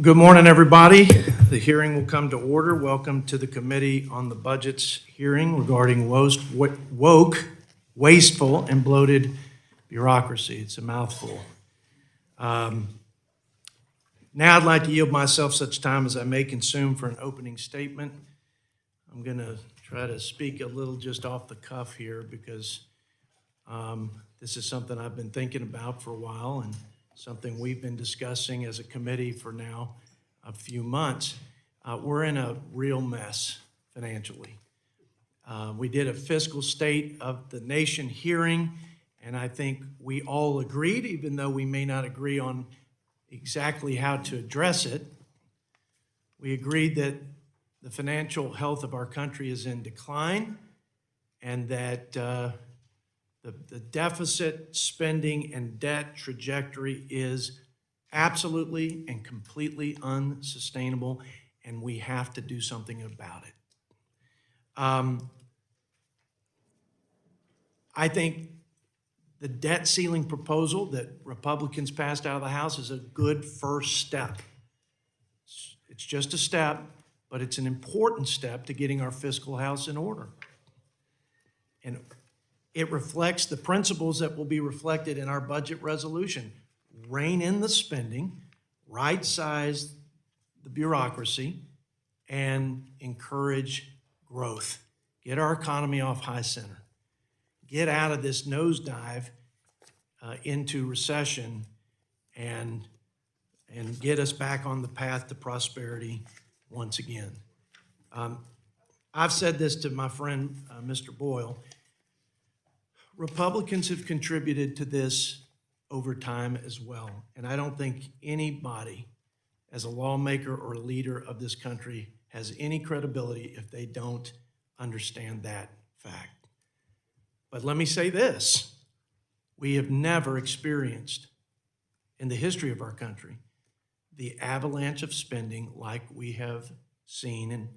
Good morning, everybody. The hearing will come to order. Welcome to the Committee on the Budget's hearing regarding wasteful, and bloated bureaucracy. It's a mouthful. Now I'd like to yield myself such time as I may consume for an opening statement. I'm going to try to speak a little just off the cuff here because this is something I've been thinking about for a while and something we've been discussing as a committee for now a few months. We're in a real mess financially. We did a fiscal state of the nation hearing, and I think we all agreed, even though we may not agree on exactly how to address it. We agreed that the financial health of our country is in decline and that the deficit spending and debt trajectory is absolutely and completely unsustainable, and we have to do something about it. I think the debt ceiling proposal that Republicans passed out of the House is a good first step. It's just a step, but it's an important step to getting our fiscal house in order. And it reflects the principles that will be reflected in our budget resolution. Rein in the spending, right-size the bureaucracy, and encourage growth. Get our economy off high center. Get out of this nosedive into recession and get us back on the path to prosperity once again. I've said this to my friend, Mr. Boyle. Republicans have contributed to this over time as well, and I don't think anybody as a lawmaker or a leader of this country has any credibility if they don't understand that fact. But let me say this, we have never experienced in the history of our country the avalanche of spending like we have seen and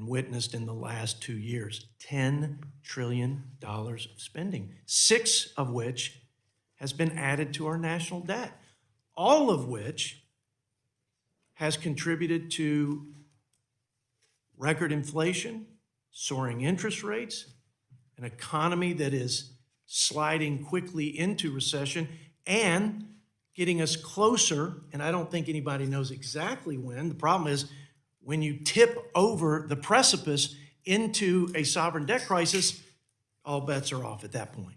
witnessed in the last 2 years. $10 trillion of spending, 6 of which has been added to our national debt, all of which has contributed to record inflation, soaring interest rates, an economy that is sliding quickly into recession, and getting us closer, and I don't think anybody knows exactly when. The problem is when you tip over the precipice into a sovereign debt crisis, all bets are off at that point.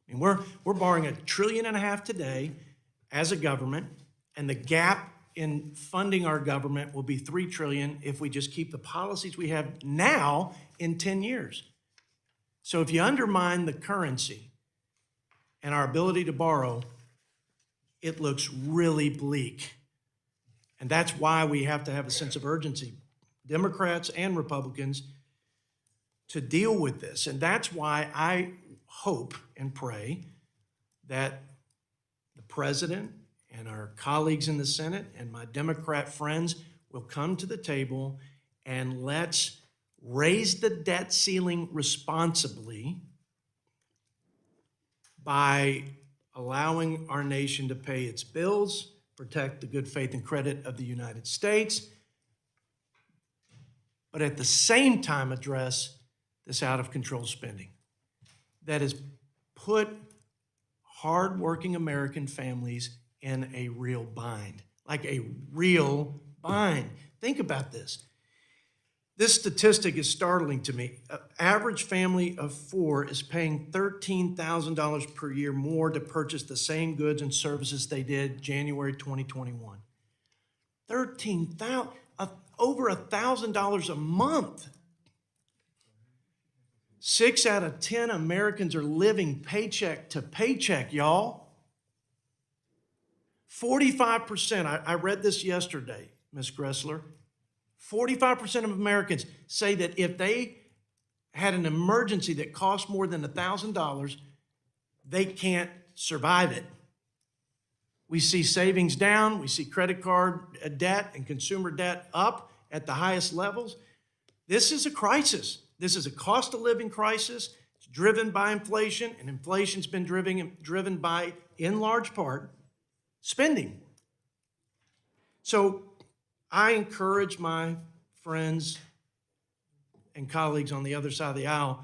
I mean, we're borrowing $1.5 trillion today as a government, and the gap in funding our government will be $3 trillion if we just keep the policies we have now in 10 years. So if you undermine the currency and our ability to borrow, it looks really bleak. And that's why we have to have a sense of urgency, Democrats and Republicans, to deal with this. And that's why I hope and pray that the president and our colleagues in the Senate and my Democrat friends will come to the table and let's raise the debt ceiling responsibly by allowing our nation to pay its bills, protect the good faith and credit of the United States, but at the same time address this out-of-control spending that has put hardworking American families in a real bind, like a real bind. Think about this. This statistic is startling to me. An average family of 4 is paying $13,000 per year more to purchase the same goods and services they did January 2021. $13,000, over $1,000 a month. 6 out of 10 Americans are living paycheck to paycheck, y'all. 45%, I read this yesterday, Ms. Gressler, 45% of Americans say that if they had an emergency that cost more than $1,000, they can't survive it. We see savings down, we see credit card debt and consumer debt up at the highest levels. This is a crisis. This is a cost of living crisis. It's driven by inflation, and inflation's been driven by, in large part, spending. So I encourage my friends and colleagues on the other side of the aisle,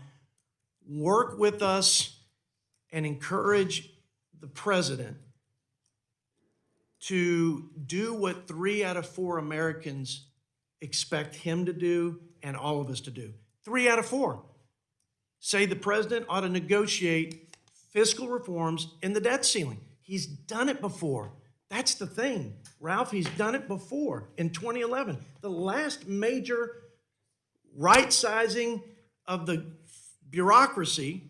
work with us and encourage the president to do what 3 out of 4 Americans expect him to do and all of us to do. 3 out of 4 say the president ought to negotiate fiscal reforms in the debt ceiling. He's done it before. That's the thing, Ralph, he's done it before in 2011. The last major right-sizing of the bureaucracy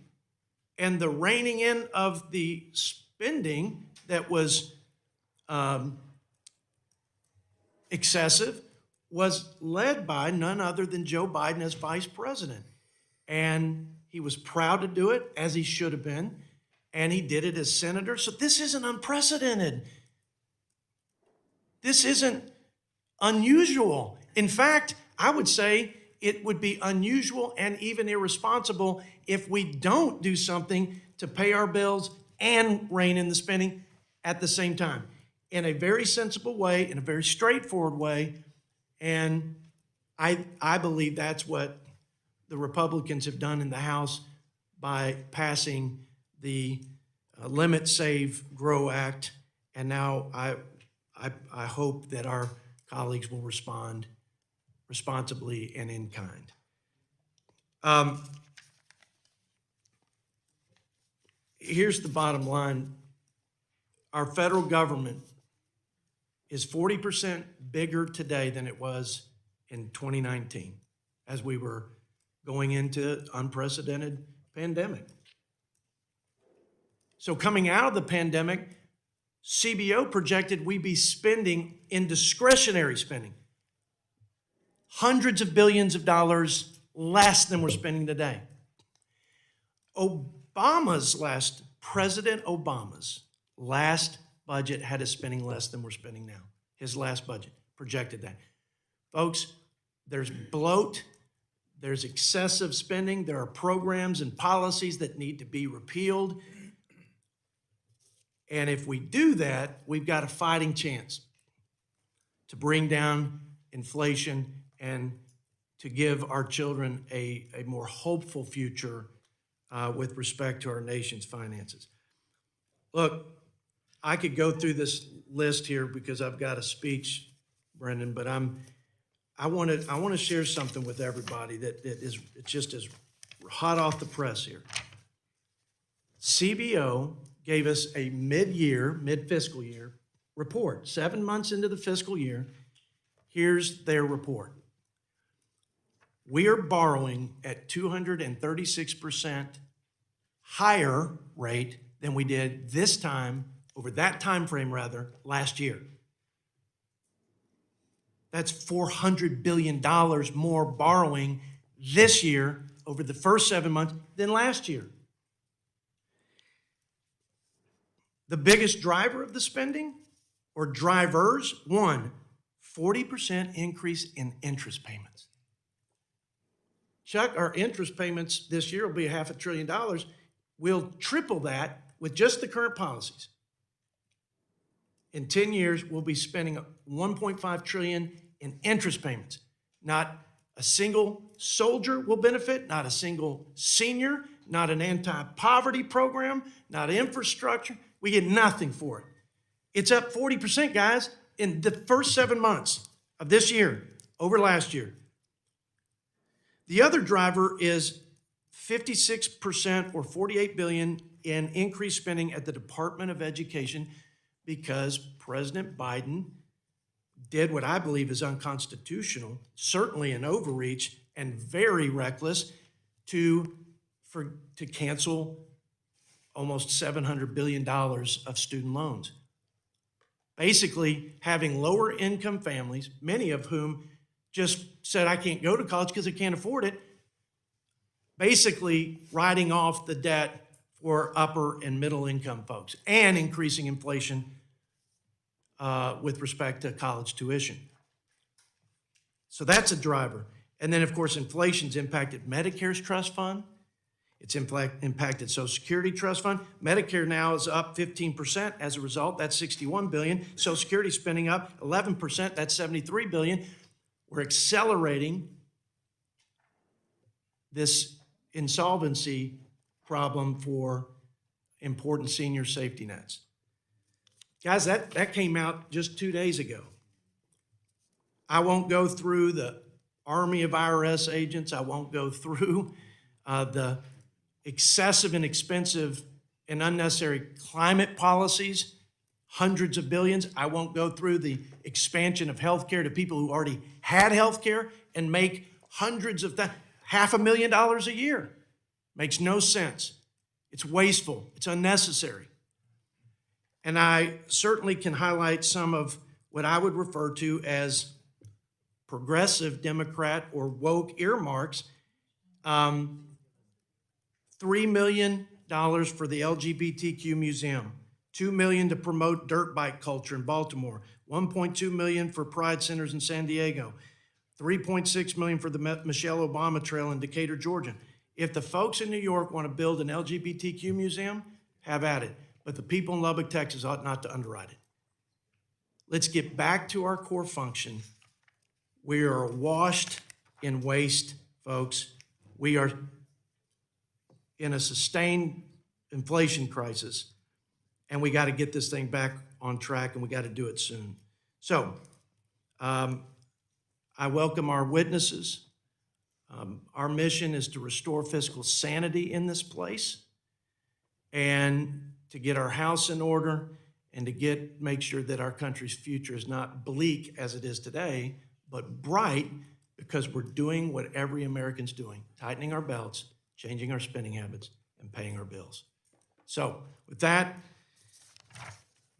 and the reining in of the spending that was excessive was led by none other than Joe Biden as vice president. And he was proud to do it, as he should have been, and he did it as senator. So this isn't unprecedented. This isn't unusual. In fact, I would say it would be unusual and even irresponsible if we don't do something to pay our bills and rein in the spending at the same time, in a very sensible way, in a very straightforward way. And I believe that's what the Republicans have done in the House by passing the Limit, Save, Grow Act. And now I hope that our colleagues will respond responsibly and in kind. Here's the bottom line. Our federal government is 40% bigger today than it was in 2019 as we were going into unprecedented pandemic. So coming out of the pandemic, CBO projected we'd be spending in discretionary spending hundreds of billions of dollars less than we're spending today. President Obama's last budget had us spending less than we're spending now. His last budget projected that. Folks, there's bloat, there's excessive spending, there are programs and policies that need to be repealed. And if we do that, we've got a fighting chance to bring down inflation and to give our children a more hopeful future with respect to our nation's finances. Look, I could go through this list here because I've got a speech, Brendan, but I want to share something with everybody that is just as hot off the press here. CBO gave us a mid-fiscal year report, 7 months into the fiscal year. Here's their report. We are borrowing at 236% higher rate than we did this time, over that time frame rather, last year. That's $400 billion more borrowing this year over the first 7 months than last year. The biggest driver of the spending, or drivers, 40% increase in interest payments. Chuck, our interest payments this year will be $500 billion. We'll triple that with just the current policies. In 10 years, we'll be spending $1.5 trillion in interest payments. Not a single soldier will benefit, not a single senior, not an anti-poverty program, not infrastructure. We get nothing for it. It's up 40%, guys, in the first 7 months of this year over last year. The other driver is 56% or $48 billion in increased spending at the Department of Education because President Biden did what I believe is unconstitutional, certainly an overreach and very reckless, to cancel almost $700 billion of student loans. Basically, having lower income families, many of whom just said, I can't go to college because I can't afford it, basically writing off the debt for upper and middle income folks and increasing inflation with respect to college tuition. So that's a driver. And then, of course, inflation's impacted Medicare's trust fund. It's impacted Social Security Trust Fund. Medicare now is up 15% as a result. That's $61 billion. Social Security spending up 11%. That's $73 billion. We're accelerating this insolvency problem for important senior safety nets. Guys, that came out just 2 days ago. I won't go through the army of IRS agents. I won't go through the excessive and expensive and unnecessary climate policies, hundreds of billions. I won't go through the expansion of healthcare to people who already had healthcare and make hundreds of $500,000 a year. Makes no sense. It's wasteful. It's unnecessary. And I certainly can highlight some of what I would refer to as progressive Democrat or woke earmarks. $3 million for the LGBTQ museum, $2 million to promote dirt bike culture in Baltimore, $1.2 million for Pride Centers in San Diego, $3.6 million for the Michelle Obama Trail in Decatur, Georgia. If the folks in New York want to build an LGBTQ museum, have at it. But the people in Lubbock, Texas ought not to underwrite it. Let's get back to our core function. We are washed in waste, folks. We are in a sustained inflation crisis, and we got to get this thing back on track, and we got to do it soon. So I welcome our witnesses. Our mission is to restore fiscal sanity in this place and to get our house in order and to make sure that our country's future is not bleak as it is today, but bright, because we're doing what every American's doing, tightening our belts, changing our spending habits, and paying our bills. So with that,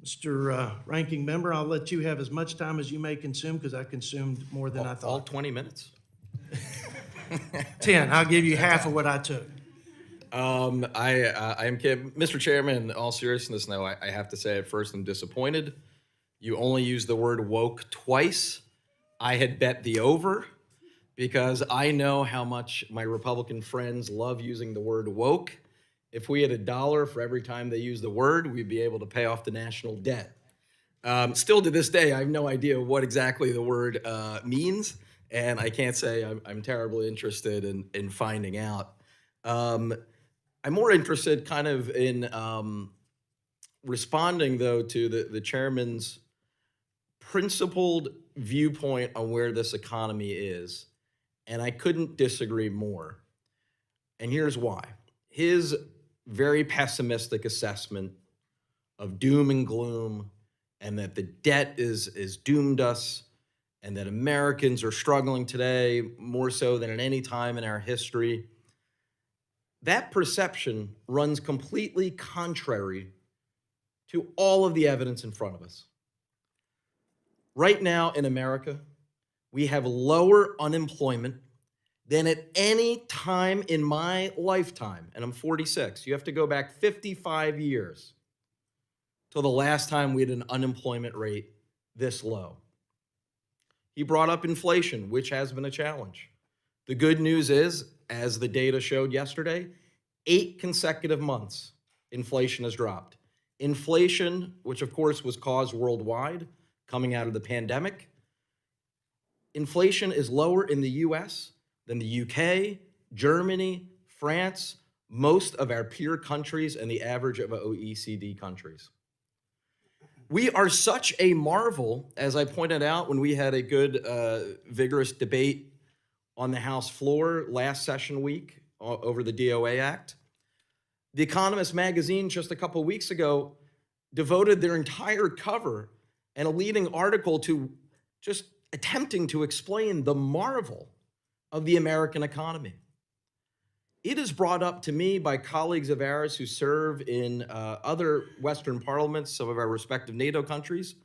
Mr. Ranking Member, I'll let you have as much time as you may consume, because I consumed more than I thought. All 20 minutes? 10. I'll give you half of what I took. I am kidding. Mr. Chairman, in all seriousness, though, I have to say at first I'm disappointed. You only used the word woke twice. I had bet the over because I know how much my Republican friends love using the word woke. If we had $1 for every time they use the word, we'd be able to pay off the national debt. Still to this day, I have no idea what exactly the word means, and I can't say I'm terribly interested in finding out. I'm more interested kind of in responding, though, to the chairman's principled viewpoint on where this economy is, and I couldn't disagree more. And here's why. His very pessimistic assessment of doom and gloom, and that the debt is doomed us, and that Americans are struggling today more so than at any time in our history, that perception runs completely contrary to all of the evidence in front of us. Right now in America, we have lower unemployment than at any time in my lifetime, and I'm 46. You have to go back 55 years till the last time we had an unemployment rate this low. He brought up inflation, which has been a challenge. The good news is, as the data showed yesterday, 8 consecutive months, inflation has dropped. Inflation, which of course was caused worldwide coming out of the pandemic, inflation is lower in the US than the UK, Germany, France, most of our peer countries, and the average of OECD countries. We are such a marvel, as I pointed out when we had a good, vigorous debate on the House floor last session week over the DOA Act. The Economist magazine just a couple weeks ago devoted their entire cover and a leading article to just attempting to explain the marvel of the American economy. It is brought up to me by colleagues of ours who serve in other Western parliaments, some of our respective NATO countries,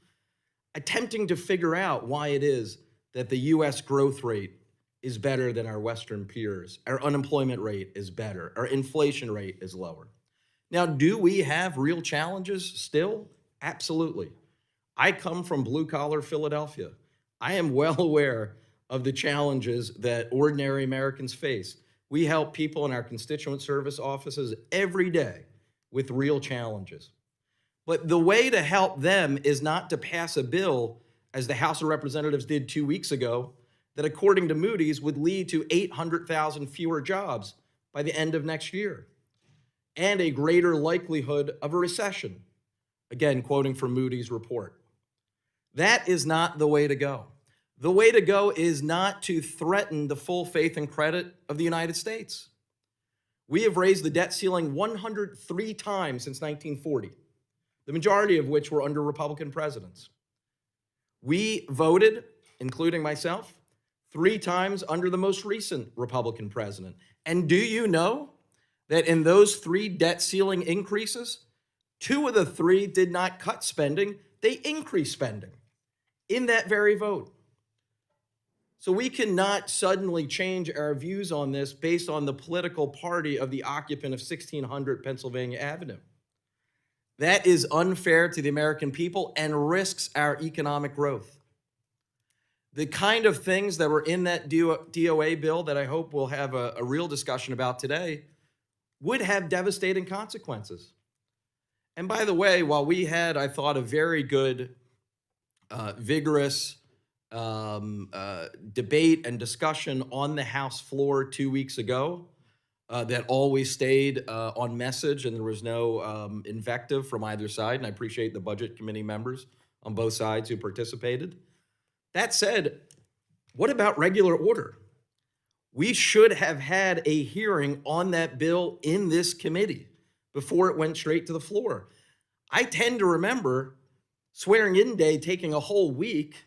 attempting to figure out why it is that the US growth rate is better than our Western peers. Our unemployment rate is better. Our inflation rate is lower. Now, do we have real challenges still? Absolutely. I come from blue-collar Philadelphia. I am well aware of the challenges that ordinary Americans face We help people in our constituent service offices every day with real challenges. But the way to help them is not to pass a bill, as the House of Representatives did 2 weeks ago, that according to Moody's would lead to 800,000 fewer jobs by the end of next year and a greater likelihood of a recession. Again, quoting from Moody's report. That is not the way to go. The way to go is not to threaten the full faith and credit of the United States. We have raised the debt ceiling 103 times since 1940, the majority of which were under Republican presidents. We voted, including myself, 3 times under the most recent Republican president. And do you know that in those 3 debt ceiling increases, 2 of the 3 did not cut spending, they increased spending in that very vote. So we cannot suddenly change our views on this based on the political party of the occupant of 1600 Pennsylvania Avenue. That is unfair to the American people and risks our economic growth. The kind of things that were in that DOA bill that I hope we'll have a real discussion about today would have devastating consequences. And by the way, while we had, I thought, a very good, vigorous debate and discussion on the House floor 2 weeks ago that always stayed on message and there was no invective from either side, and I appreciate the Budget Committee members on both sides who participated. That said, what about regular order? We should have had a hearing on that bill in this committee before it went straight to the floor. I tend to remember swearing-in day taking a whole week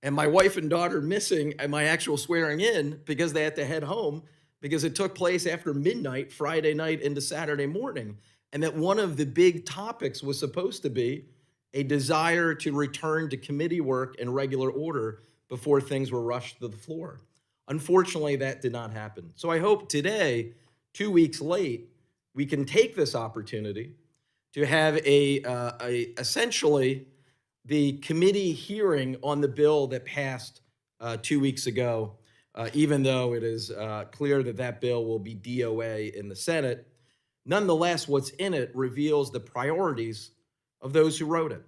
and my wife and daughter missing my actual swearing in because they had to head home because it took place after midnight, Friday night into Saturday morning. And that one of the big topics was supposed to be a desire to return to committee work in regular order before things were rushed to the floor. Unfortunately, that did not happen. So I hope today, 2 weeks late, we can take this opportunity to have essentially the committee hearing on the bill that passed 2 weeks ago, even though it is clear that that bill will be DOA in the Senate. Nonetheless, what's in it reveals the priorities of those who wrote it.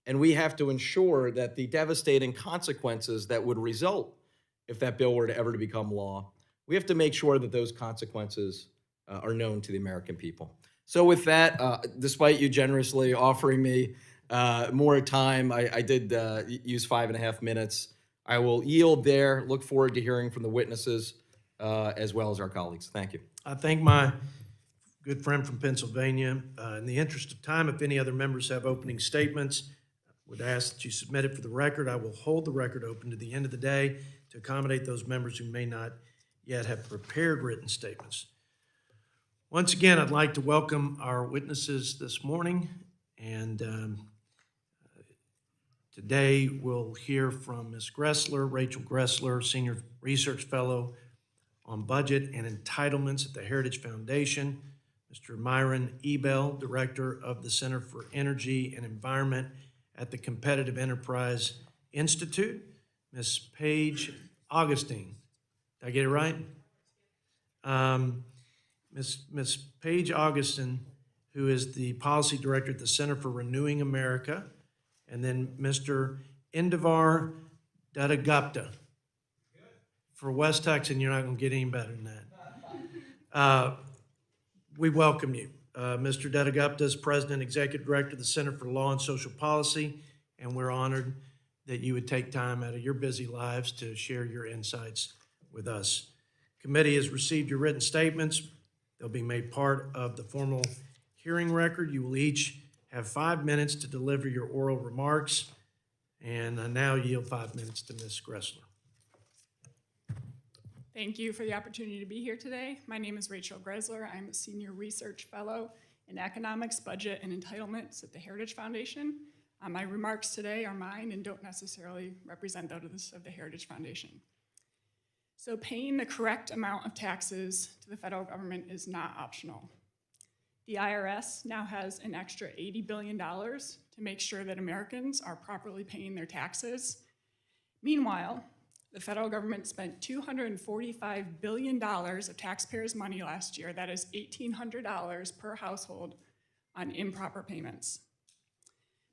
And we have to ensure that the devastating consequences that would result if that bill were to ever to become law, we have to make sure that those consequences are known to the American people. So with that, despite you generously offering me more time, I did use 5.5 minutes. I will yield there. Look forward to hearing from the witnesses as well as our colleagues. Thank you. I thank my good friend from Pennsylvania. In the interest of time, if any other members have opening statements, I would ask that you submit it for the record. I will hold the record open to the end of the day to accommodate those members who may not yet have prepared written statements. Once again, I'd like to welcome our witnesses this morning. And today we'll hear from Ms. Gressler, Rachel Gressler, Senior Research Fellow on Budget and Entitlements at the Heritage Foundation, Mr. Myron Ebel, Director of the Center for Energy and Environment at the Competitive Enterprise Institute, Ms. Paige Augustine. Did I get it right? Ms. Paige Augustine, who is the Policy Director at the Center for Renewing America, and then Mr. Indivar Dattagupta. For West Texan, you're not going to get any better than that. We welcome you. Mr. Dattagupta is President and Executive Director of the Center for Law and Social Policy, and we're honored that you would take time out of your busy lives to share your insights with us. Committee has received your written statements. They'll be made part of the formal hearing record. You will each have 5 minutes to deliver your oral remarks, and I now yield 5 minutes to Ms. Gressler. Thank you for the opportunity to be here today. My name is Rachel Gressler. I'm a Senior Research Fellow in Economics, Budget, and Entitlements at the Heritage Foundation. My remarks today are mine and don't necessarily represent those of the Heritage Foundation. So paying the correct amount of taxes to the federal government is not optional. The IRS now has an extra $80 billion to make sure that Americans are properly paying their taxes. Meanwhile, the federal government spent $245 billion of taxpayers' money last year, that is $1,800 per household, on improper payments.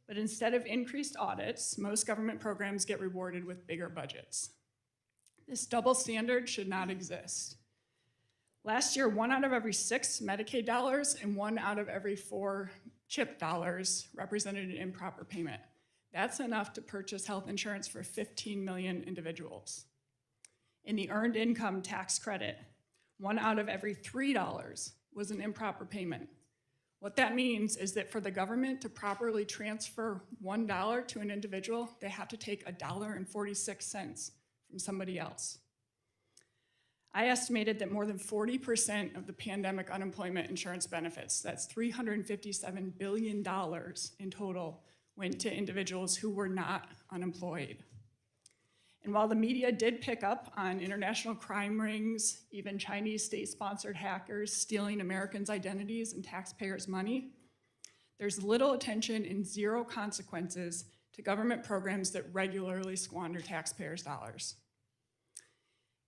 But instead of increased audits, most government programs get rewarded with bigger budgets. This double standard should not exist. Last year, 1 out of every 6 Medicaid dollars and 1 out of every 4 CHIP dollars represented an improper payment. That's enough to purchase health insurance for 15 million individuals. In the earned income tax credit, 1 out of every $3 was an improper payment. What that means is that for the government to properly transfer $1 to an individual, they have to take $1.46 from somebody else. I estimated that more than 40% of the pandemic unemployment insurance benefits, that's $357 billion in total, went to individuals who were not unemployed. And while the media did pick up on international crime rings, even Chinese state-sponsored hackers stealing Americans' identities and taxpayers' money, there's little attention and zero consequences to government programs that regularly squander taxpayers' dollars.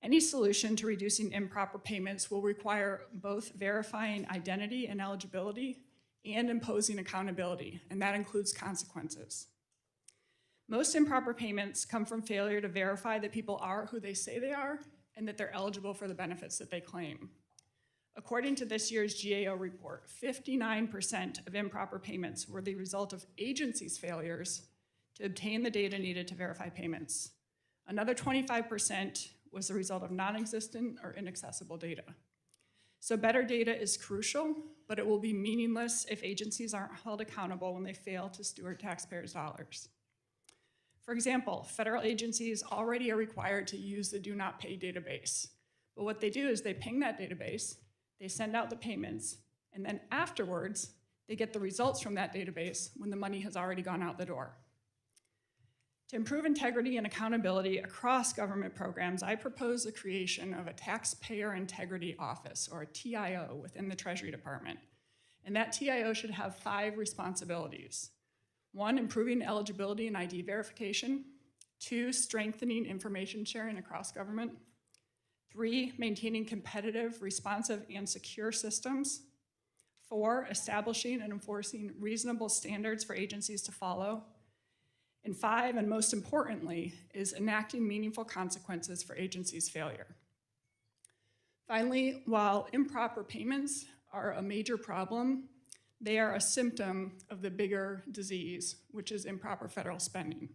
Any solution to reducing improper payments will require both verifying identity and eligibility and imposing accountability, and that includes consequences. Most improper payments come from failure to verify that people are who they say they are and that they're eligible for the benefits that they claim. According to this year's GAO report, 59% of improper payments were the result of agencies' failures to obtain the data needed to verify payments. Another 25% was the result of non-existent or inaccessible data. So better data is crucial, but it will be meaningless if agencies aren't held accountable when they fail to steward taxpayers' dollars. For example, federal agencies already are required to use the Do Not Pay database. But what they do is they ping that database, they send out the payments, and then afterwards, they get the results from that database when the money has already gone out the door. To improve integrity and accountability across government programs, I propose the creation of a Taxpayer Integrity Office, or a TIO, within the Treasury Department. And that TIO should have 5 responsibilities. 1, improving eligibility and ID verification. 2, strengthening information sharing across government. 3, maintaining competitive, responsive, and secure systems. 4, establishing and enforcing reasonable standards for agencies to follow. And 5, and most importantly, is enacting meaningful consequences for agencies' failure. Finally, while improper payments are a major problem, they are a symptom of the bigger disease, which is improper federal spending.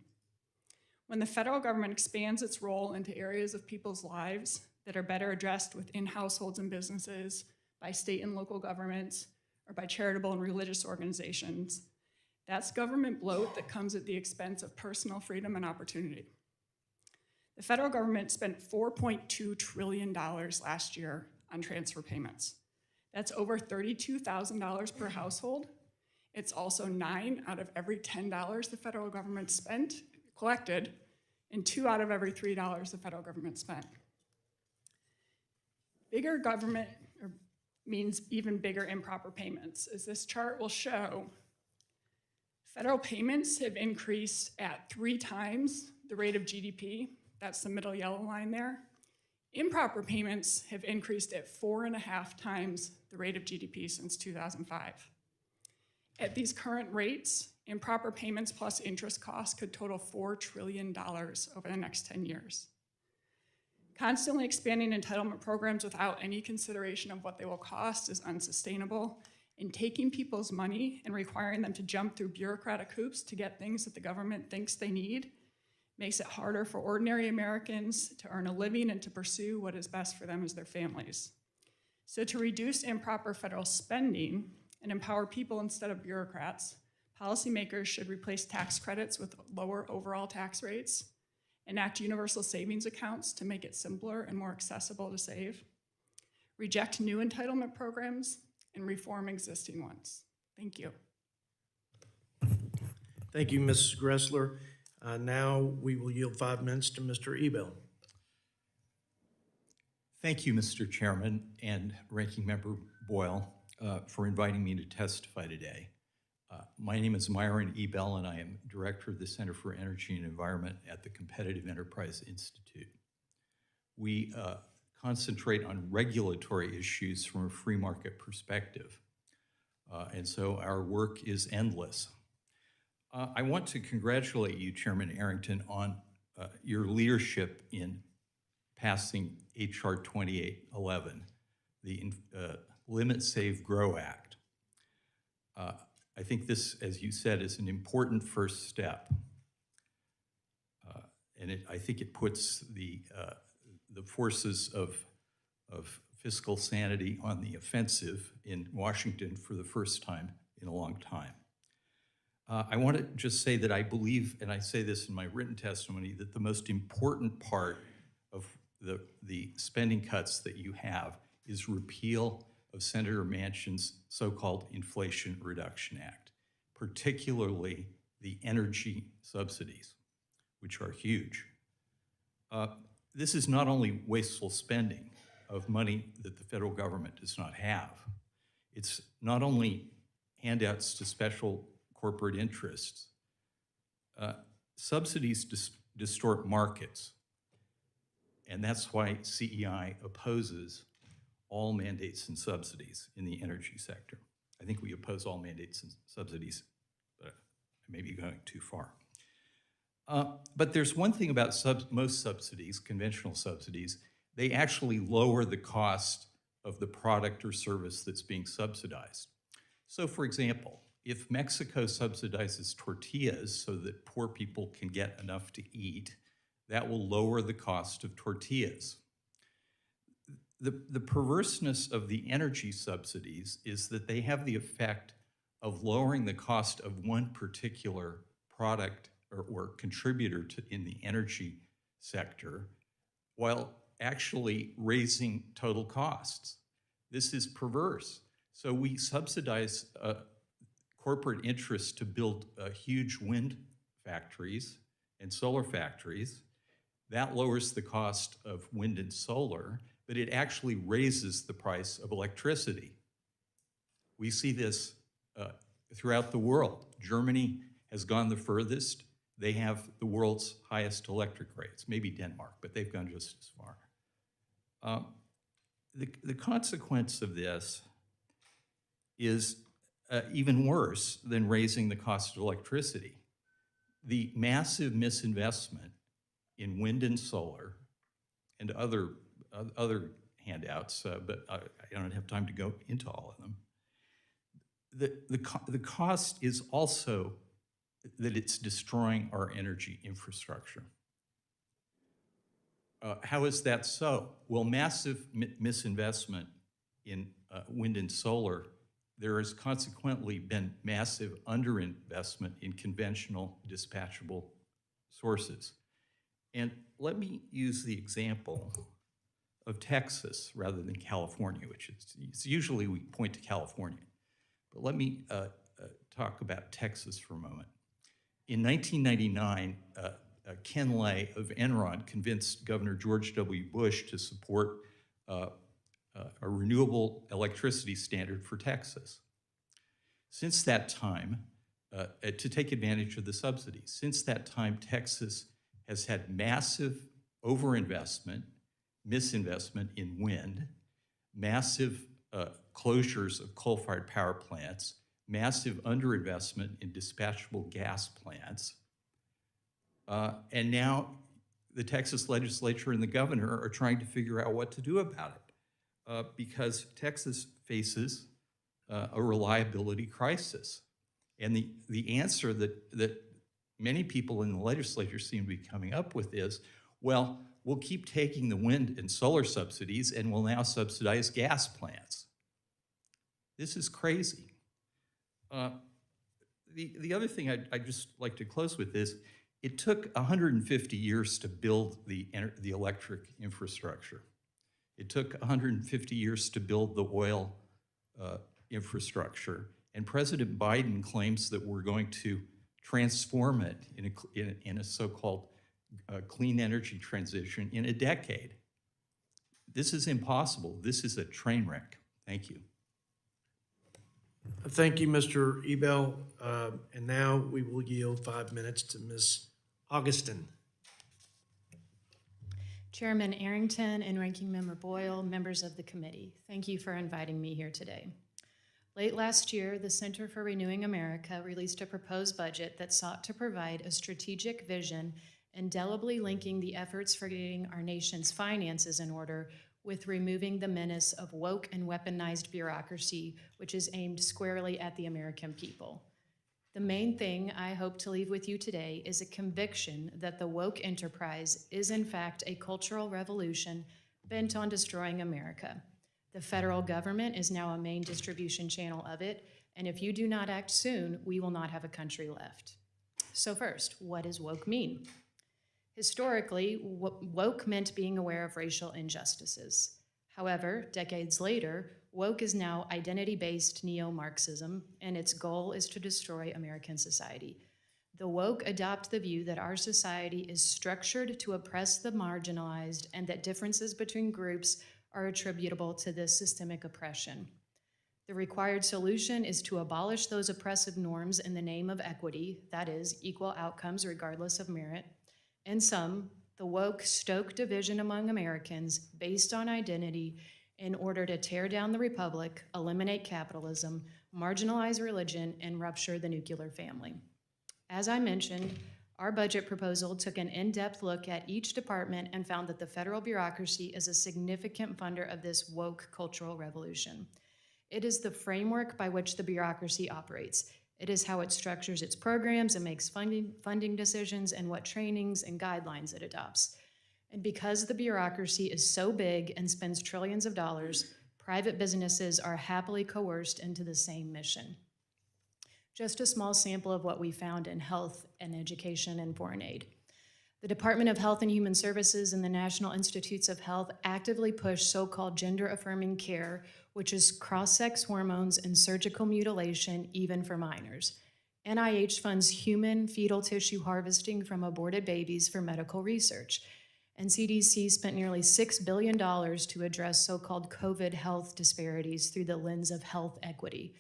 When the federal government expands its role into areas of people's lives that are better addressed within households and businesses, by state and local governments, or by charitable and religious organizations, that's government bloat that comes at the expense of personal freedom and opportunity. The federal government spent $4.2 trillion last year on transfer payments. That's over $32,000 per household. It's also 9 out of every $10 the federal government collected, and 2 out of every $3 the federal government spent. Bigger government means even bigger improper payments. As this chart will show, federal payments have increased at 3 times the rate of GDP. That's the middle yellow line there. Improper payments have increased at 4.5 times the rate of GDP since 2005. At these current rates, improper payments plus interest costs could total $4 trillion over the next 10 years. Constantly expanding entitlement programs without any consideration of what they will cost is unsustainable, and taking people's money and requiring them to jump through bureaucratic hoops to get things that the government thinks they need makes it harder for ordinary Americans to earn a living and to pursue what is best for them as their families. So to reduce improper federal spending and empower people instead of bureaucrats, policymakers should replace tax credits with lower overall tax rates, enact universal savings accounts to make it simpler and more accessible to save, reject new entitlement programs, and reform existing ones. Thank you. Thank you, Mrs. Gressler. Now we will yield 5 minutes to Mr. Ebel. Thank you, Mr. Chairman and Ranking Member Boyle, for inviting me to testify today. My name is Myron Ebel, and I am Director of the Center for Energy and Environment at the Competitive Enterprise Institute. we concentrate on regulatory issues from a free market perspective. And so our work is endless. I want to congratulate you, Chairman Arrington, on your leadership in passing H.R. 2811, the Limit, Save, Grow Act. I think this, as you said, is an important first step. And I think it puts the forces of fiscal sanity on the offensive in Washington for the first time in a long time. I want to just say that I believe, and I say this in my written testimony, that the most important part of the spending cuts that you have is repeal of Senator Manchin's so-called Inflation Reduction Act, particularly the energy subsidies, which are huge. This is not only wasteful spending of money that the federal government does not have. It's not only handouts to special corporate interests. Subsidies distort markets, and that's why CEI opposes all mandates and subsidies in the energy sector. I think we oppose all mandates and subsidies, but I may be going too far. But there's one thing about most subsidies, conventional subsidies, they actually lower the cost of the product or service that's being subsidized. So for example, if Mexico subsidizes tortillas so that poor people can get enough to eat, that will lower the cost of tortillas. The perverseness of the energy subsidies is that they have the effect of lowering the cost of one particular product or contributor in the energy sector while actually raising total costs. This is perverse. So we subsidize corporate interests to build huge wind factories and solar factories. That lowers the cost of wind and solar, but it actually raises the price of electricity. We see this throughout the world. Germany has gone the furthest. They have the world's highest electric rates, maybe Denmark, but they've gone just as far. The consequence of this is even worse than raising the cost of electricity. The massive misinvestment in wind and solar and other handouts, but I don't have time to go into all of them. The cost is also that it's destroying our energy infrastructure. How is that so? Well, massive misinvestment in wind and solar, there has consequently been massive underinvestment in conventional dispatchable sources. And let me use the example of Texas rather than California, which is usually we point to California. But let me talk about Texas for a moment. In 1999, Ken Lay of Enron convinced Governor George W. Bush to support a renewable electricity standard for Texas. Since that time, to take advantage of the subsidies, since that time, Texas has had massive overinvestment, misinvestment in wind, massive closures of coal-fired power plants, massive underinvestment in dispatchable gas plants, and now the Texas legislature and the governor are trying to figure out what to do about it because Texas faces a reliability crisis. And the answer that many people in the legislature seem to be coming up with is, well, we'll keep taking the wind and solar subsidies and we'll now subsidize gas plants. This is crazy. The other thing I'd just like to close with is, it took 150 years to build the electric infrastructure. It took 150 years to build the oil infrastructure. And President Biden claims that we're going to transform it in a so-called clean energy transition in a decade. This is impossible. This is a train wreck. Thank you. Thank you, Mr. Ebel. And now we will yield 5 minutes to Ms. Augustin. Chairman Arrington and Ranking Member Boyle, members of the committee, thank you for inviting me here today. Late last year, the Center for Renewing America released a proposed budget that sought to provide a strategic vision, indelibly linking the efforts for getting our nation's finances in order with removing the menace of woke and weaponized bureaucracy, which is aimed squarely at the American people. The main thing I hope to leave with you today is a conviction that the woke enterprise is in fact a cultural revolution bent on destroying America. The federal government is now a main distribution channel of it, and if you do not act soon, we will not have a country left. So first, what does woke mean? Historically, woke meant being aware of racial injustices. However, decades later, woke is now identity-based neo-Marxism, and its goal is to destroy American society. The woke adopt the view that our society is structured to oppress the marginalized and that differences between groups are attributable to this systemic oppression. The required solution is to abolish those oppressive norms in the name of equity, that is, equal outcomes regardless of merit. In sum, the woke stoke division among Americans based on identity in order to tear down the republic, eliminate capitalism, marginalize religion, and rupture the nuclear family. As I mentioned, our budget proposal took an in-depth look at each department and found that the federal bureaucracy is a significant funder of this woke cultural revolution. It is the framework by which the bureaucracy operates. It is how it structures its programs and makes funding decisions and what trainings and guidelines it adopts. And because the bureaucracy is so big and spends trillions of dollars, private businesses are happily coerced into the same mission. Just a small sample of what we found in health and education and foreign aid. The Department of Health and Human Services and the National Institutes of Health actively push so-called gender-affirming care, which is cross-sex hormones and surgical mutilation, even for minors. NIH funds human fetal tissue harvesting from aborted babies for medical research. And CDC spent nearly $6 billion to address so-called COVID health disparities through the lens of health equity.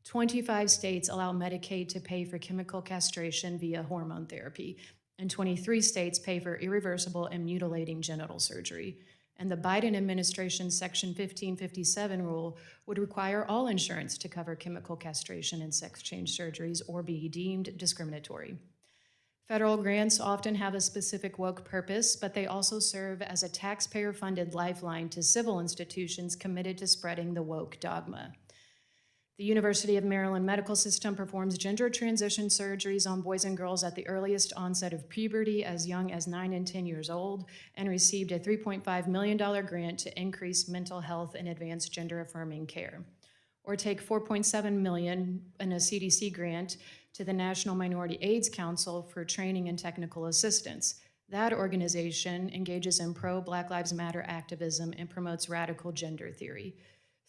25 states allow Medicaid to pay for chemical castration via hormone therapy, and 23 states pay for irreversible and mutilating genital surgery. And the Biden administration's Section 1557 rule would require all insurance to cover chemical castration and sex change surgeries or be deemed discriminatory. Federal grants often have a specific woke purpose, but they also serve as a taxpayer-funded lifeline to civil institutions committed to spreading the woke dogma. The University of Maryland Medical System performs gender transition surgeries on boys and girls at the earliest onset of puberty as young as 9 and 10 years old, and received a $3.5 million grant to increase mental health and advance gender-affirming care. Or take $4.7 million in a CDC grant to the National Minority AIDS Council for training and technical assistance. That organization engages in pro-Black Lives Matter activism and promotes radical gender theory.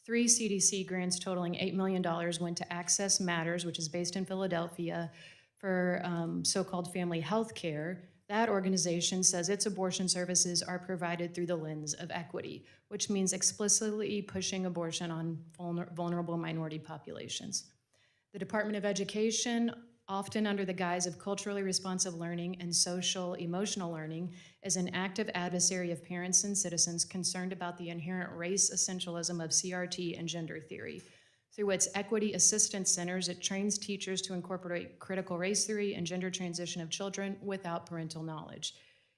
3 CDC grants totaling $8 million went to Access Matters, which is based in Philadelphia, for so-called family health care. That organization says its abortion services are provided through the lens of equity, which means explicitly pushing abortion on vulnerable minority populations. The Department of Education, often under the guise of culturally responsive learning and social emotional learning, is an active adversary of parents and citizens concerned about the inherent race essentialism of CRT and gender theory. Through its Equity Assistance Centers, it trains teachers to incorporate critical race theory and gender transition of children without parental knowledge.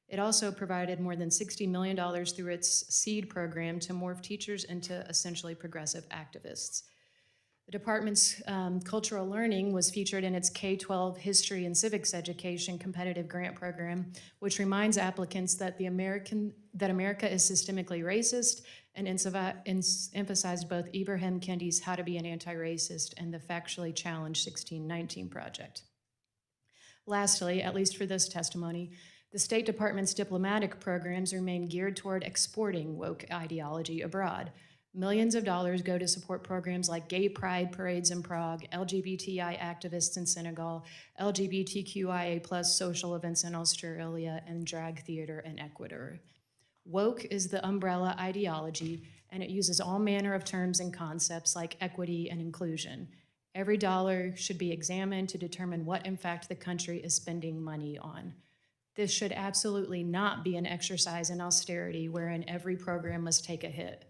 It also provided more than $60 million through its SEED program to morph teachers into essentially progressive activists. The department's cultural learning was featured in its K-12 history and civics education competitive grant program, which reminds applicants that America is systemically racist and emphasized both Ibrahim Kendi's How to Be an Anti-Racist and the factually challenged 1619 project. Lastly, at least for this testimony, the State Department's diplomatic programs remain geared toward exporting woke ideology abroad. Millions of dollars go to support programs like gay pride parades in Prague, LGBTI activists in Senegal, LGBTQIA+ social events in Australia, and drag theater in Ecuador. Woke is the umbrella ideology, and it uses all manner of terms and concepts like equity and inclusion. Every dollar should be examined to determine what, in fact, the country is spending money on. This should absolutely not be an exercise in austerity wherein every program must take a hit.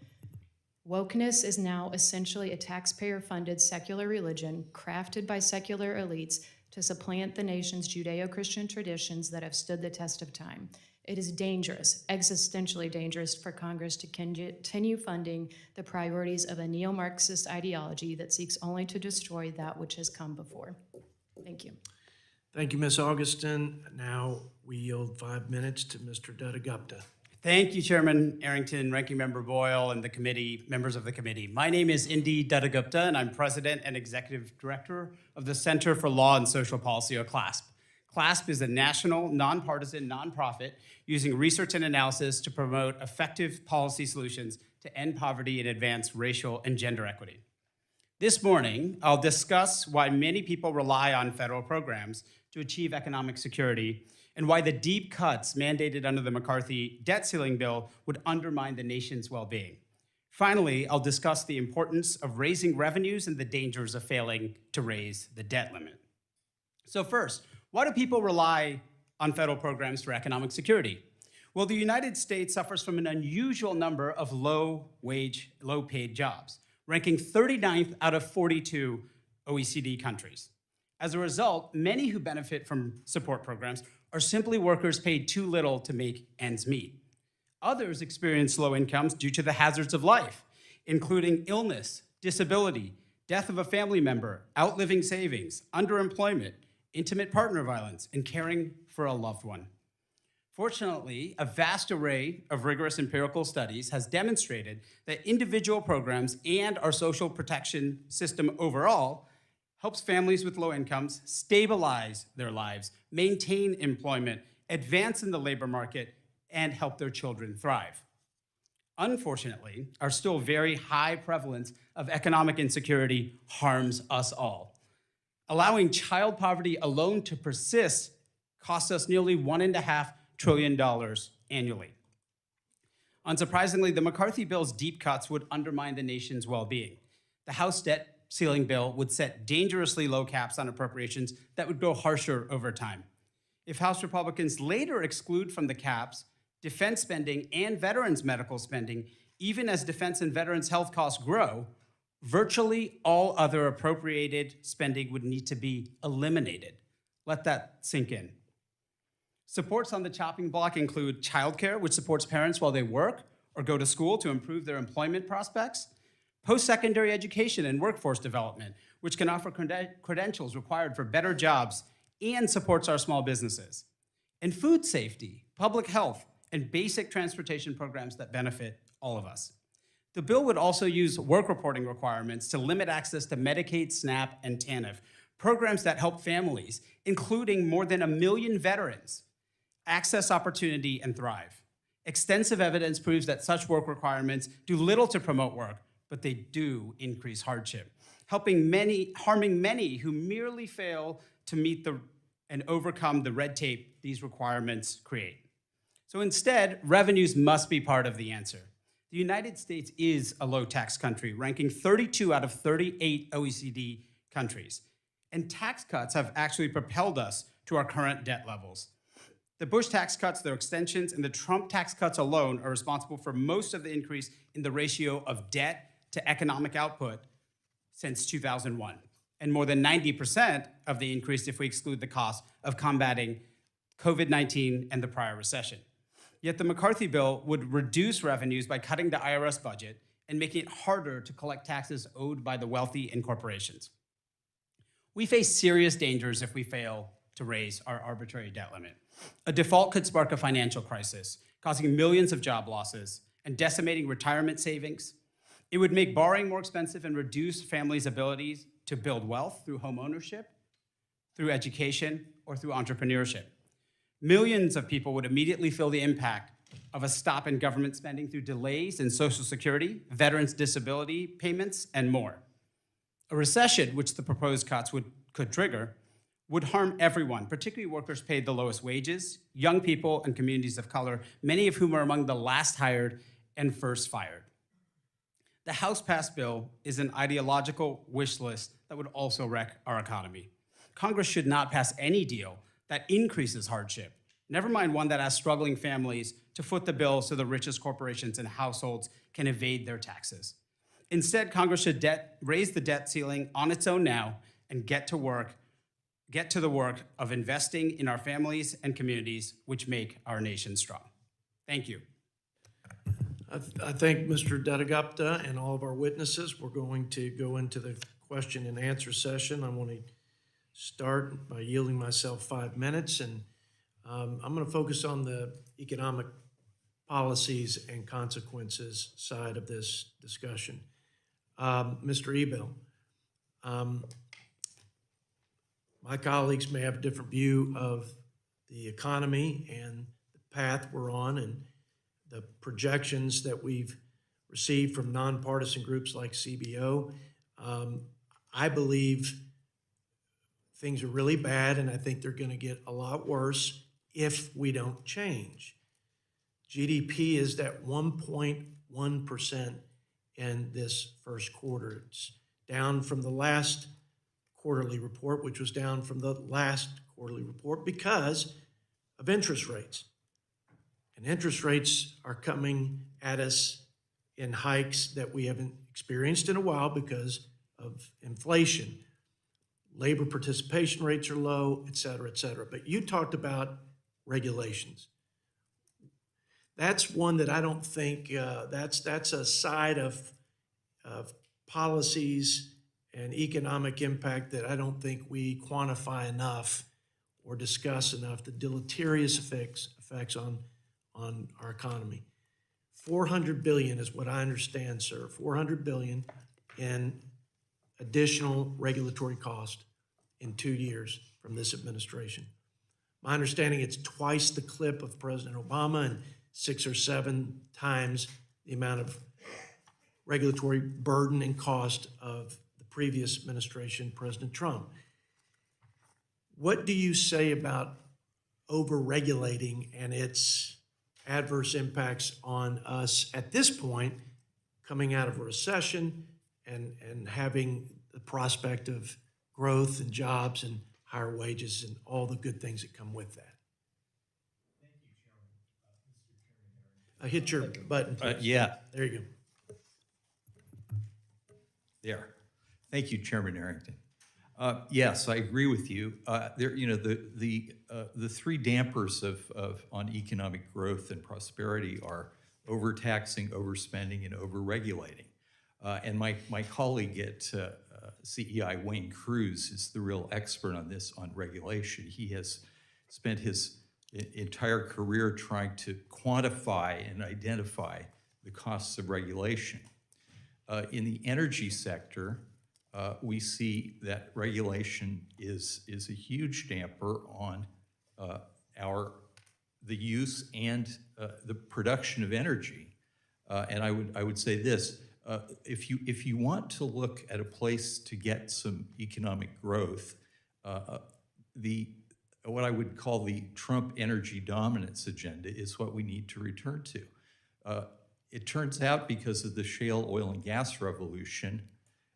Wokeness is now essentially a taxpayer-funded secular religion crafted by secular elites to supplant the nation's Judeo-Christian traditions that have stood the test of time. It is dangerous, existentially dangerous for Congress to continue funding the priorities of a neo-Marxist ideology that seeks only to destroy that which has come before. Thank you. Thank you, Ms. Augustin. Now we yield 5 minutes to Mr. Dattagupta. Thank you, Chairman Arrington, Ranking Member Boyle, and the committee, members of the committee. My name is Indi Dattagupta, and I'm President and Executive Director of the Center for Law and Social Policy, or CLASP. CLASP is a national, nonpartisan nonprofit using research and analysis to promote effective policy solutions to end poverty and advance racial and gender equity. This morning, I'll discuss why many people rely on federal programs to achieve economic security and why the deep cuts mandated under the McCarthy debt ceiling bill would undermine the nation's well-being. Finally, I'll discuss the importance of raising revenues and the dangers of failing to raise the debt limit. So first, why do people rely on federal programs for economic security? Well, the United States suffers from an unusual number of low-wage, low-paid jobs, ranking 39th out of 42 OECD countries. As a result, many who benefit from support programs are simply workers paid too little to make ends meet. Others experience low incomes due to the hazards of life, including illness, disability, death of a family member, outliving savings, underemployment, intimate partner violence, and caring for a loved one. Fortunately, a vast array of rigorous empirical studies has demonstrated that individual programs and our social protection system overall helps families with low incomes stabilize their lives, maintain employment, advance in the labor market, and help their children thrive. Unfortunately, our still very high prevalence of economic insecurity harms us all. Allowing child poverty alone to persist costs us nearly $1.5 trillion annually. Unsurprisingly, the McCarthy bill's deep cuts would undermine the nation's well-being. The House debt ceiling bill would set dangerously low caps on appropriations that would grow harsher over time. If House Republicans later exclude from the caps defense spending and veterans medical spending, even as defense and veterans health costs grow, virtually all other appropriated spending would need to be eliminated. Let that sink in. Supports on the chopping block include childcare, which supports parents while they work or go to school to improve their employment prospects, post-secondary education and workforce development, which can offer credentials required for better jobs and supports our small businesses, and food safety, public health, and basic transportation programs that benefit all of us. The bill would also use work reporting requirements to limit access to Medicaid, SNAP, and TANF, programs that help families, including more than 1 million veterans, access opportunity and thrive. Extensive evidence proves that such work requirements do little to promote work, but they do increase hardship, harming many who merely fail to meet and overcome the red tape these requirements create. So instead, revenues must be part of the answer. The United States is a low-tax country, ranking 32 out of 38 OECD countries. And tax cuts have actually propelled us to our current debt levels. The Bush tax cuts, their extensions, and the Trump tax cuts alone are responsible for most of the increase in the ratio of debt to economic output since 2001, and more than 90% of the increase if we exclude the cost of combating COVID-19 and the prior recession. Yet the McCarthy bill would reduce revenues by cutting the IRS budget and making it harder to collect taxes owed by the wealthy and corporations. We face serious dangers if we fail to raise our arbitrary debt limit. A default could spark a financial crisis, causing millions of job losses and decimating retirement savings. It would make borrowing more expensive and reduce families' abilities to build wealth through home ownership, through education, or through entrepreneurship. Millions of people would immediately feel the impact of a stop in government spending through delays in Social Security, veterans' disability payments, and more. A recession, which the proposed cuts could trigger, would harm everyone, particularly workers paid the lowest wages, young people, and communities of color, many of whom are among the last hired and first fired. The House-passed bill is an ideological wish list that would also wreck our economy. Congress should not pass any deal that increases hardship, never mind one that asks struggling families to foot the bill so the richest corporations and households can evade their taxes. Instead, Congress should raise the debt ceiling on its own now and get to the work of investing in our families and communities, which make our nation strong. Thank you. I thank Mr. Dattagupta and all of our witnesses. We're going to go into the question and answer session. I want to start by yielding myself 5 minutes, and I'm going to focus on the economic policies and consequences side of this discussion. Mr. Ebel, my colleagues may have a different view of the economy and the path we're on and the projections that we've received from nonpartisan groups like CBO. I believe things are really bad, and I think they're going to get a lot worse if we don't change. GDP is at 1.1% in this first quarter. It's down from the last quarterly report, which was down from the last quarterly report because of interest rates. And interest rates are coming at us in hikes that we haven't experienced in a while because of inflation. Labor participation rates are low, et cetera, et cetera. But you talked about regulations. That's one that I don't think, that's a side of policies and economic impact that I don't think we quantify enough or discuss enough, the deleterious effects on our economy. $400 billion is what I understand, sir. $400 billion in additional regulatory cost in 2 years from this administration. My understanding, it's twice the clip of President Obama and 6 or 7 times the amount of regulatory burden and cost of the previous administration, President Trump. What do you say about over-regulating and its adverse impacts on us at this point, coming out of a recession and having the prospect of growth and jobs and higher wages and all the good things that come with that? Thank you, Chairman. Hit your button, please. Yeah, There you go. there. Thank you, Chairman Arrington. Yes, I agree with you. The three dampers on economic growth and prosperity are overtaxing, overspending, and overregulating. And my colleague at CEI, Wayne Cruz, is the real expert on this, on regulation. He has spent his entire career trying to quantify and identify the costs of regulation. In the energy sector, we see that regulation is a huge damper on the use and the production of energy. And I would say this: if you want to look at a place to get some economic growth, what I would call the Trump energy dominance agenda is what we need to return to. It turns out, because of the shale oil and gas revolution,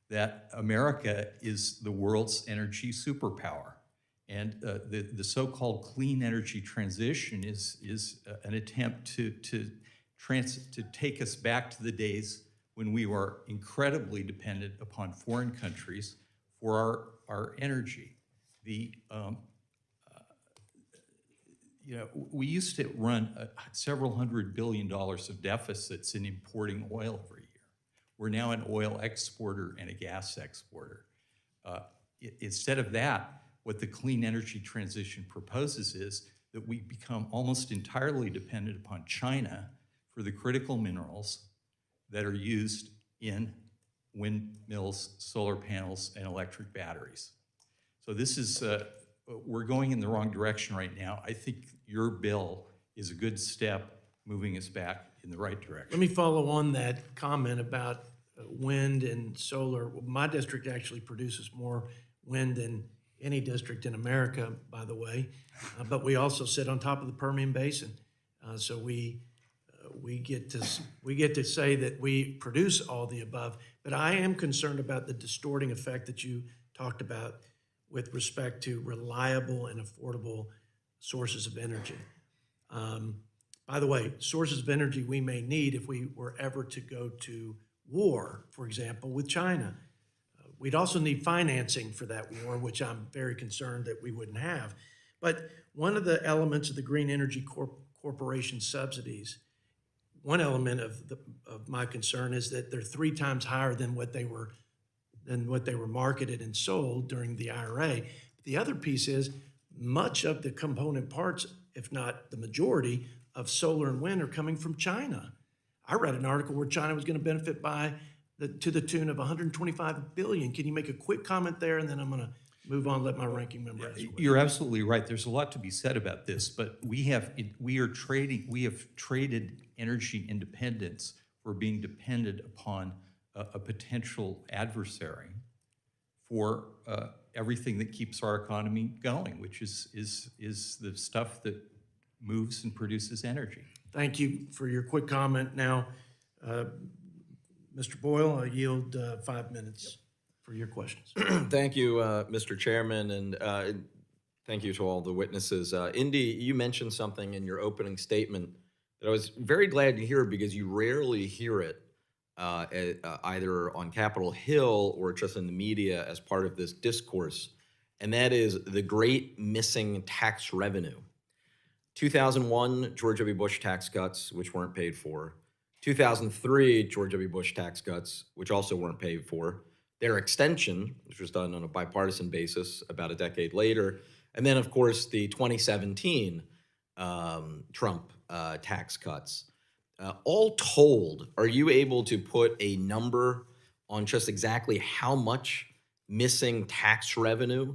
that America is the world's energy superpower. And the so-called clean energy transition is an attempt to take us back to the days when we were incredibly dependent upon foreign countries for our energy. We used to run several $100 billion of deficits in importing oil every year. We're now an oil exporter and a gas exporter. Instead of that, what the clean energy transition proposes is that we become almost entirely dependent upon China for the critical minerals that are used in windmills, solar panels, and electric batteries. So this is, we're going in the wrong direction right now. I think your bill is a good step moving us back in the right direction. Let me follow on that comment about wind and solar. My district actually produces more wind than any district in America, by the way, but we also sit on top of the Permian Basin. So we get to say that we produce all the above, but I am concerned about the distorting effect that you talked about with respect to reliable and affordable sources of energy. By the way, sources of energy we may need if we were ever to go to war, for example, with China. We'd also need financing for that war, which I'm very concerned that we wouldn't have. But one of the elements of the Green Energy Corporation subsidies, one element of my concern is that they're 3 times higher than what they were marketed and sold during the IRA. The other piece is much of the component parts, if not the majority, of solar and wind are coming from China. I read an article where China was going to benefit to the tune of $125 billion. Can you make a quick comment there, and then I'm going to move on, let my ranking member ask. You're absolutely right. There's a lot to be said about this, but we have traded energy independence for being dependent upon a potential adversary for everything that keeps our economy going, which is the stuff that moves and produces energy. Thank you for your quick comment. Now, Mr. Boyle, I yield 5 minutes for your questions. Thank you, Mr. Chairman, and thank you to all the witnesses. Indy, you mentioned something in your opening statement that I was very glad to hear because you rarely hear it either on Capitol Hill or just in the media as part of this discourse, and that is the great missing tax revenue. 2001, George W. Bush tax cuts, which weren't paid for. 2003, George W. Bush tax cuts, which also weren't paid for. Their extension, which was done on a bipartisan basis about a decade later. And then, of course, the 2017 Trump tax cuts. All told, are you able to put a number on just exactly how much missing tax revenue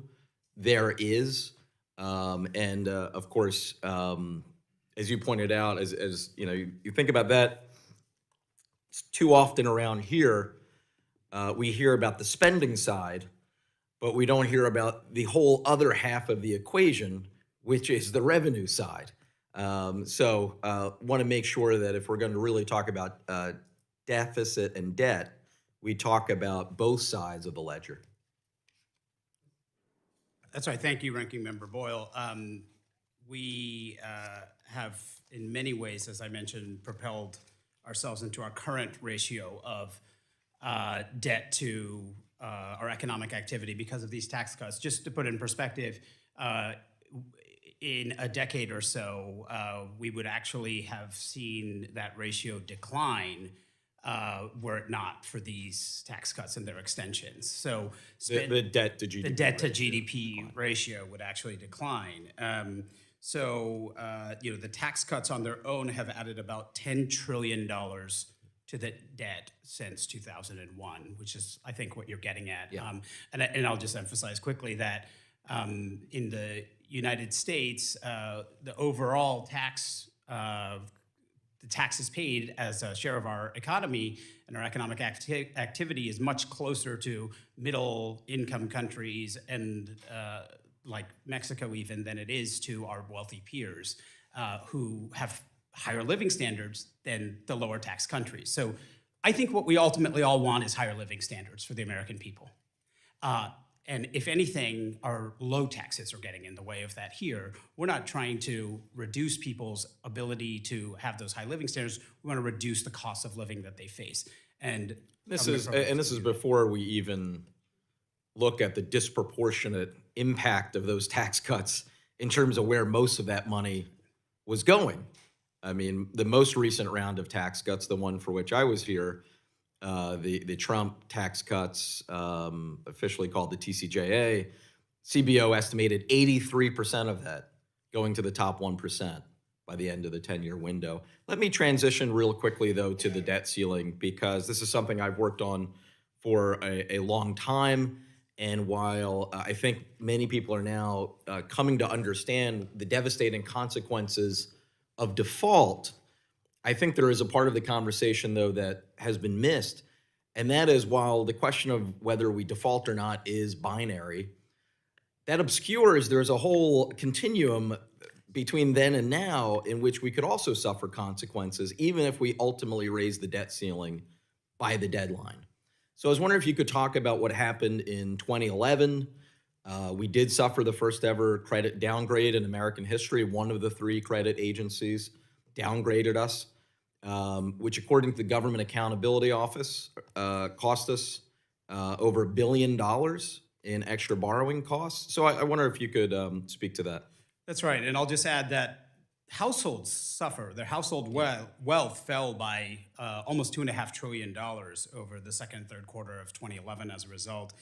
there is? Of course, as you pointed out, as you know, you think about that, it's too often around here, we hear about the spending side, but we don't hear about the whole other half of the equation, which is the revenue side. Want to make sure that if we're going to really talk about deficit and debt, we talk about both sides of the ledger. That's right. Thank you, Ranking Member Boyle. We have, in many ways, as I mentioned, propelled ourselves into our current ratio of debt to our economic activity because of these tax cuts. Just to put it in perspective, in a decade or so, we would actually have seen that ratio decline were it not for these tax cuts and their extensions. So The debt to GDP. The debt to GDP ratio would actually decline. The tax cuts on their own have added about $10 trillion to the debt since 2001, which is, I think, what you're getting at. Yeah. And I'll just emphasize quickly that in the United States, the overall tax, the taxes paid as a share of our economy and our economic activity is much closer to middle income countries and like Mexico even than it is to our wealthy peers who have higher living standards than the lower tax countries. So I think what we ultimately all want is higher living standards for the American people. And if anything, our low taxes are getting in the way of that here. We're not trying to reduce people's ability to have those high living standards. We want to reduce the cost of living that they face. And this is before we even look at the disproportionate impact of those tax cuts in terms of where most of that money was going. I mean, the most recent round of tax cuts, the one for which I was here, the Trump tax cuts, officially called the TCJA, CBO estimated 83% of that going to the top 1% by the end of the 10-year window. Let me transition real quickly, though, to the debt ceiling, because this is something I've worked on for a long time. And while I think many people are now coming to understand the devastating consequences of default, I think there is a part of the conversation, though, that has been missed, and that is while the question of whether we default or not is binary, that obscures there's a whole continuum between then and now in which we could also suffer consequences, even if we ultimately raise the debt ceiling by the deadline. So I was wondering if you could talk about what happened in 2011 We did suffer the first ever credit downgrade in American history. One of the three credit agencies downgraded us, which according to the Government Accountability Office cost us over $1 billion in extra borrowing costs. So I wonder if you could speak to that. That's right, and I'll just add that households suffer. Their household wealth fell by almost $2.5 trillion over the second and third quarter of 2011 as a result.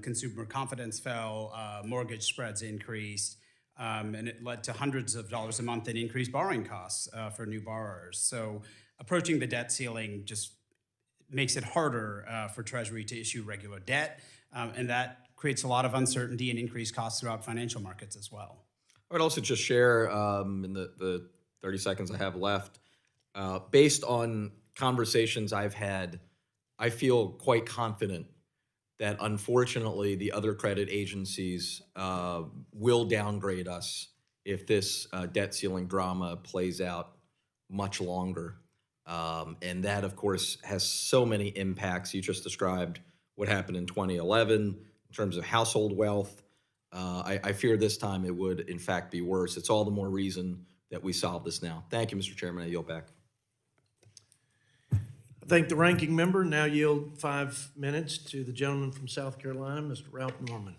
Consumer confidence fell, mortgage spreads increased, and it led to hundreds of dollars a month in increased borrowing costs for new borrowers. So approaching the debt ceiling just makes it harder for Treasury to issue regular debt, and that creates a lot of uncertainty and increased costs throughout financial markets as well. I would also just share in the 30 seconds I have left, based on conversations I've had, I feel quite confident that unfortunately the other credit agencies will downgrade us if this debt ceiling drama plays out much longer. And that, of course, has so many impacts. You just described what happened in 2011 in terms of household wealth. I fear this time it would, in fact, be worse. It's all the more reason that we solve this now. Thank you, Mr. Chairman. I yield back. I thank the ranking member. Now yield 5 minutes to the gentleman from South Carolina, Mr. Ralph Norman.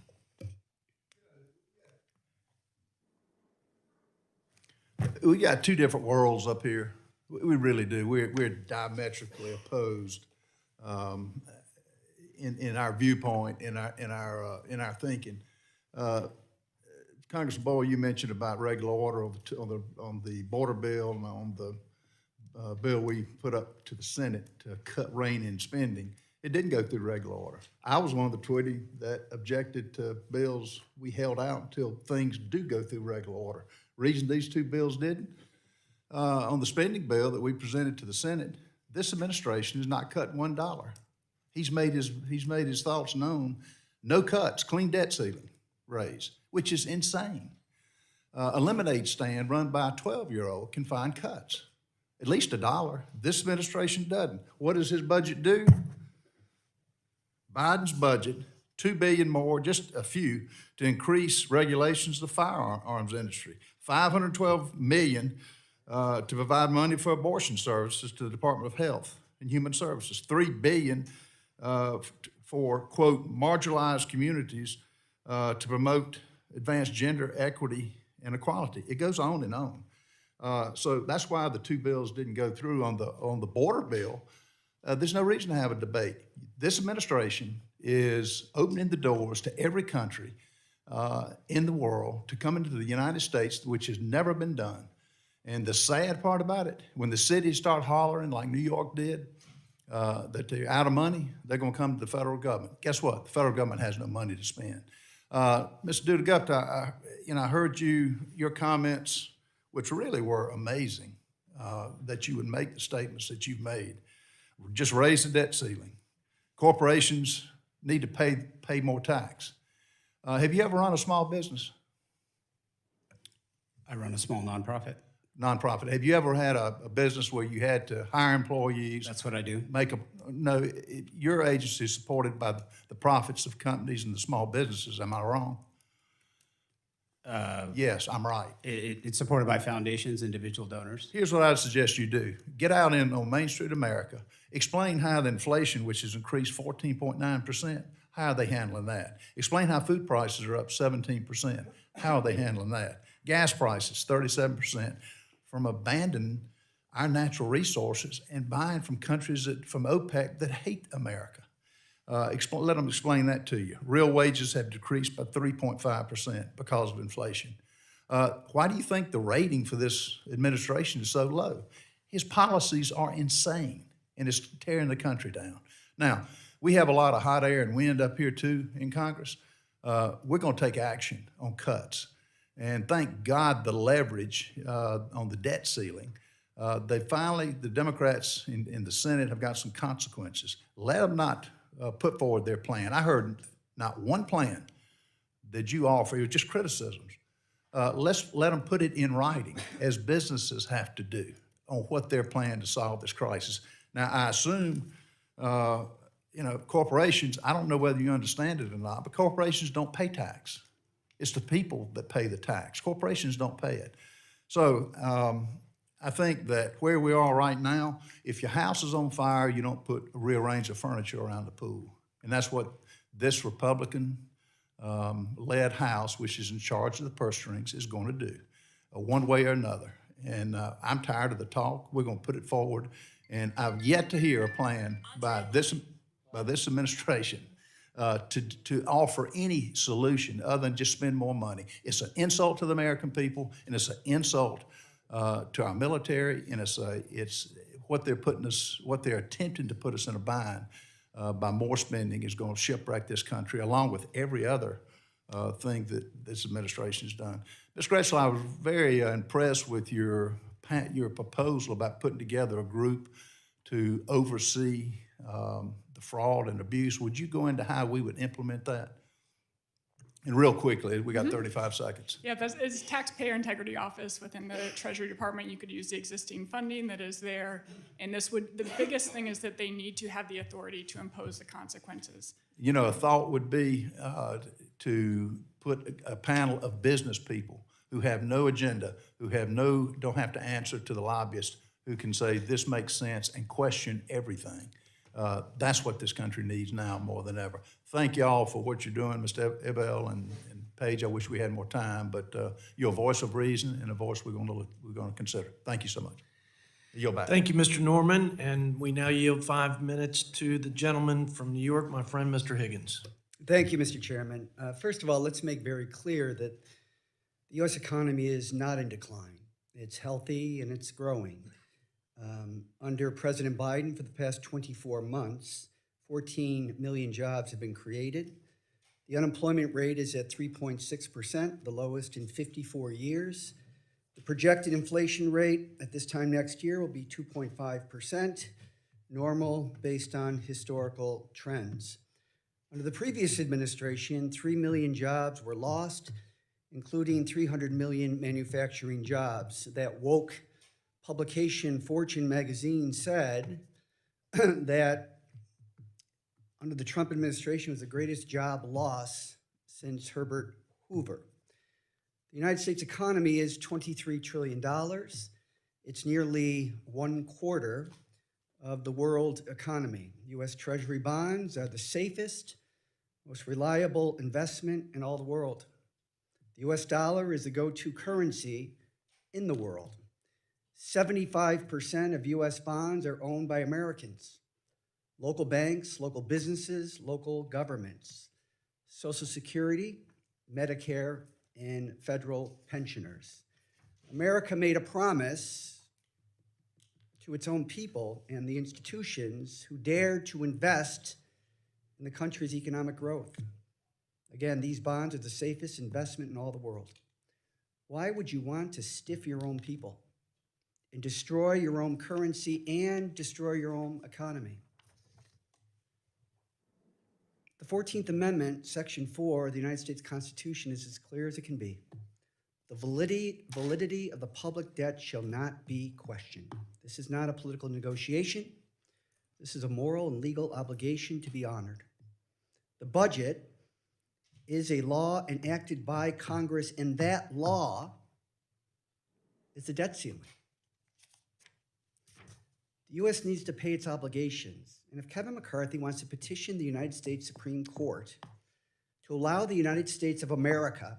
We got two different worlds up here. We really do. We're diametrically opposed in our viewpoint, in our thinking. Congressman Boyle, you mentioned about regular order on the border bill and on the bill we put up to the Senate to cut rein in spending. It didn't go through regular order. I was one of the 20 that objected to bills we held out until things do go through regular order. Reason these two bills didn't, on the spending bill that we presented to the Senate, this administration has not cut $1. He's made his thoughts known. No cuts, clean debt ceiling raise, which is insane. A lemonade stand run by a 12-year-old can find cuts, at least $1. This administration doesn't. What does his budget do? Biden's budget, $2 billion more, just a few, to increase regulations of the firearms industry. $512 million to provide money for abortion services to the Department of Health and Human Services. $3 billion for, quote, marginalized communities to promote advanced gender equity and equality. It goes on and on. So that's why the two bills didn't go through on the border bill. There's no reason to have a debate. This administration is opening the doors to every country in the world to come into the United States, which has never been done. And the sad part about it, when the cities start hollering like New York did, that they're out of money, they're going to come to the federal government. Guess what? The federal government has no money to spend. Mr. Dudagupta, I heard your comments, which really were amazing, that you would make the statements that you've made. Just raise the debt ceiling. Corporations need to pay more tax. Have you ever run a small business? I run a small nonprofit. Nonprofit. Have you ever had a business where you had to hire employees? That's what I do. Your agency is supported by the profits of companies and the small businesses. Am I wrong? Yes, I'm right. It's supported by foundations, individual donors. Here's what I'd suggest you do. Get out on Main Street America. Explain how the inflation, which has increased 14.9%, how are they handling that? Explain how food prices are up 17%. How are they handling that? Gas prices, 37%. From abandoning our natural resources and buying from countries from OPEC that hate America. Let them explain that to you. Real wages have decreased by 3.5% because of inflation. Why do you think the rating for this administration is so low? His policies are insane, and it's tearing the country down. Now, we have a lot of hot air and wind up here too in Congress. We're going to take action on cuts. And thank God the leverage on the debt ceiling. The Democrats in the Senate have got some consequences. Let them not put forward their plan. I heard not one plan that you offer, just criticisms. Let's let them put it in writing, as businesses have to do, on what their plan to solve this crisis. Now, I assume corporations, I don't know whether you understand it or not, but corporations don't pay tax. It's the people that pay the tax. Corporations don't pay it. So I think that where we are right now, if your house is on fire, you don't rearrange the furniture around the pool. And that's what this Republican led House, which is in charge of the purse strings, is going to do, one way or another. And I'm tired of the talk. We're going to put it forward. And I've yet to hear a plan by this administration to offer any solution other than just spend more money. It's an insult to the American people, and it's an insult to our military, and it's what they're attempting to put us in a bind by more spending is going to shipwreck this country, along with every other thing that this administration has done. Ms. Gressel, I was very impressed with your proposal about putting together a group to oversee the fraud and abuse. Would you go into how we would implement that? And real quickly, we got 35 seconds. Yeah, it's Taxpayer Integrity Office within the Treasury Department. You could use the existing funding that is there. And the biggest thing is that they need to have the authority to impose the consequences. You know, a thought would be to put a panel of business people who have no agenda, who don't have to answer to the lobbyists, who can say this makes sense and question everything. That's what this country needs now more than ever. Thank you all for what you're doing, Mr. Ebel and Paige. I wish we had more time, but you're a voice of reason and a voice we're going to consider. Thank you so much. Yield back. Thank you, Mr. Norman, and we now yield 5 minutes to the gentleman from New York, my friend, Mr. Higgins. Thank you, Mr. Chairman. First of all, let's make very clear that the U.S. economy is not in decline. It's healthy and it's growing. Under President Biden, for the past 24 months, 14 million jobs have been created. The unemployment rate is at 3.6%, the lowest in 54 years. The projected inflation rate at this time next year will be 2.5%, normal based on historical trends. Under the previous administration, 3 million jobs were lost, including 300 million manufacturing jobs. That woke publication Fortune magazine said that under the Trump administration was the greatest job loss since Herbert Hoover. The United States economy is $23 trillion. It's nearly 1/4 of the world economy. U.S. Treasury bonds are the safest, most reliable investment in all the world. The U.S. dollar is the go-to currency in the world. 75% of U.S. bonds are owned by Americans. Local banks, local businesses, local governments, Social Security, Medicare, and federal pensioners. America made a promise to its own people and the institutions who dared to invest in the country's economic growth. Again, these bonds are the safest investment in all the world. Why would you want to stiff your own people and destroy your own currency and destroy your own economy? The 14th Amendment, Section 4 of the United States Constitution is as clear as it can be. The validity of the public debt shall not be questioned. This is not a political negotiation. This is a moral and legal obligation to be honored. The budget is a law enacted by Congress, and that law is the debt ceiling. The U.S. needs to pay its obligations, and if Kevin McCarthy wants to petition the United States Supreme Court to allow the United States of America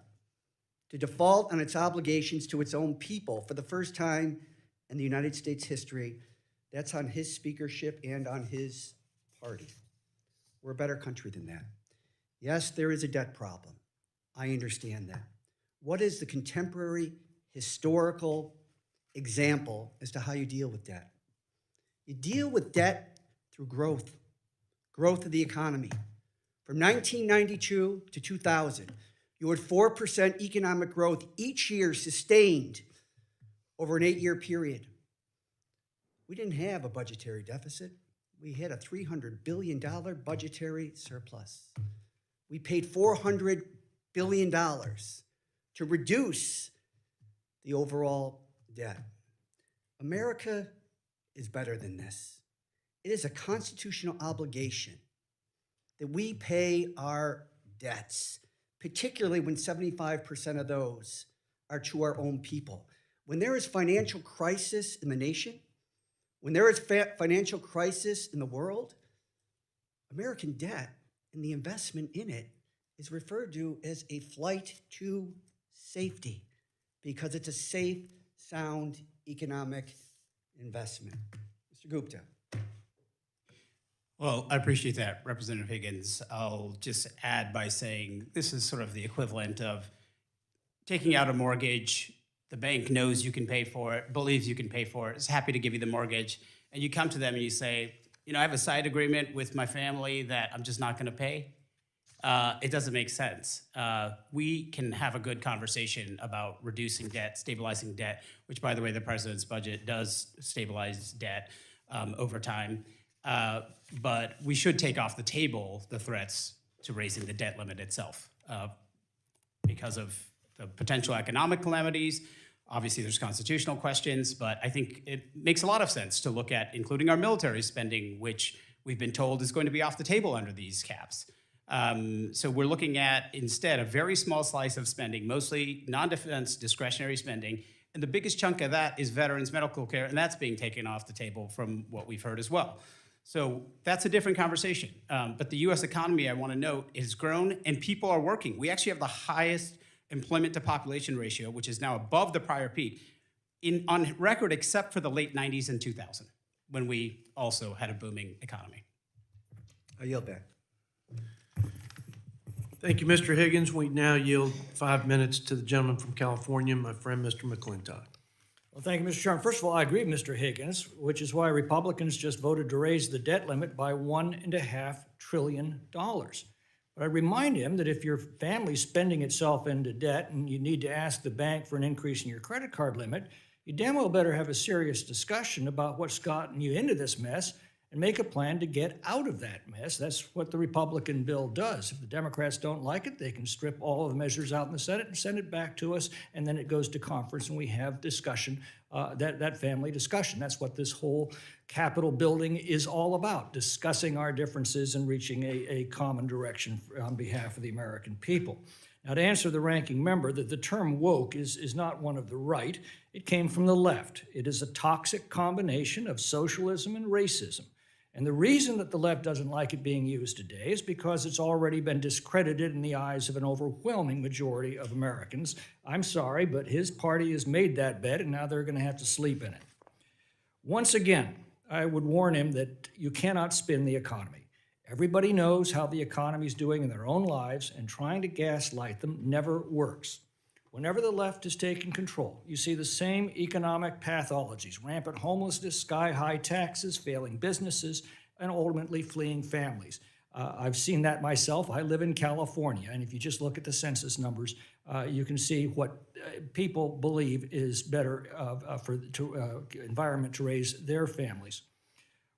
to default on its obligations to its own people for the first time in the United States history, that's on his speakership and on his party. We're a better country than that. Yes, there is a debt problem. I understand that. What is the contemporary historical example as to how you deal with debt? You deal with debt through growth of the economy. From 1992 to 2000, you had 4% economic growth each year sustained over an 8-year period. We didn't have a budgetary deficit. We had a $300 billion budgetary surplus. We paid $400 billion to reduce the overall debt. America is better than this. It is a constitutional obligation that we pay our debts, particularly when 75% of those are to our own people. When there is financial crisis in the nation, when there is financial crisis in the world, American debt and the investment in it is referred to as a flight to safety because it's a safe, sound economic investment. Mr. Gupta. Well, I appreciate that, Representative Higgins. I'll just add by saying this is sort of the equivalent of taking out a mortgage. The bank knows you can pay for it, believes you can pay for it, is happy to give you the mortgage, and you come to them and you say, you know, I have a side agreement with my family that I'm just not going to pay. It doesn't make sense. We can have a good conversation about reducing debt, stabilizing debt, which, by the way, the president's budget does stabilize debt over time. But we should take off the table the threats to raising the debt limit itself because of the potential economic calamities. Obviously, there's constitutional questions, but I think it makes a lot of sense to look at including our military spending, which we've been told is going to be off the table under these caps. So we're looking at, instead, a very small slice of spending, mostly non-defense discretionary spending, and the biggest chunk of that is veterans' medical care, and that's being taken off the table from what we've heard as well. So that's a different conversation. But the U.S. economy, I want to note, has grown, and people are working. We actually have the highest employment to population ratio, which is now above the prior peak, on record except for the late 90s and 2000, when we also had a booming economy. I yield back. Thank you, Mr. Higgins. We now yield 5 minutes to the gentleman from California, my friend, Mr. McClintock. Well, thank you, Mr. Chairman. First of all, I agree with Mr. Higgins, which is why Republicans just voted to raise the debt limit by $1.5 trillion. But I remind him that if your family's spending itself into debt and you need to ask the bank for an increase in your credit card limit, you damn well better have a serious discussion about what's gotten you into this mess and make a plan to get out of that mess. That's what the Republican bill does. If the Democrats don't like it, they can strip all of the measures out in the Senate and send it back to us, and then it goes to conference and we have discussion, that family discussion. That's what this whole Capitol building is all about, discussing our differences and reaching a common direction on behalf of the American people. Now, to answer the ranking member, that the term woke is not one of the right. It came from the left. It is a toxic combination of socialism and racism. And the reason that the left doesn't like it being used today is because it's already been discredited in the eyes of an overwhelming majority of Americans. I'm sorry, but his party has made that bet, and now they're going to have to sleep in it. Once again, I would warn him that you cannot spin the economy. Everybody knows how the economy is doing in their own lives, and trying to gaslight them never works. Whenever the left is taking control, you see the same economic pathologies: rampant homelessness, sky-high taxes, failing businesses, and ultimately fleeing families. I've seen that myself. I live in California, and if you just look at the census numbers, you can see what people believe is better for the environment to raise their families.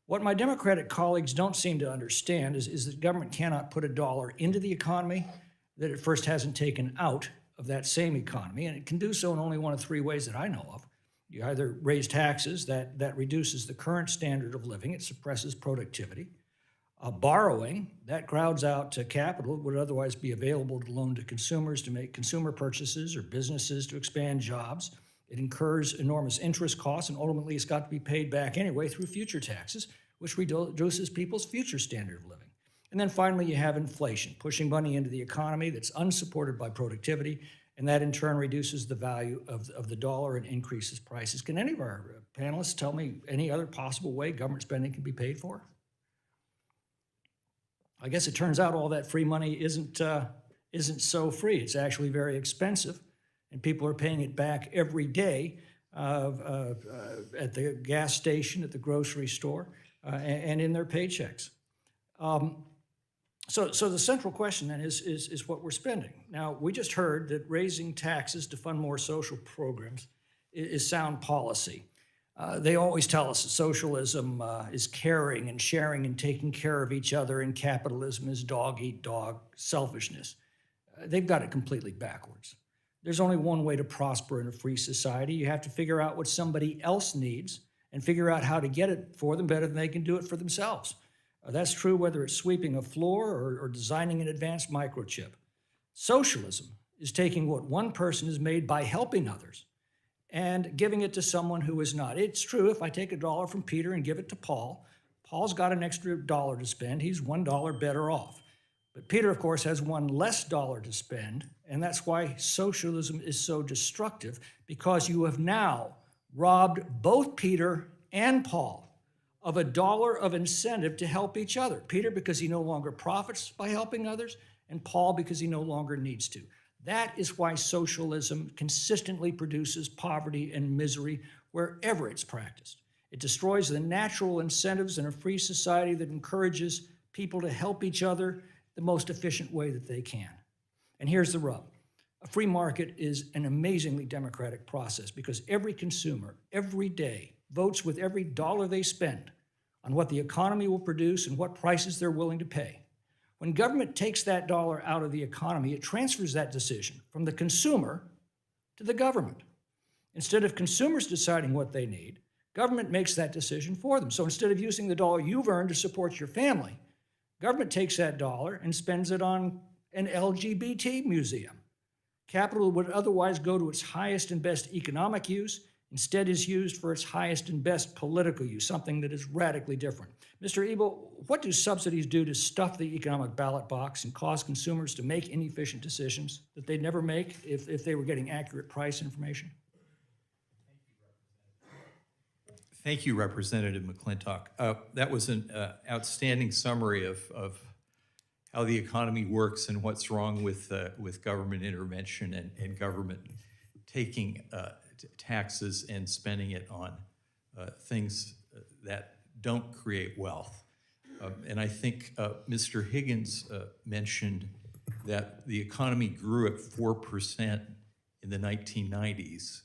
What my Democratic colleagues don't seem to understand is that government cannot put a dollar into the economy that it first hasn't taken out of that same economy, and it can do so in only one of three ways that I know of. You either raise taxes, that reduces the current standard of living, it suppresses productivity. Borrowing, that crowds out to capital that would otherwise be available to loan to consumers to make consumer purchases or businesses to expand jobs. It incurs enormous interest costs, and ultimately it's got to be paid back anyway through future taxes, which reduces people's future standard of living. And then finally, you have inflation, pushing money into the economy that's unsupported by productivity, and that in turn reduces the value of the dollar and increases prices. Can any of our panelists tell me any other possible way government spending can be paid for? I guess it turns out all that free money isn't so free. It's actually very expensive, and people are paying it back every day at the gas station, at the grocery store, and in their paychecks. So the central question then is what we're spending. Now, we just heard that raising taxes to fund more social programs is sound policy. They always tell us that socialism is caring and sharing and taking care of each other, and capitalism is dog-eat-dog selfishness. They've got it completely backwards. There's only one way to prosper in a free society. You have to figure out what somebody else needs and figure out how to get it for them better than they can do it for themselves. That's true whether it's sweeping a floor or designing an advanced microchip. Socialism is taking what one person has made by helping others and giving it to someone who is not. It's true, if I take $1 from Peter and give it to Paul, Paul's got an extra $1 to spend. He's $1 better off. But Peter, of course, has one less dollar to spend, and that's why socialism is so destructive, because you have now robbed both Peter and Paul of $1 of incentive to help each other. Peter, because he no longer profits by helping others, and Paul, because he no longer needs to. That is why socialism consistently produces poverty and misery wherever it's practiced. It destroys the natural incentives in a free society that encourages people to help each other the most efficient way that they can. And here's the rub. A free market is an amazingly democratic process because every consumer, every day, votes with every dollar they spend on what the economy will produce and what prices they're willing to pay. When government takes that dollar out of the economy, it transfers that decision from the consumer to the government. Instead of consumers deciding what they need, government makes that decision for them. So instead of using the dollar you've earned to support your family, government takes that dollar and spends it on an LGBT museum. Capital would otherwise go to its highest and best economic use, instead is used for its highest and best political use, something that is radically different. Mr. Ebel, what do subsidies do to stuff the economic ballot box and cause consumers to make inefficient decisions that they'd never make if they were getting accurate price information? Thank you, Representative McClintock. That was an outstanding summary of how the economy works and what's wrong with government intervention and government taking taxes and spending it on things that don't create wealth. And I think Mr. Higgins mentioned that the economy grew at 4% in the 1990s.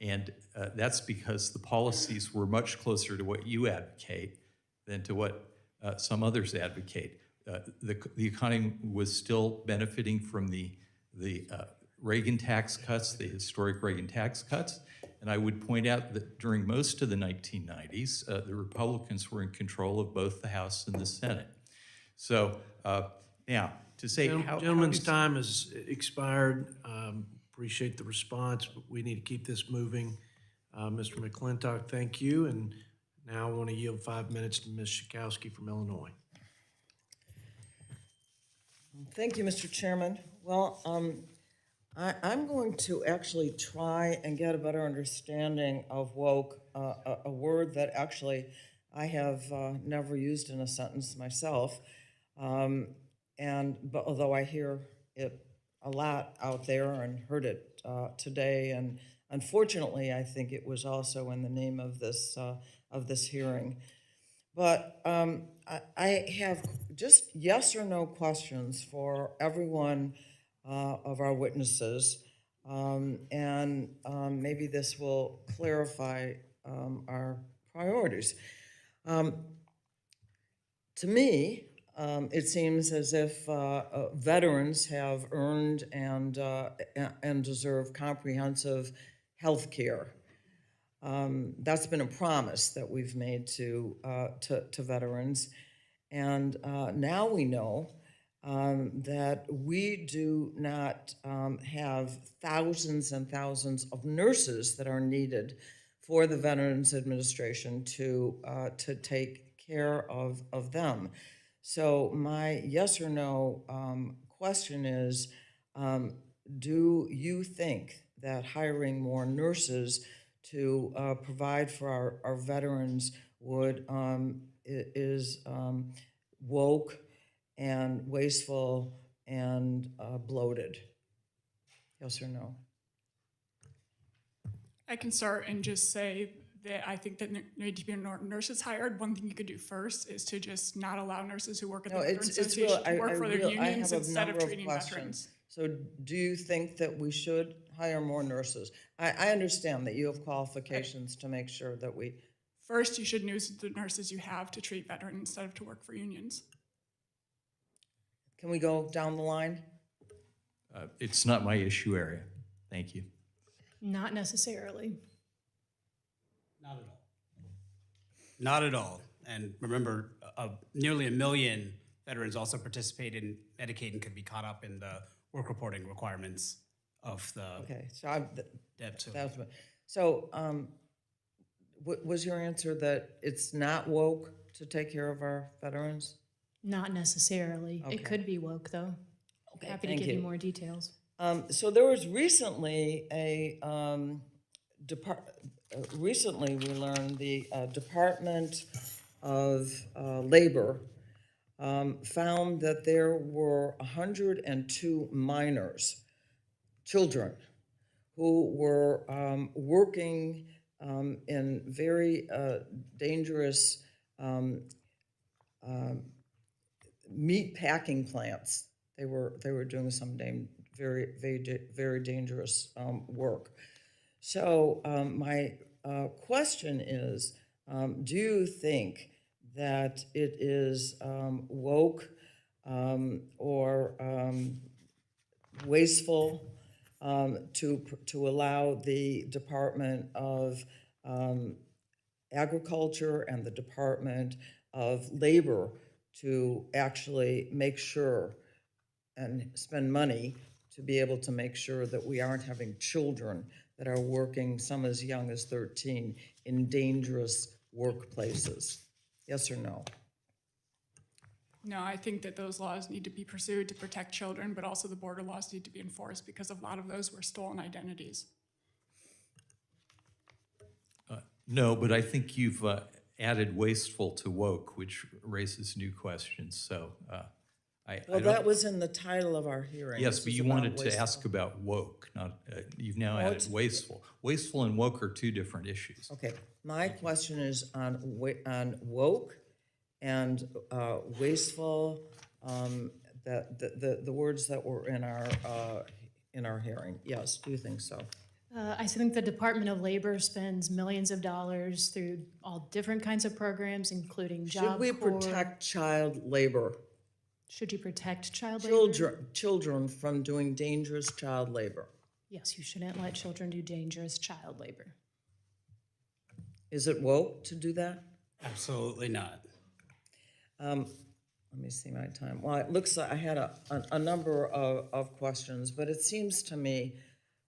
And that's because the policies were much closer to what you advocate than to what some others advocate. The economy was still benefiting from the Reagan tax cuts, the historic Reagan tax cuts. And I would point out that during most of the 1990s, the Republicans were in control of both the House and the Senate. So now, to say Gentleman's time has expired. Appreciate the response, but we need to keep this moving. Mr. McClintock, thank you. And now I want to yield 5 minutes to Ms. Schakowsky from Illinois. Thank you, Mr. Chairman. Well, I'm going to actually try and get a better understanding of woke, a word that actually I have never used in a sentence myself. But although I hear it a lot out there and heard it today, and unfortunately, I think it was also in the name of this hearing. But I have just yes or no questions for everyone of our witnesses, and maybe this will clarify our priorities. To me, it seems as if veterans have earned and deserve comprehensive health care. That's been a promise that we've made to veterans. And now we know that we do not have thousands and thousands of nurses that are needed for the Veterans Administration to take care of them. So my yes or no question is, do you think that hiring more nurses to provide for our veterans is woke and wasteful and bloated? Yes or no? I can start and just say that I think that there need to be more nurses hired. One thing you could do first is to just not allow nurses who work at the Veterans Association to work for their unions instead of treating veterans. So do you think that we should hire more nurses? I understand that you have qualifications to make sure that we... First, you should use the nurses you have to treat veterans instead of to work for unions. Can we go down the line? It's not my issue area. Thank you. Not necessarily. Not at all. Not at all. And remember, nearly 1 million veterans also participate in Medicaid and could be caught up in the work reporting requirements of the Okay, so debt. So was your answer that it's not woke to take care of our veterans? Not necessarily. Okay. It could be woke, though. Okay, Happy to thank give you you. more details. So there was recently recently we learned the Department of Labor found that there were 102 minors, children, who were working in very dangerous meat packing plants. They were doing some very dangerous work. So my question is, do you think that it is woke or wasteful to allow the Department of Agriculture and the Department of Labor to actually make sure and spend money to be able to make sure that we aren't having children that are working, some as young as 13, in dangerous workplaces? Yes or no? No, I think that those laws need to be pursued to protect children, but also the border laws need to be enforced because a lot of those were stolen identities. No, but I think you've added wasteful to woke, which raises new questions. So I Well, don't. that was in the title of our hearing. Yes, This but is you about wanted to wasteful. ask about woke, not, you've now added it's- wasteful. Wasteful and woke are two different issues. Okay, my question is on woke and wasteful, the words that were in our hearing. Yes, do you think so? I think the Department of Labor spends millions of dollars through all different kinds of programs, including Job Should we Corps. protect child labor? Should you protect child labor? Children from doing dangerous child labor? Yes, you shouldn't let children do dangerous child labor. Is it woke to do that? Absolutely not. Let me see my time. Well, it looks like I had a number of questions, but it seems to me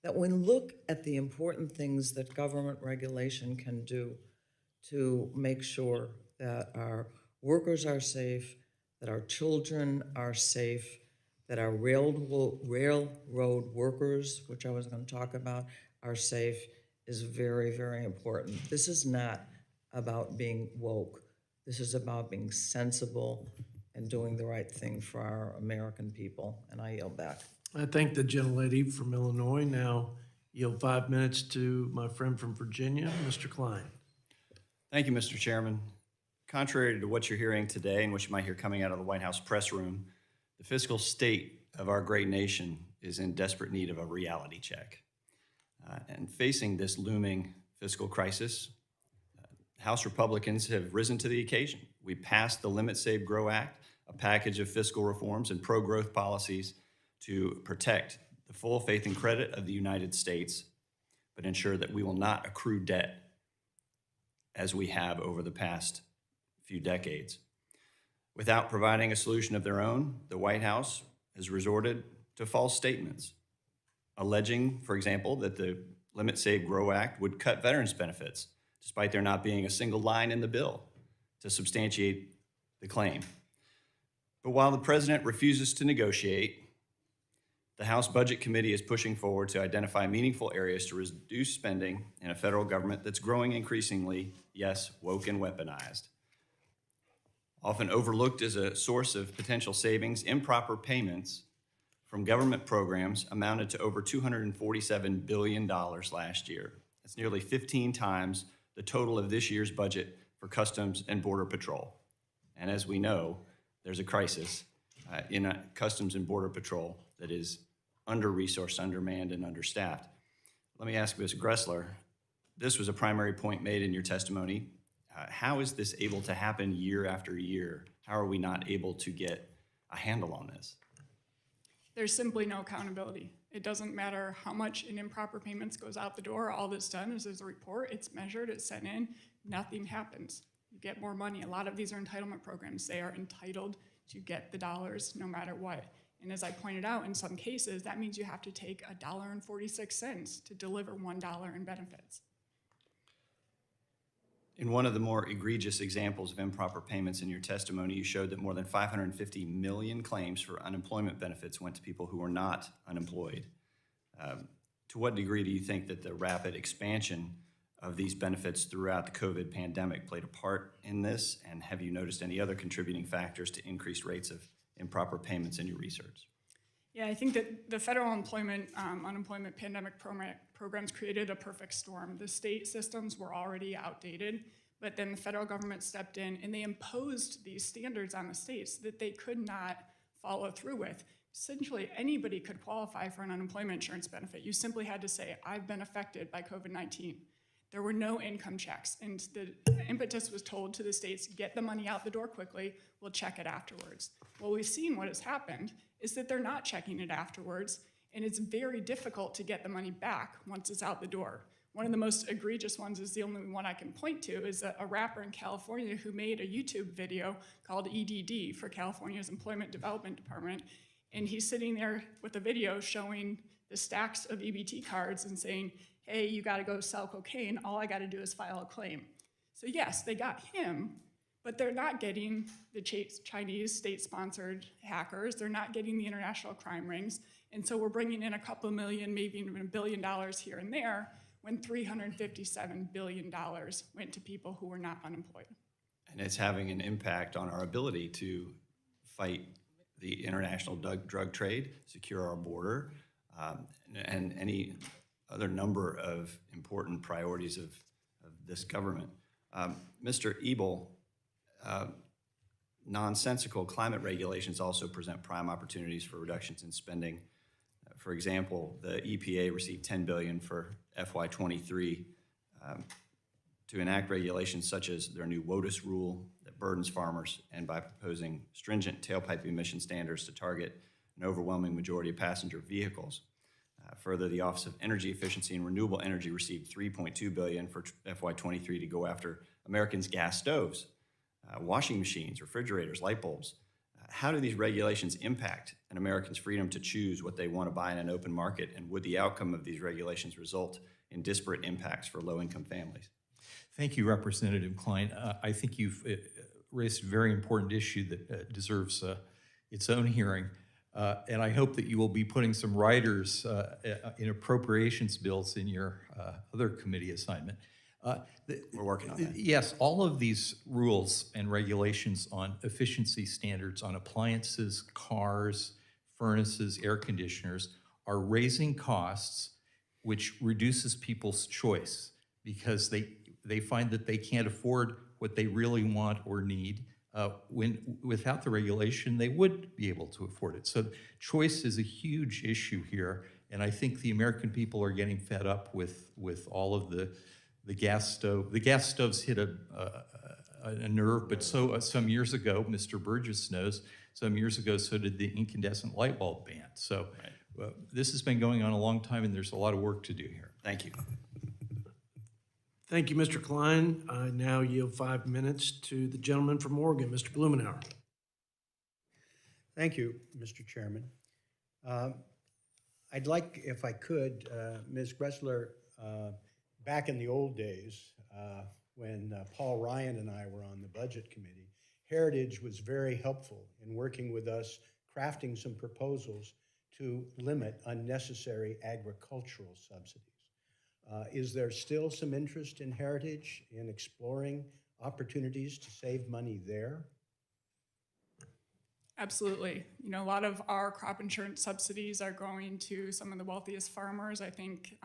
that when we look at the important things that government regulation can do to make sure that our workers are safe, that our children are safe, that our railroad workers, which I was going to talk about, are safe, is very, very important. This is not about being woke. This is about being sensible and doing the right thing for our American people. And I yield back. I thank the gentlelady from Illinois. Now yield 5 minutes to my friend from Virginia, Mr. Klein. Thank you, Mr. Chairman. Contrary to what you're hearing today and what you might hear coming out of the White House press room, the fiscal state of our great nation is in desperate need of a reality check. And facing this looming fiscal crisis, House Republicans have risen to the occasion. We passed the Limit, Save, Grow Act, a package of fiscal reforms and pro-growth policies to protect the full faith and credit of the United States, but ensure that we will not accrue debt as we have over the past few decades. Without providing a solution of their own, the White House has resorted to false statements, alleging, for example, that the Limit, Save, Grow Act would cut veterans' benefits, despite there not being a single line in the bill to substantiate the claim. But while the president refuses to negotiate, the House Budget Committee is pushing forward to identify meaningful areas to reduce spending in a federal government that's growing increasingly, yes, woke and weaponized. Often overlooked as a source of potential savings, improper payments from government programs amounted to over $247 billion last year. That's nearly 15 times the total of this year's budget for Customs and Border Patrol. And as we know, there's a crisis in Customs and Border Patrol that is under-resourced, undermanned, and understaffed. Let me ask Ms. Gressler, this was a primary point made in your testimony. How is this able to happen year after year? How are we not able to get a handle on this? There's simply no accountability. It doesn't matter how much in improper payments goes out the door. All that's done is there's a report, it's measured, it's sent in, nothing happens. you get more money. A lot of these are entitlement programs. They are entitled to get the dollars no matter what. And as I pointed out, in some cases, that means you have to take $1.46 to deliver $1 in benefits. In one of the more egregious examples of improper payments in your testimony, you showed that more than 550 million claims for unemployment benefits went to people who were not unemployed. To what degree do you think that the rapid expansion of these benefits throughout the COVID pandemic played a part in this? And have you noticed any other contributing factors to increased rates of improper payments in your research? Yeah, I think that the federal unemployment pandemic programs created a perfect storm. The state systems were already outdated, but then the federal government stepped in and they imposed these standards on the states that they could not follow through with. Essentially, anybody could qualify for an unemployment insurance benefit. You simply had to say, I've been affected by COVID-19. There were no income checks, and the impetus was told to the states, get the money out the door quickly, we'll check it afterwards. Well, we've seen what has happened is that they're not checking it afterwards, and it's very difficult to get the money back once it's out the door. One of the most egregious ones is the only one I can point to is a rapper in California who made a YouTube video called EDD for California's Employment Development Department, and he's sitting there with a video showing the stacks of EBT cards and saying, hey, you gotta go sell cocaine, all I gotta do is file a claim. So yes, they got him, but they're not getting the Chinese state-sponsored hackers, they're not getting the international crime rings, and so we're bringing in a couple million, maybe even $1 billion here and there, when $357 billion went to people who were not unemployed. And it's having an impact on our ability to fight the international drug trade, secure our border, and any other number of important priorities of this government. Mr. Ebel, nonsensical climate regulations also present prime opportunities for reductions in spending. For example, the EPA received $10 billion for FY23 to enact regulations such as their new WOTUS rule that burdens farmers, and by proposing stringent tailpipe emission standards to target an overwhelming majority of passenger vehicles. Further, the Office of Energy Efficiency and Renewable Energy received $3.2 billion for FY23 to go after Americans' gas stoves, washing machines, refrigerators, light bulbs. How do these regulations impact an American's freedom to choose what they want to buy in an open market, and would the outcome of these regulations result in disparate impacts for low-income families? Thank you, Representative Klein. I think you've raised a very important issue that deserves its own hearing. And I hope that you will be putting some riders in appropriations bills in your other committee assignment. We're working on that. Yes, all of these rules and regulations on efficiency standards on appliances, cars, furnaces, air conditioners are raising costs, which reduces people's choice because they find that they can't afford what they really want or need. When without the regulation, they would be able to afford it. So choice is a huge issue here, and I think the American people are getting fed up with all of the gas stove. The gas stoves hit a nerve, but so some years ago, Mr. Burgess knows, some years ago, so did the incandescent light bulb ban. So this has been going on a long time, and there's a lot of work to do here. Thank you. Thank you, Mr. Klein. I now yield 5 minutes to the gentleman from Oregon, Mr. Blumenauer. Thank you, Mr. Chairman. I'd like, if I could, Ms. Gressler, back in the old days, when Paul Ryan and I were on the Budget Committee, Heritage was very helpful in working with us, crafting some proposals to limit unnecessary agricultural subsidies. Is there still some interest in Heritage in exploring opportunities to save money there? Absolutely. You know, a lot of our crop insurance subsidies are going to some of the wealthiest farmers. I think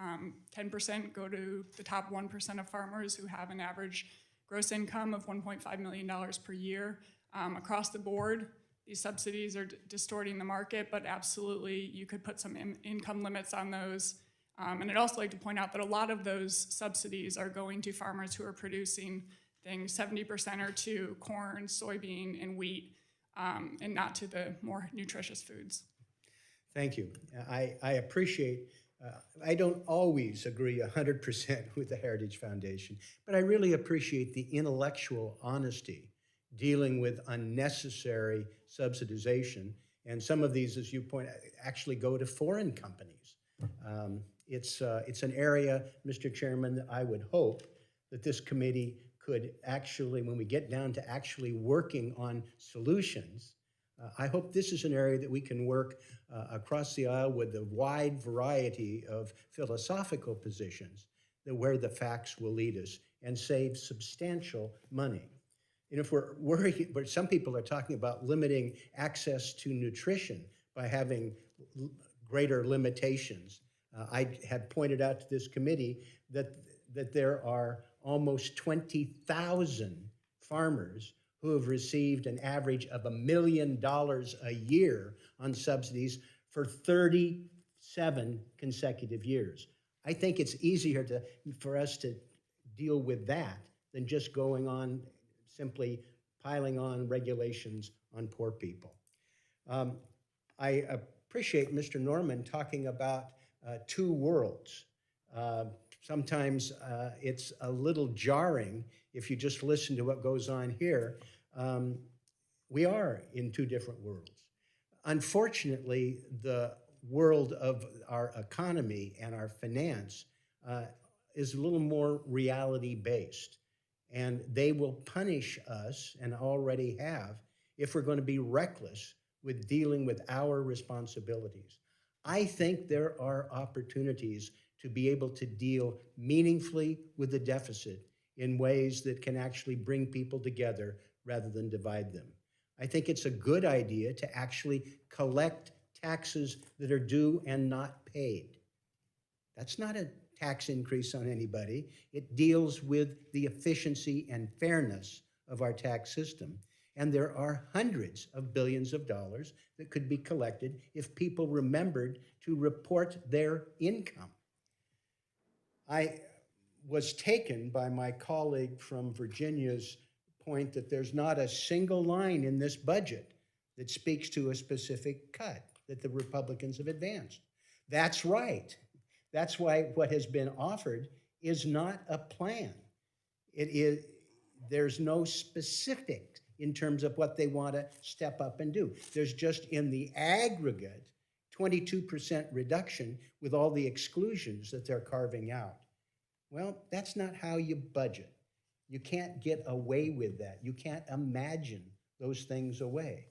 10% go to the top 1% of farmers who have an average gross income of $1.5 million per year. Across the board, these subsidies are distorting the market, but absolutely you could put some income limits on those. And I'd also like to point out that a lot of those subsidies are going to farmers who are producing things 70% are to corn, soybean, and wheat, and not to the more nutritious foods. Thank you. I appreciate I don't always agree 100% with the Heritage Foundation, but I really appreciate the intellectual honesty dealing with unnecessary subsidization. And some of these, as you point out, actually go to foreign companies. It's an area, Mr. Chairman, that I would hope that this committee could actually, when we get down to actually working on solutions, I hope this is an area that we can work across the aisle with a wide variety of philosophical positions that where the facts will lead us and save substantial money. And if we're worried, but some people are talking about limiting access to nutrition by having greater limitations. I had pointed out to this committee that there are almost 20,000 farmers who have received an average of $1 million a year on subsidies for 37 consecutive years. I think it's easier for us to deal with that than just going on simply piling on regulations on poor people. I appreciate Mr. Norman talking about two worlds. Sometimes it's a little jarring if you just listen to what goes on here. We are in two different worlds. Unfortunately, the world of our economy and our finance is a little more reality-based. And they will punish us, and already have, if we're going to be reckless with dealing with our responsibilities. I think there are opportunities to be able to deal meaningfully with the deficit in ways that can actually bring people together rather than divide them. I think it's a good idea to actually collect taxes that are due and not paid. That's not a tax increase on anybody. It deals with the efficiency and fairness of our tax system. And there are hundreds of billions of dollars that could be collected if people remembered to report their income. I was taken by my colleague from Virginia's point that there's not a single line in this budget that speaks to a specific cut that the Republicans have advanced. That's right. That's why what has been offered is not a plan. There's no specific in terms of what they want to step up and do. There's just in the aggregate 22% reduction with all the exclusions that they're carving out. Well, that's not how you budget. You can't get away with that. You can't imagine those things away.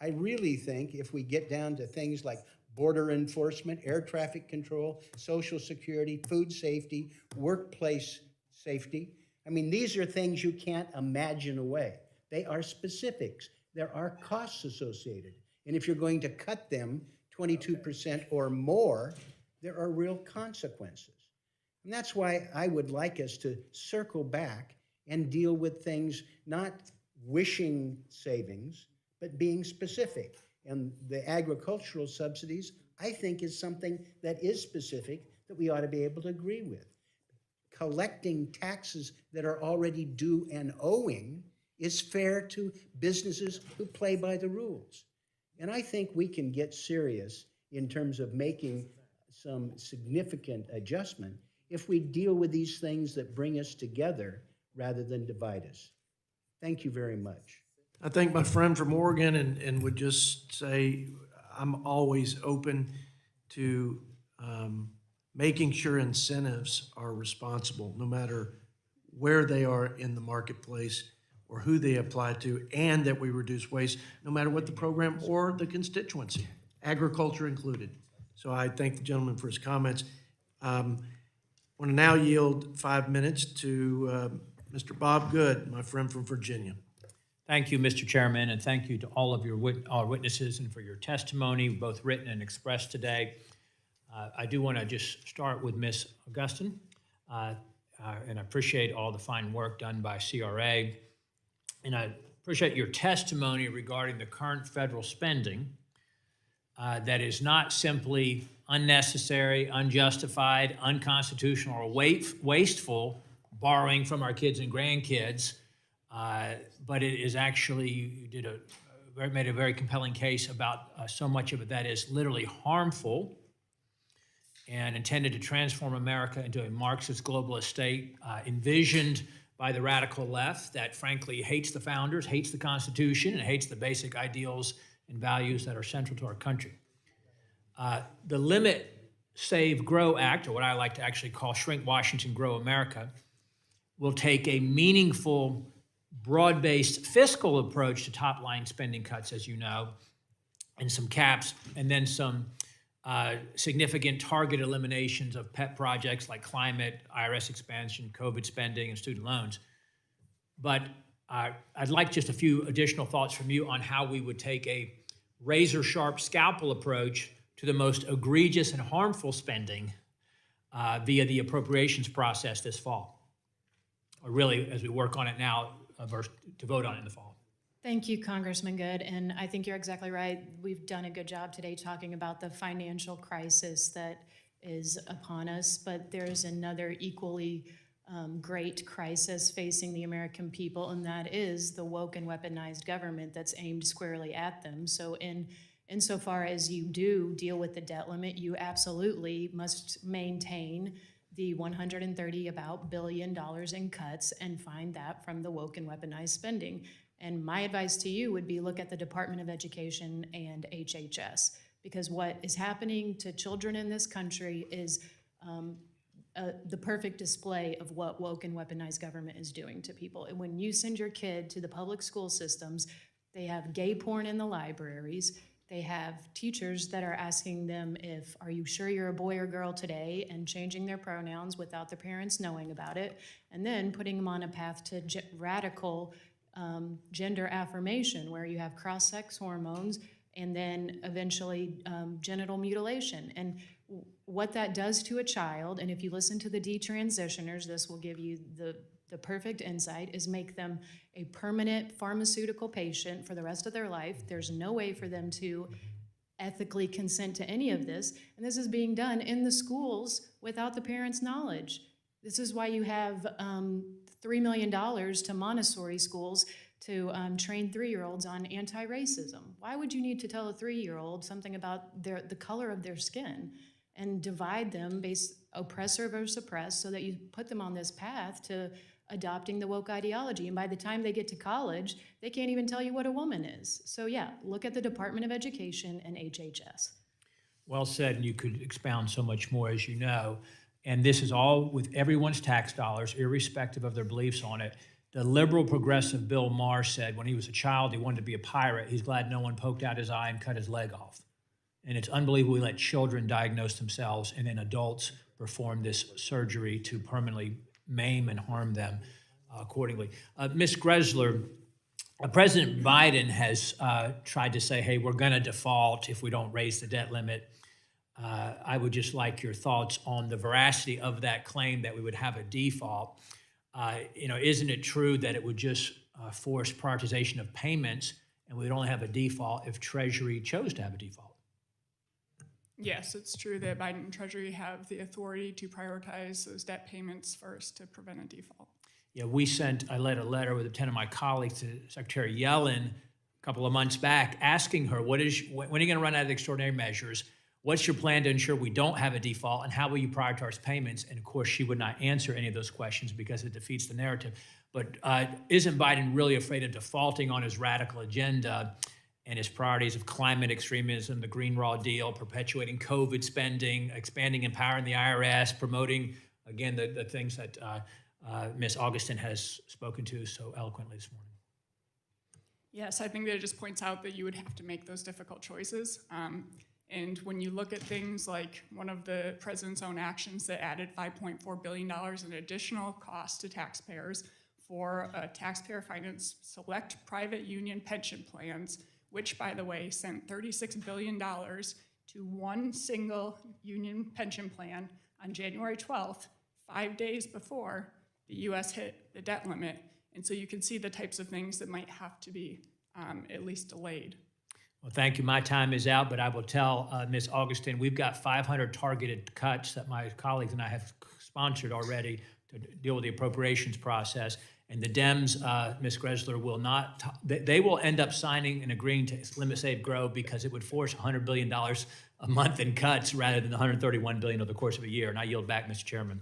I really think if we get down to things like border enforcement, air traffic control, Social Security, food safety, workplace safety, I mean, these are things you can't imagine away. They are specifics. There are costs associated. And if you're going to cut them 22% or more, there are real consequences. And that's why I would like us to circle back and deal with things, not wishing savings, but being specific. And the agricultural subsidies, I think, is something that is specific that we ought to be able to agree with. Collecting taxes that are already due and owing is fair to businesses who play by the rules. And I think we can get serious in terms of making some significant adjustment if we deal with these things that bring us together rather than divide us. Thank you very much. I thank my friend from Oregon and would just say I'm always open to making sure incentives are responsible, no matter where they are in the marketplace or who they apply to, and that we reduce waste, no matter what the program or the constituency, agriculture included. So I thank the gentleman for his comments. I want to now yield 5 minutes to Mr. Bob Good, my friend from Virginia. Thank you, Mr. Chairman, and thank you to all of your our witnesses and for your testimony, both written and expressed today. I do want to just start with Ms. Augustin, and I appreciate all the fine work done by CRA, and I appreciate your testimony regarding the current federal spending that is not simply unnecessary, unjustified, unconstitutional, or wasteful borrowing from our kids and grandkids, but it is actually, you made a very compelling case about so much of it that is literally harmful and intended to transform America into a Marxist globalist state, envisioned by the radical left that frankly hates the founders, hates the Constitution, and hates the basic ideals and values that are central to our country. The Limit, Save, Grow Act, or what I like to actually call Shrink Washington, Grow America, will take a meaningful, broad-based fiscal approach to top-line spending cuts, as you know, and some caps, and then some significant target eliminations of pet projects like climate, IRS expansion, COVID spending, and student loans. But I'd like just a few additional thoughts from you on how we would take a razor-sharp scalpel approach to the most egregious and harmful spending via the appropriations process this fall, or really as we work on it now to vote on it in the fall. Thank you, Congressman Good, and I think you're exactly right. We've done a good job today talking about the financial crisis that is upon us, but there's another equally great crisis facing the American people, and that is the woke and weaponized government that's aimed squarely at them. So insofar as you do deal with the debt limit, you absolutely must maintain the $130 billion in cuts and find that from the woke and weaponized spending. And my advice to you would be look at the Department of Education and HHS, because what is happening to children in this country is the perfect display of what woke and weaponized government is doing to people. And when you send your kid to the public school systems, they have gay porn in the libraries. They have teachers that are asking them are you sure you're a boy or girl today, and changing their pronouns without the parents knowing about it, and then putting them on a path to radical gender affirmation, where you have cross-sex hormones and then eventually genital mutilation. And what that does to a child, and if you listen to the detransitioners, this will give you the perfect insight, is make them a permanent pharmaceutical patient for the rest of their life. There's no way for them to ethically consent to any of this, and this is being done in the schools without the parents' knowledge. This is why you have $3 million to Montessori schools to train 3-year-olds on anti-racism. Why would you need to tell a 3-year-old something about the color of their skin and divide them based oppressor versus oppressed, so that you put them on this path to adopting the woke ideology? And by the time they get to college, they can't even tell you what a woman is. So yeah, look at the Department of Education and HHS. Well said, and you could expound so much more, as you know. And this is all with everyone's tax dollars, irrespective of their beliefs on it. The liberal progressive Bill Maher said when he was a child he wanted to be a pirate. He's glad no one poked out his eye and cut his leg off. And it's unbelievable we let children diagnose themselves and then adults perform this surgery to permanently maim and harm them accordingly. Ms. Gressler, President Biden has tried to say, hey, we're going to default if we don't raise the debt limit. I would just like your thoughts on the veracity of that claim that we would have a default. Isn't it true that it would just force prioritization of payments, and we'd only have a default if Treasury chose to have a default? Yes, it's true that Biden and Treasury have the authority to prioritize those debt payments first to prevent a default. Yeah, I led a letter with 10 of my colleagues to Secretary Yellen a couple of months back asking her, when are you going to run out of extraordinary measures? What's your plan to ensure we don't have a default, and how will you prioritize payments? And of course, she would not answer any of those questions because it defeats the narrative. But isn't Biden really afraid of defaulting on his radical agenda and his priorities of climate extremism, the Green Raw Deal, perpetuating COVID spending, expanding and empowering the IRS, promoting, again, the things that Ms. Augustin has spoken to so eloquently this morning? Yes, I think that it just points out that you would have to make those difficult choices. And when you look at things like one of the president's own actions that added $5.4 billion in additional costs to taxpayers for taxpayer-financed select private union pension plans, which, by the way, sent $36 billion to one single union pension plan on January 12th, 5 days before the U.S. hit the debt limit. And so you can see the types of things that might have to be at least delayed. Well, thank you. My time is out, but I will tell Ms. Augustin, we've got 500 targeted cuts that my colleagues and I have sponsored already to deal with the appropriations process. And the Dems, Ms. Gressler, will not, they will end up signing and agreeing to limit, save, grow because it would force $100 billion a month in cuts rather than the $131 billion over the course of a year. And I yield back, Mr. Chairman.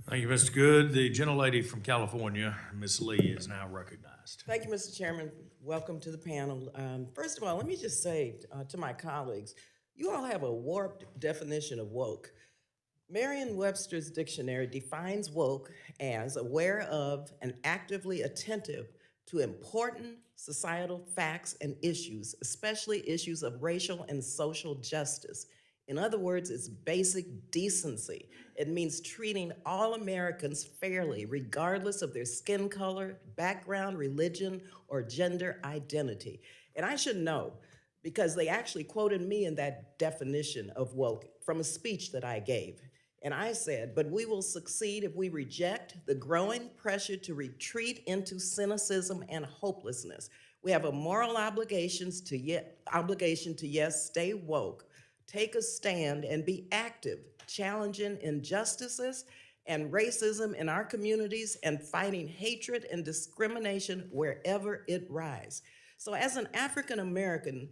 Thank you, Mr. Good. The gentlelady from California, Ms. Lee, is now recognized. Thank you, Mr. Chairman. Welcome to the panel. First of all, let me just say to my colleagues, you all have a warped definition of woke. Merriam-Webster's dictionary defines woke as aware of and actively attentive to important societal facts and issues, especially issues of racial and social justice. In other words, it's basic decency. It means treating all Americans fairly, regardless of their skin color, background, religion, or gender identity. And I should know, because they actually quoted me in that definition of woke from a speech that I gave. And I said, but we will succeed if we reject the growing pressure to retreat into cynicism and hopelessness. We have a moral obligation to yes, stay woke, take a stand and be active, challenging injustices and racism in our communities and fighting hatred and discrimination wherever it rise. So as an African American,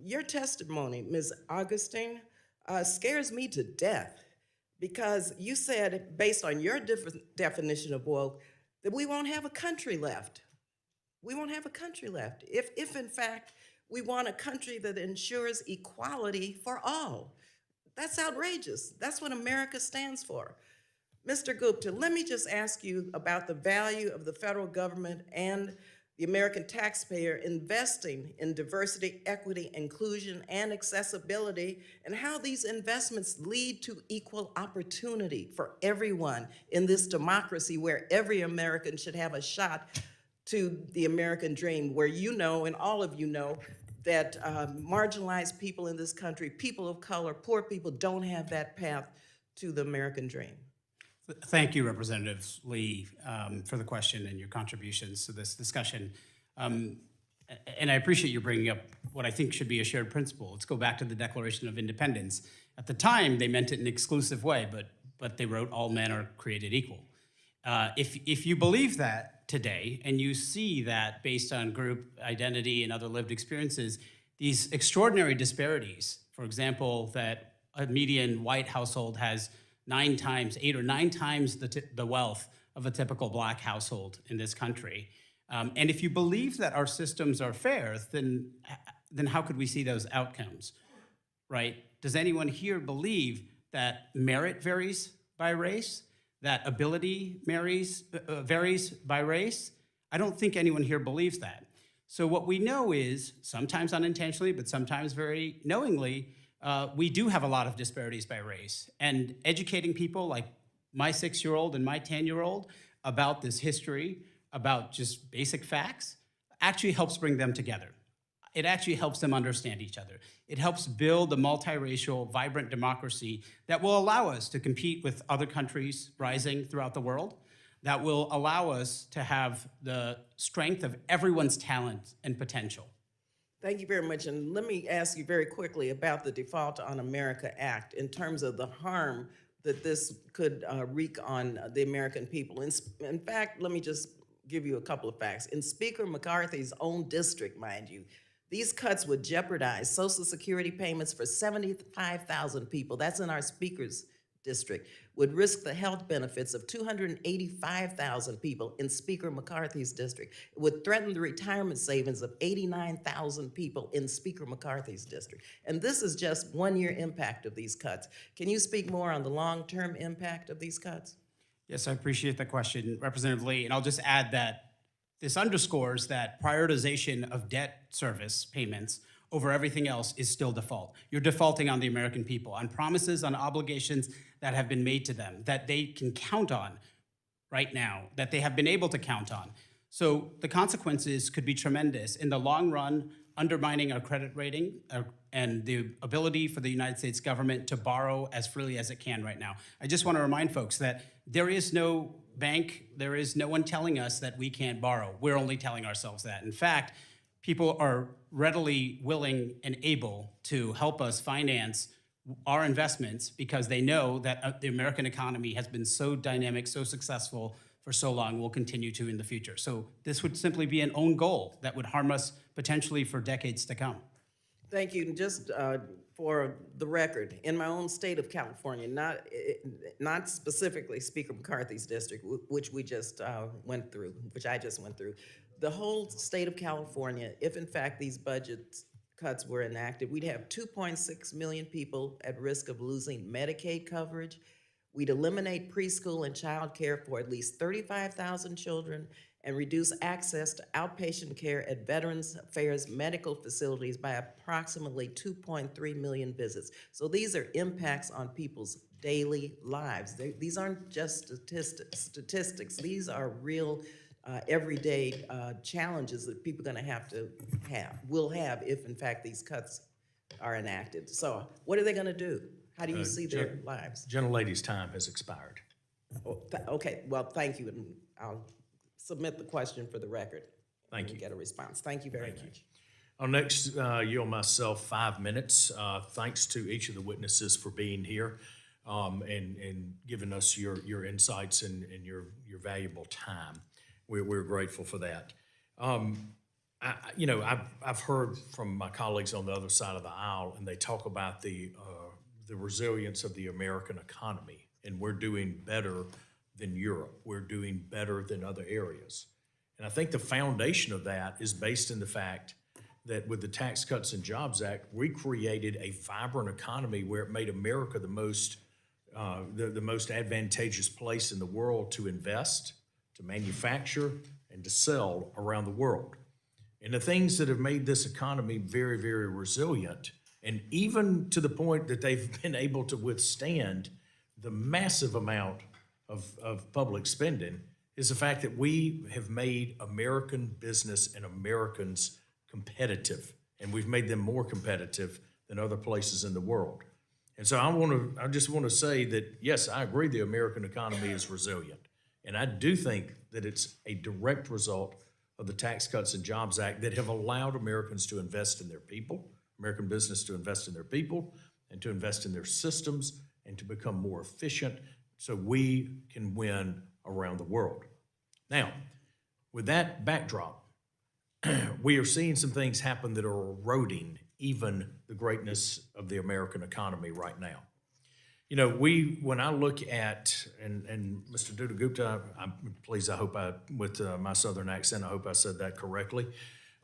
your testimony, Ms. Augustine, scares me to death. Because you said, based on your definition of woke, that we won't have a country left. We won't have a country left. If in fact, we want a country that ensures equality for all. That's outrageous. That's what America stands for. Mr. Gupta, let me just ask you about the value of the federal government and the American taxpayer investing in diversity, equity, inclusion, and accessibility, and how these investments lead to equal opportunity for everyone in this democracy where every American should have a shot to the American dream, where you know, and all of you know, that marginalized people in this country, people of color, poor people don't have that path to the American dream. Thank you, Representative Lee, for the question and your contributions to this discussion. And I appreciate you bringing up what I think should be a shared principle. Let's go back to the Declaration of Independence. At the time, they meant it in an exclusive way, but they wrote all men are created equal. If you believe that today, and you see that based on group identity and other lived experiences, these extraordinary disparities, for example, that a median white household has 8 or 9 times the wealth of a typical Black household in this country. And if you believe that our systems are fair, then how could we see those outcomes, right? Does anyone here believe that merit varies by race, that ability varies by race? I don't think anyone here believes that. So what we know is, sometimes unintentionally, but sometimes very knowingly, we do have a lot of disparities by race. And educating people like my 6-year-old and my 10-year-old about this history, about just basic facts, actually helps bring them together. It actually helps them understand each other. It helps build a multiracial, vibrant democracy that will allow us to compete with other countries rising throughout the world, that will allow us to have the strength of everyone's talent and potential. Thank you very much. And let me ask you very quickly about the Default on America Act in terms of the harm that this could wreak on the American people. In fact, let me just give you a couple of facts. In Speaker McCarthy's own district, mind you, these cuts would jeopardize Social Security payments for 75,000 people. That's in our Speaker's district. Would risk the health benefits of 285,000 people in Speaker McCarthy's district. It would threaten the retirement savings of 89,000 people in Speaker McCarthy's district. And this is just 1-year impact of these cuts. Can you speak more on the long-term impact of these cuts? Yes, I appreciate the question, Representative Lee. And I'll just add that this underscores that prioritization of debt service payments over everything else is still default. You're defaulting on the American people, on promises, on obligations that have been made to them, that they can count on right now, that they have been able to count on. So the consequences could be tremendous. In the long run, undermining our credit rating and the ability for the United States government to borrow as freely as it can right now. I just want to remind folks that there is no bank, there is no one telling us that we can't borrow. We're only telling ourselves that. In fact, people are readily willing and able to help us finance our investments because they know that the American economy has been so dynamic, so successful for so long, will continue to in the future. So this would simply be an own goal that would harm us potentially for decades to come. Thank you. And just for the record, in my own state of California, not specifically Speaker McCarthy's district, which we just went through, which I just went through, the whole state of California, if in fact these budget cuts were enacted, we'd have 2.6 million people at risk of losing Medicaid coverage. We'd eliminate preschool and child care for at least 35,000 children and reduce access to outpatient care at Veterans Affairs medical facilities by approximately 2.3 million visits. So these are impacts on people's daily lives. These aren't just statistics. These are real everyday challenges that people are gonna will have if in fact these cuts are enacted. So what are they gonna do? How do you see their lives? Gentlelady's time has expired. Oh, okay, well, thank you, and I'll submit the question for the record. Thank you. Get a response. Thank you very much. I'll next yield myself 5 minutes. Thanks to each of the witnesses for being here and giving us your insights and your valuable time. We're grateful for that. I've heard from my colleagues on the other side of the aisle, and they talk about the resilience of the American economy, and we're doing better than Europe. We're doing better than other areas. And I think the foundation of that is based in the fact that with the Tax Cuts and Jobs Act, we created a vibrant economy where it made America the most advantageous place in the world to invest, to manufacture, and to sell around the world. And the things that have made this economy very, very resilient, and even to the point that they've been able to withstand the massive amount of public spending, is the fact that we have made American business and Americans competitive, and we've made them more competitive than other places in the world. And so I just want to say that, yes, I agree the American economy is resilient. And I do think that it's a direct result of the Tax Cuts and Jobs Act that have allowed Americans to invest in their people, American business to invest in their people, and to invest in their systems, and to become more efficient so we can win around the world. Now, with that backdrop, we are seeing some things happen that are eroding even the greatness of the American economy right now. You know, when I look at, and Mr. Duda Gupta, I hope with my Southern accent, I hope I said that correctly.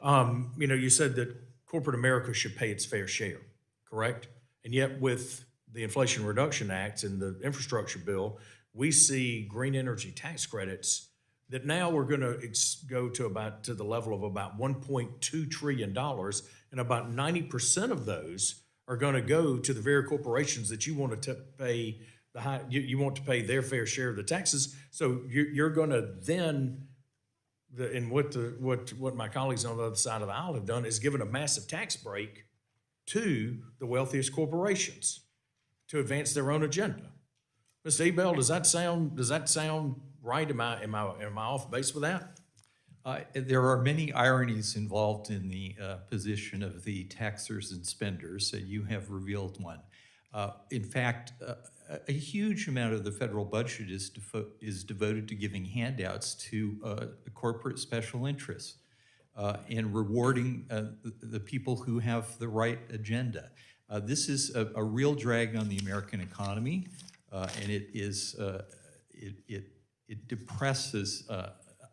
You said that corporate America should pay its fair share, correct? And yet with the Inflation Reduction Act and the infrastructure bill, we see green energy tax credits that now we're going to go to the level of about $1.2 trillion, and about 90% of those are going to go to the very corporations that you want to pay you want to pay their fair share of the taxes. So you're going to then, and what my colleagues on the other side of the aisle have done is given a massive tax break to the wealthiest corporations to advance their own agenda. Mr. Ebell, does that sound right? Am I off base with that? There are many ironies involved in the position of the taxers and spenders, and you have revealed one. In fact, a huge amount of the federal budget is devoted to giving handouts to corporate special interests and rewarding the people who have the right agenda. This is a real drag on the American economy, and it depresses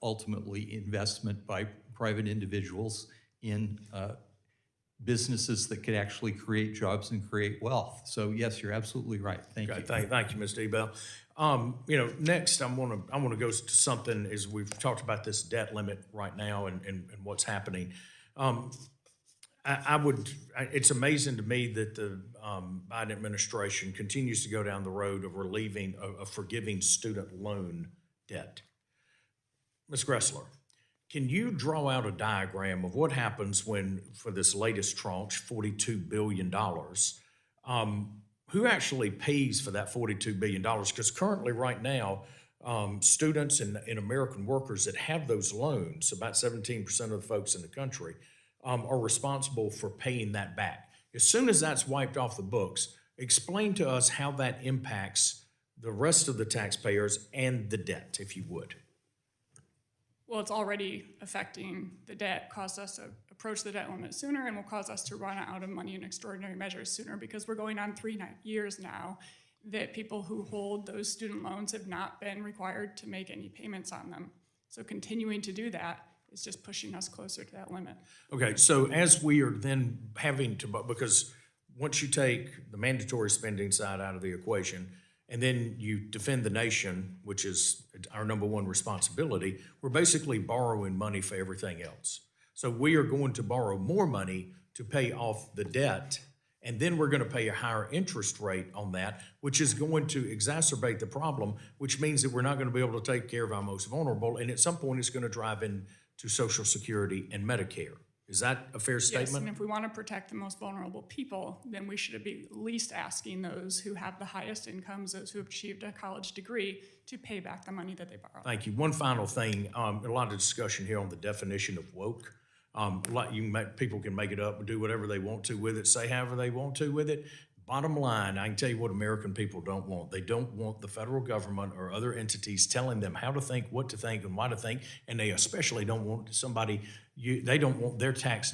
ultimately investment by private individuals in businesses that could actually create jobs and create wealth. So yes, you're absolutely right. Thank you. Thank you, Mr. Ebell. Next I want to go to something, as we've talked about this debt limit right now and what's happening. It's amazing to me that the Biden administration continues to go down the road of forgiving student loan debt. Ms. Gressler, can you draw out a diagram of what happens when, for this latest tranche, $42 billion, who actually pays for that $42 billion? Because currently, right now, students and American workers that have those loans, about 17% of the folks in the country, are responsible for paying that back. As soon as that's wiped off the books, explain to us how that impacts the rest of the taxpayers and the debt, if you would. Well, it's already affecting the debt, caused us to approach the debt limit sooner, and will cause us to run out of money in extraordinary measures sooner, because we're going on 3 years now that people who hold those student loans have not been required to make any payments on them. So continuing to do that is just pushing us closer to that limit. Okay, so as we are then having to, because once you take the mandatory spending side out of the equation, and then you defend the nation, which is our number one responsibility, we're basically borrowing money for everything else. So we are going to borrow more money to pay off the debt, and then we're going to pay a higher interest rate on that, which is going to exacerbate the problem, which means that we're not going to be able to take care of our most vulnerable, and at some point it's going to drive into Social Security and Medicare. Is that a fair Yes, statement? and if we want to protect the most vulnerable people, then we should be at least asking those who have the highest incomes, those who have achieved a college degree, to pay back the money that they borrow. Thank you. One final thing, a lot of discussion here on the definition of woke. People can make it up and do whatever they want to with it, say however they want to with it. Bottom line, I can tell you what American people don't want. They don't want the federal government or other entities telling them how to think, what to think, and why to think, and they especially don't want they don't want their tax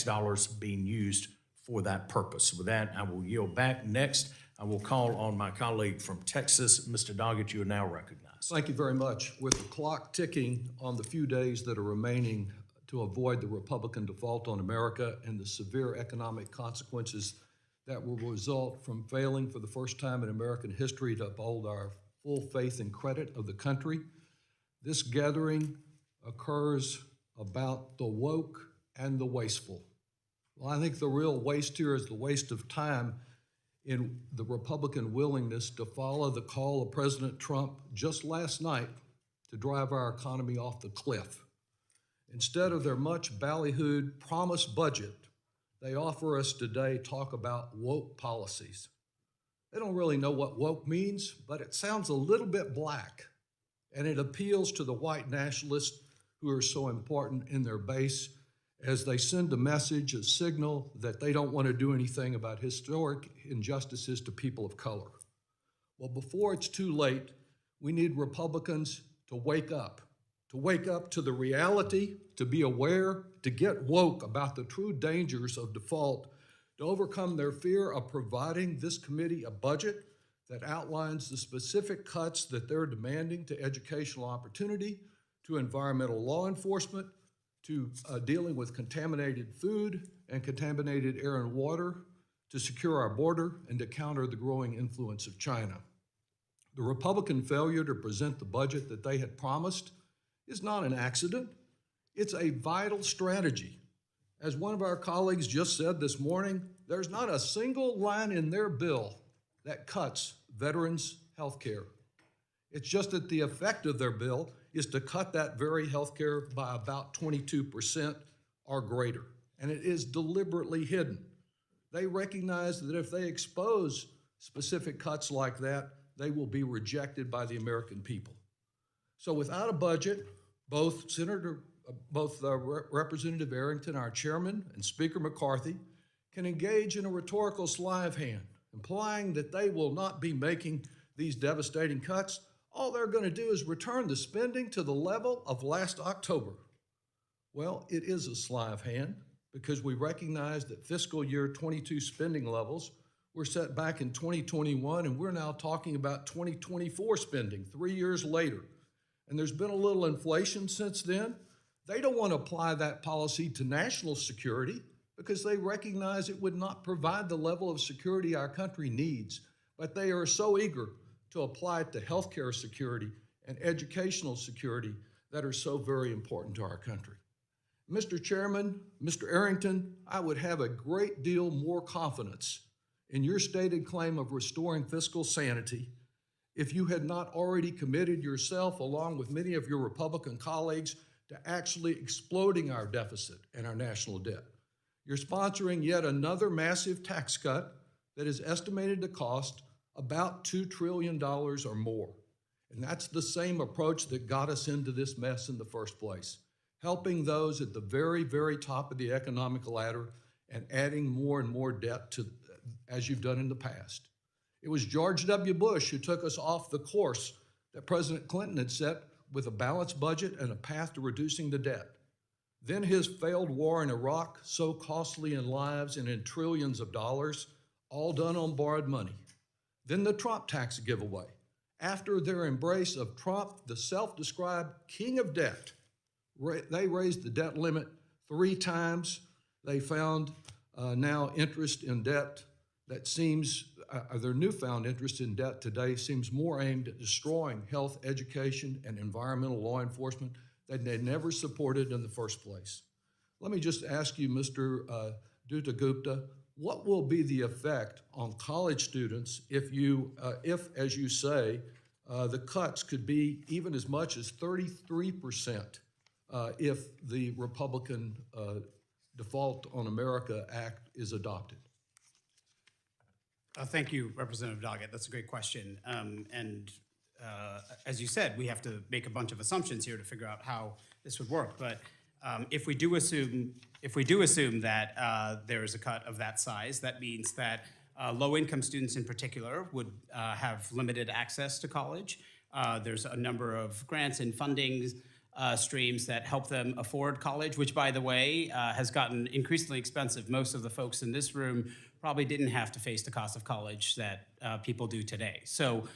dollars being used for that purpose. With that, I will yield back. Next, I will call on my colleague from Texas, Mr. Doggett. You are now recognized. Thank you very much. With the clock ticking on the few days that are remaining to avoid the Republican default on America and the severe economic consequences that will result from failing for the first time in American history to uphold our full faith and credit of the country, this gathering occurs about the woke and the wasteful. Well, I think the real waste here is the waste of time in the Republican willingness to follow the call of President Trump just last night to drive our economy off the cliff. Instead of their much ballyhooed promised budget, they offer us today talk about woke policies. They don't really know what woke means, but it sounds a little bit black, and it appeals to the white nationalists who are so important in their base as they send a message, a signal that they don't want to do anything about historic injustices to people of color. Well, before it's too late, we need Republicans to wake up to the reality, to be aware, to get woke about the true dangers of default, to overcome their fear of providing this committee a budget that outlines the specific cuts that they're demanding to educational opportunity, to environmental law enforcement, to dealing with contaminated food and contaminated air and water, to secure our border, and to counter the growing influence of China. The Republican failure to present the budget that they had promised is not an accident. It's a vital strategy. As one of our colleagues just said this morning, there's not a single line in their bill that cuts veterans' health care. It's just that the effect of their bill is to cut that very health care by about 22% or greater, and it is deliberately hidden. They recognize that if they expose specific cuts like that, they will be rejected by the American people. So without a budget, both Representative Arrington, our chairman, and Speaker McCarthy can engage in a rhetorical sleight of hand, implying that they will not be making these devastating cuts. All they're going to do is return the spending to the level of last October. Well, it is a sleight of hand because we recognize that fiscal year 22 spending levels were set back in 2021, and we're now talking about 2024 spending 3 years later. And there's been a little inflation since then. They don't want to apply that policy to national security because they recognize it would not provide the level of security our country needs. But they are so eager to apply it to healthcare security and educational security that are so very important to our country. Mr. Chairman, Mr. Arrington, I would have a great deal more confidence in your stated claim of restoring fiscal sanity if you had not already committed yourself, along with many of your Republican colleagues, to actually exploding our deficit and our national debt. You're sponsoring yet another massive tax cut that is estimated to cost about $2 trillion or more. And that's the same approach that got us into this mess in the first place, helping those at the very, very top of the economic ladder and adding more and more debt to, as you've done in the past. It was George W. Bush who took us off the course that President Clinton had set with a balanced budget and a path to reducing the debt. Then his failed war in Iraq, so costly in lives and in trillions of dollars, all done on borrowed money. Then the Trump tax giveaway. After their embrace of Trump, the self-described king of debt, they raised the debt limit 3 times. They found now interest in debt that seems, their newfound interest in debt today seems more aimed at destroying health, education, and environmental law enforcement than they never supported in the first place. Let me just ask you, Mr. Dutta-Gupta, what will be the effect on college students if, as you say, the cuts could be even as much as 33% if the Republican Default on America Act is adopted? Thank you, Representative Doggett. That's a great question. As you said, we have to make a bunch of assumptions here to figure out how this would work. But if we do assume that there is a cut of that size, that means that low-income students in particular would have limited access to college. There's a number of grants and funding streams that help them afford college, which, by the way, has gotten increasingly expensive. Most of the folks in this room probably didn't have to face the cost of college that people do today. So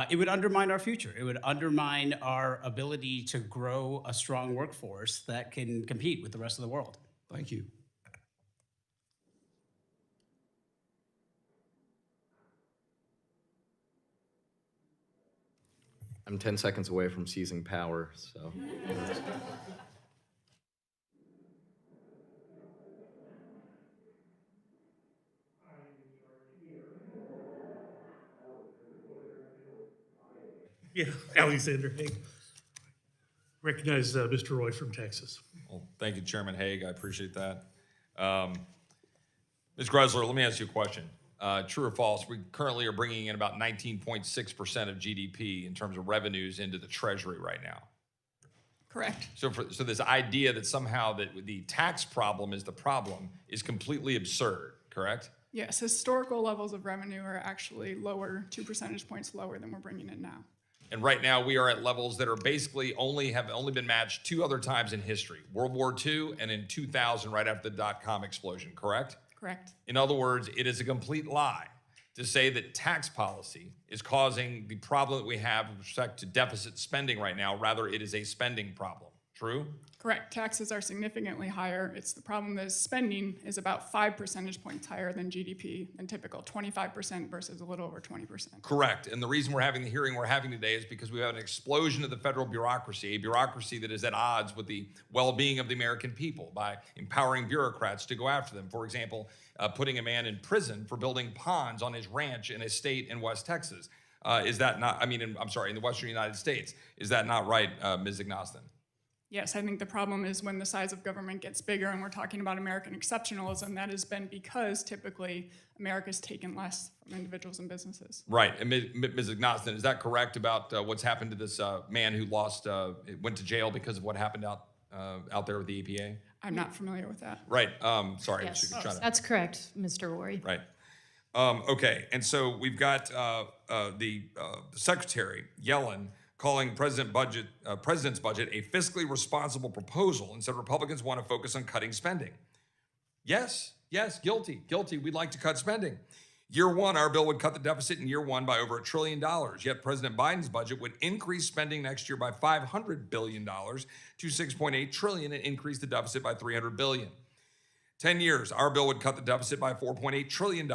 it would undermine our future. It would undermine our ability to grow a strong workforce that can compete with the rest of the world. Thank you. I'm 10 seconds away from seizing power, so. Yeah, Alexander Haig. Recognize Mr. Roy from Texas. Well, thank you, Chairman Haig. I appreciate that. Ms. Gressler, let me ask you a question. True or false, we currently are bringing in about 19.6% of GDP in terms of revenues into the Treasury right now. Correct. So this idea that somehow that the tax problem is the problem is completely absurd, correct? Yes, historical levels of revenue are actually lower, 2 percentage points lower than we're bringing in now. And right now we are at levels that are basically have only been matched 2 other times in history, World War II and in 2000 right after the dot-com explosion, correct? Correct. In other words, it is a complete lie to say that tax policy is causing the problem that we have with respect to deficit spending right now. Rather, it is a spending problem. True? Correct. Taxes are significantly higher. It's the problem that spending is about 5 percentage points higher than GDP than typical, 25% versus a little over 20%. Correct. And the reason we're having the hearing we're having today is because we have an explosion of the federal bureaucracy, a bureaucracy that is at odds with the well-being of the American people by empowering bureaucrats to go after them. For example, putting a man in prison for building ponds on his ranch in a state in West Texas. Is that not, in the Western United States. Is that not right, Ms. Ignostin? Yes, I think the problem is when the size of government gets bigger and we're talking about American exceptionalism, that has been because typically America's taken less from individuals and businesses. Right, and Ms. Ignostin, is that correct about what's happened to this man who went to jail because of what happened out there with the EPA? I'm not familiar with that. Right, sorry. Yes, that's correct, Mr. Rory. Right. Okay, and so we've got the Secretary Yellen calling president's budget a fiscally responsible proposal and said Republicans want to focus on cutting spending. Yes, guilty. We'd like to cut spending. Year one, our bill would cut the deficit in year one by over $1 trillion, yet President Biden's budget would increase spending next year by $500 billion to $6.8 trillion and increase the deficit by $300 billion. 10 years, our bill would cut the deficit by $4.8 trillion.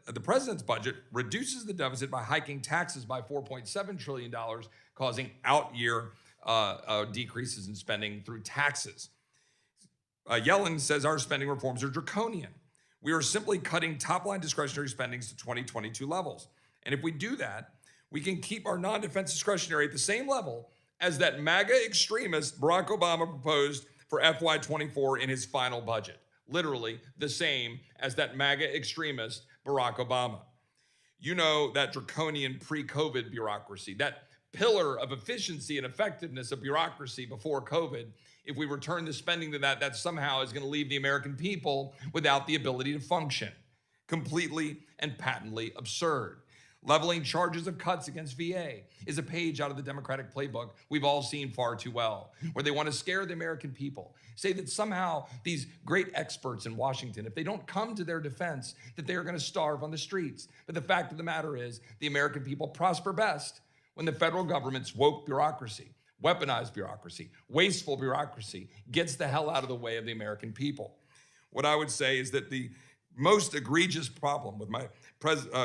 The president's budget reduces the deficit by hiking taxes by $4.7 trillion, causing out-year decreases in spending through taxes. Yellen says our spending reforms are draconian. We are simply cutting top-line discretionary spendings to 2022 levels. And if we do that, we can keep our non-defense discretionary at the same level as that MAGA extremist Barack Obama proposed for FY24 in his final budget. Literally the same as that MAGA extremist Barack Obama. You know, that draconian pre-COVID bureaucracy, that pillar of efficiency and effectiveness of bureaucracy before COVID. If we return the spending to that somehow is going to leave the American people without the ability to function. Completely and patently absurd. Leveling charges of cuts against VA is a page out of the Democratic playbook we've all seen far too well, where they want to scare the American people, say that somehow these great experts in Washington, if they don't come to their defense, that they are going to starve on the streets. But the fact of the matter is, the American people prosper best when the federal government's woke bureaucracy, weaponized bureaucracy, wasteful bureaucracy gets the hell out of the way of the American people. What I would say is that the most egregious problem with my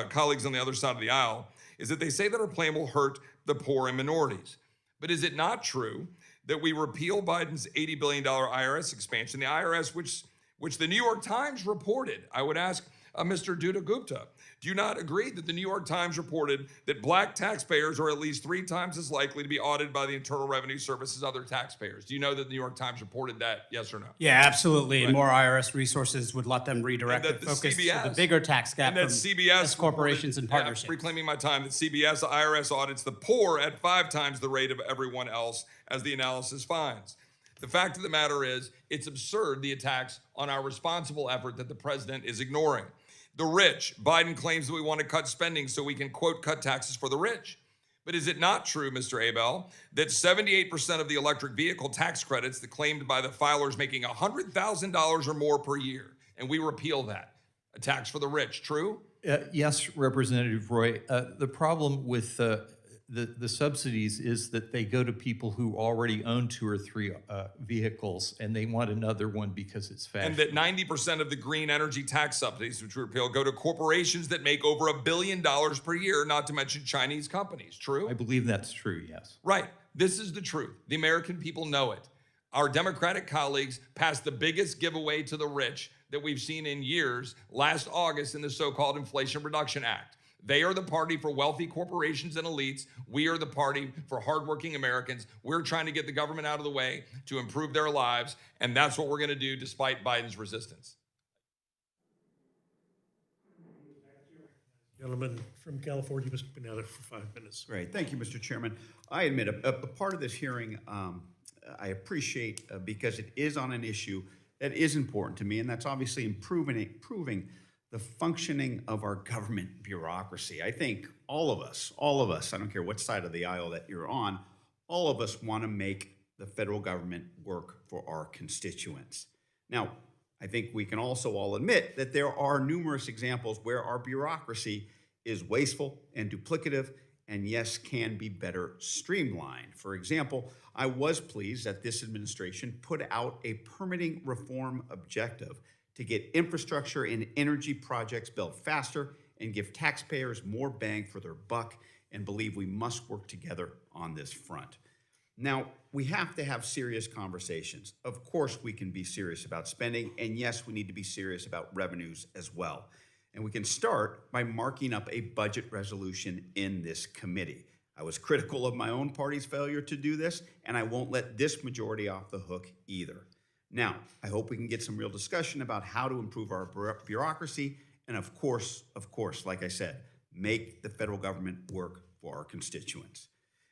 colleagues on the other side of the aisle is that they say that our plan will hurt the poor and minorities. But is it not true that we repeal Biden's $80 billion IRS expansion, the IRS which the New York Times reported? I would ask Mr. Duda Gupta, do you not agree that the New York Times reported that black taxpayers are at least 3 times as likely to be audited by the Internal Revenue Service as other taxpayers? Do you know that the New York Times reported that, yes or no? Yeah, absolutely. And more IRS resources would let them redirect the focus to the bigger tax gap from S corporations and partnerships. Reclaiming my time, that CBS, the IRS audits the poor at 5 times the rate of everyone else, as the analysis finds. The fact of the matter is, it's absurd, the attacks on our responsible effort that the president is ignoring. The rich, Biden claims that we want to cut spending so we can, quote, cut taxes for the rich. But is it not true, Mr. Abel, that 78% of the electric vehicle tax credits that claimed by the filers making $100,000 or more per year, and we repeal that, a tax for the rich, true? Yes, Representative Roy. The problem with the subsidies is that they go to people who already own 2 or 3 vehicles, and they want another one because it's fashionable. And that 90% of the green energy tax subsidies, which we repeal, go to corporations that make over $1 billion per year, not to mention Chinese companies. True? I believe that's true, yes. Right. This is the truth. The American people know it. Our Democratic colleagues passed the biggest giveaway to the rich that we've seen in years last August in the so-called Inflation Reduction Act. They are the party for wealthy corporations and elites. We are the party for hardworking Americans. We're trying to get the government out of the way to improve their lives, and that's what we're going to do despite Biden's resistance. Gentleman from California, Mr. Panetta, for 5 minutes. Great. Thank you, Mr. Chairman. I admit a part of this hearing I appreciate because it is on an issue that is important to me, and that's obviously improving the functioning of our government bureaucracy. I think all of us, I don't care what side of the aisle that you're on, all of us want to make the federal government work for our constituents. Now, I think we can also all admit that there are numerous examples where our bureaucracy is wasteful and duplicative, and yes, can be better streamlined. For example, I was pleased that this administration put out a permitting reform objective to get infrastructure and energy projects built faster and give taxpayers more bang for their buck, and believe we must work together on this front. Now, we have to have serious conversations. Of course, we can be serious about spending, and yes, we need to be serious about revenues as well. And we can start by marking up a budget resolution in this committee. I was critical of my own party's failure to do this, and I won't let this majority off the hook either. Now, I hope we can get some real discussion about how to improve our bureaucracy, and of course, like I said, make the federal government work for our constituents.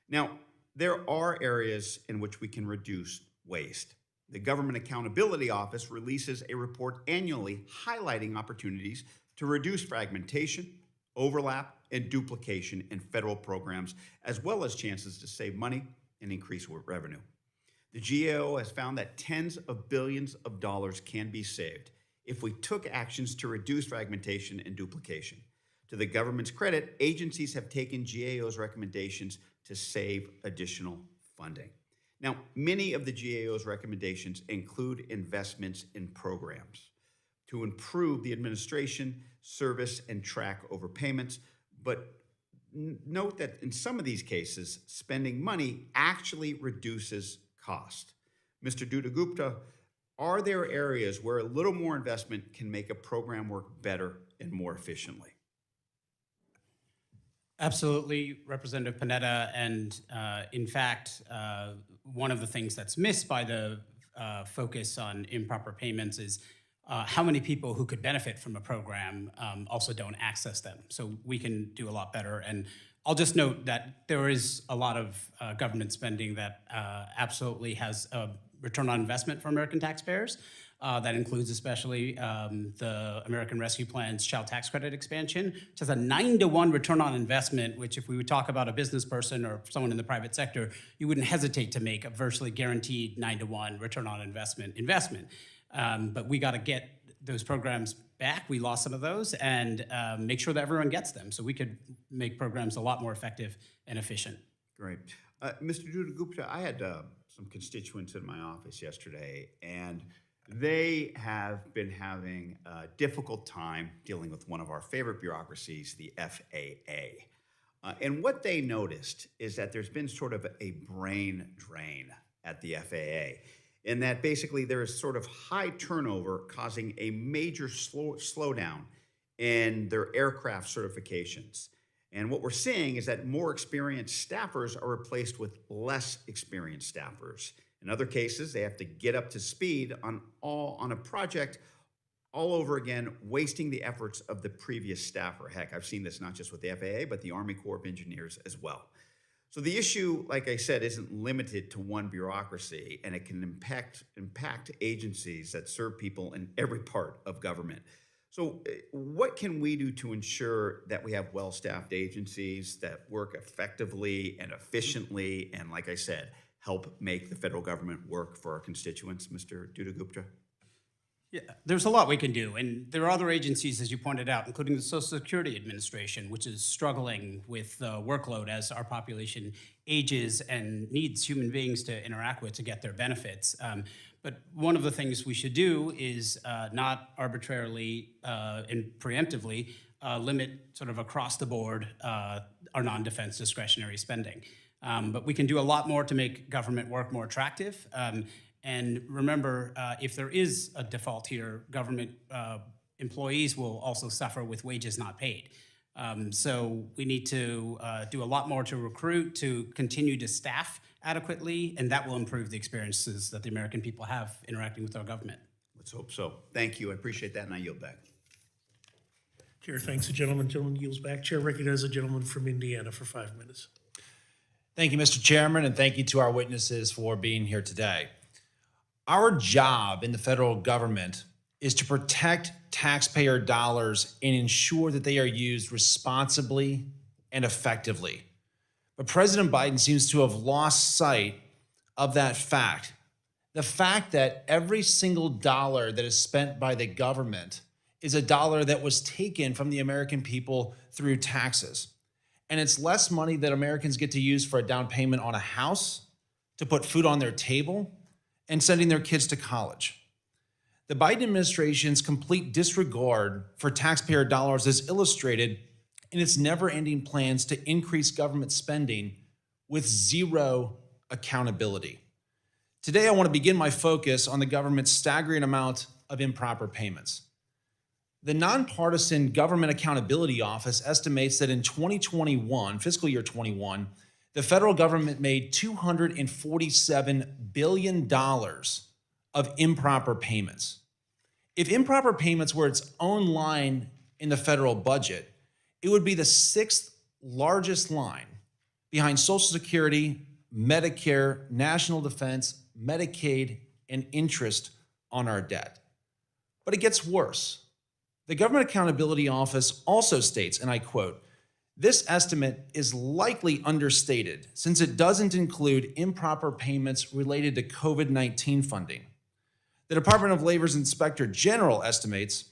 Now, there are areas in which we can reduce waste. The Government Accountability Office releases a report annually highlighting opportunities to reduce fragmentation, overlap, and duplication in federal programs, as well as chances to save money and increase revenue. The GAO has found that tens of billions of dollars can be saved if we took actions to reduce fragmentation and duplication. To the government's credit, agencies have taken GAO's recommendations to save additional funding. Now, many of the GAO's recommendations include investments in programs to improve the administration, service, and track overpayments, but note that in some of these cases, spending money actually reduces cost. Mr. Duda Gupta, are there areas where a little more investment can make a program work better and more efficiently? Absolutely, Representative Panetta, and in fact, one of the things that's missed by the focus on improper payments is how many people who could benefit from a program also don't access them. So we can do a lot better. And I'll just note that there is a lot of government spending that absolutely has a return on investment for American taxpayers. That includes especially the American Rescue Plan's child tax credit expansion, which has a 9-to-1 return on investment, which if we would talk about a business person or someone in the private sector, you wouldn't hesitate to make a virtually guaranteed 9-to-1 return on investment. But we got to get those programs back. We lost some of those, and make sure that everyone gets them so we could make programs a lot more effective and efficient. Great. Mr. Dutta-Gupta, I had some constituents in my office yesterday, and they have been having a difficult time dealing with one of our favorite bureaucracies, the FAA. And what they noticed is that there's been sort of a brain drain at the FAA, in that basically there is sort of high turnover causing a major slowdown in their aircraft certifications. And what we're seeing is that more experienced staffers are replaced with less experienced staffers. In other cases, they have to get up to speed on a project all over again, wasting the efforts of the previous staffer. Heck, I've seen this not just with the FAA, but the Army Corps of Engineers as well. So the issue, like I said, isn't limited to one bureaucracy, and it can impact agencies that serve people in every part of government. So what can we do to ensure that we have well-staffed agencies that work effectively and efficiently, and like I said, help make the federal government work for our constituents, Mr. Dutta-Gupta? Yeah, there's a lot we can do, and there are other agencies, as you pointed out, including the Social Security Administration, which is struggling with workload as our population ages and needs human beings to interact with to get their benefits. But one of the things we should do is not arbitrarily and preemptively limit sort of across the board our non-defense discretionary spending. But we can do a lot more to make government work more attractive. And remember, if there is a default here, government employees will also suffer with wages not paid. So we need to do a lot more to recruit, to continue to staff adequately, and that will improve the experiences that the American people have interacting with our government. Let's hope so. Thank you. I appreciate that, and I yield back. Chair thanks the gentleman. Gentleman yields back. Chair recognizes the gentleman from Indiana for 5 minutes. Thank you, Mr. Chairman, and thank you to our witnesses for being here today. Our job in the federal government is to protect taxpayer dollars and ensure that they are used responsibly and effectively. But President Biden seems to have lost sight of that fact. The fact that every single dollar that is spent by the government is a dollar that was taken from the American people through taxes. And it's less money that Americans get to use for a down payment on a house, to put food on their table, and sending their kids to college. The Biden administration's complete disregard for taxpayer dollars is illustrated in its never-ending plans to increase government spending with zero accountability. Today, I want to begin my focus on the government's staggering amount of improper payments. The Nonpartisan Government Accountability Office estimates that in 2021, fiscal year 21, the federal government made $247 billion of improper payments. If improper payments were its own line in the federal budget, it would be the 6th largest line behind Social Security, Medicare, National Defense, Medicaid, and interest on our debt. But it gets worse. The Government Accountability Office also states, and I quote, "This estimate is likely understated since it doesn't include improper payments related to COVID-19 funding." The Department of Labor's Inspector General estimates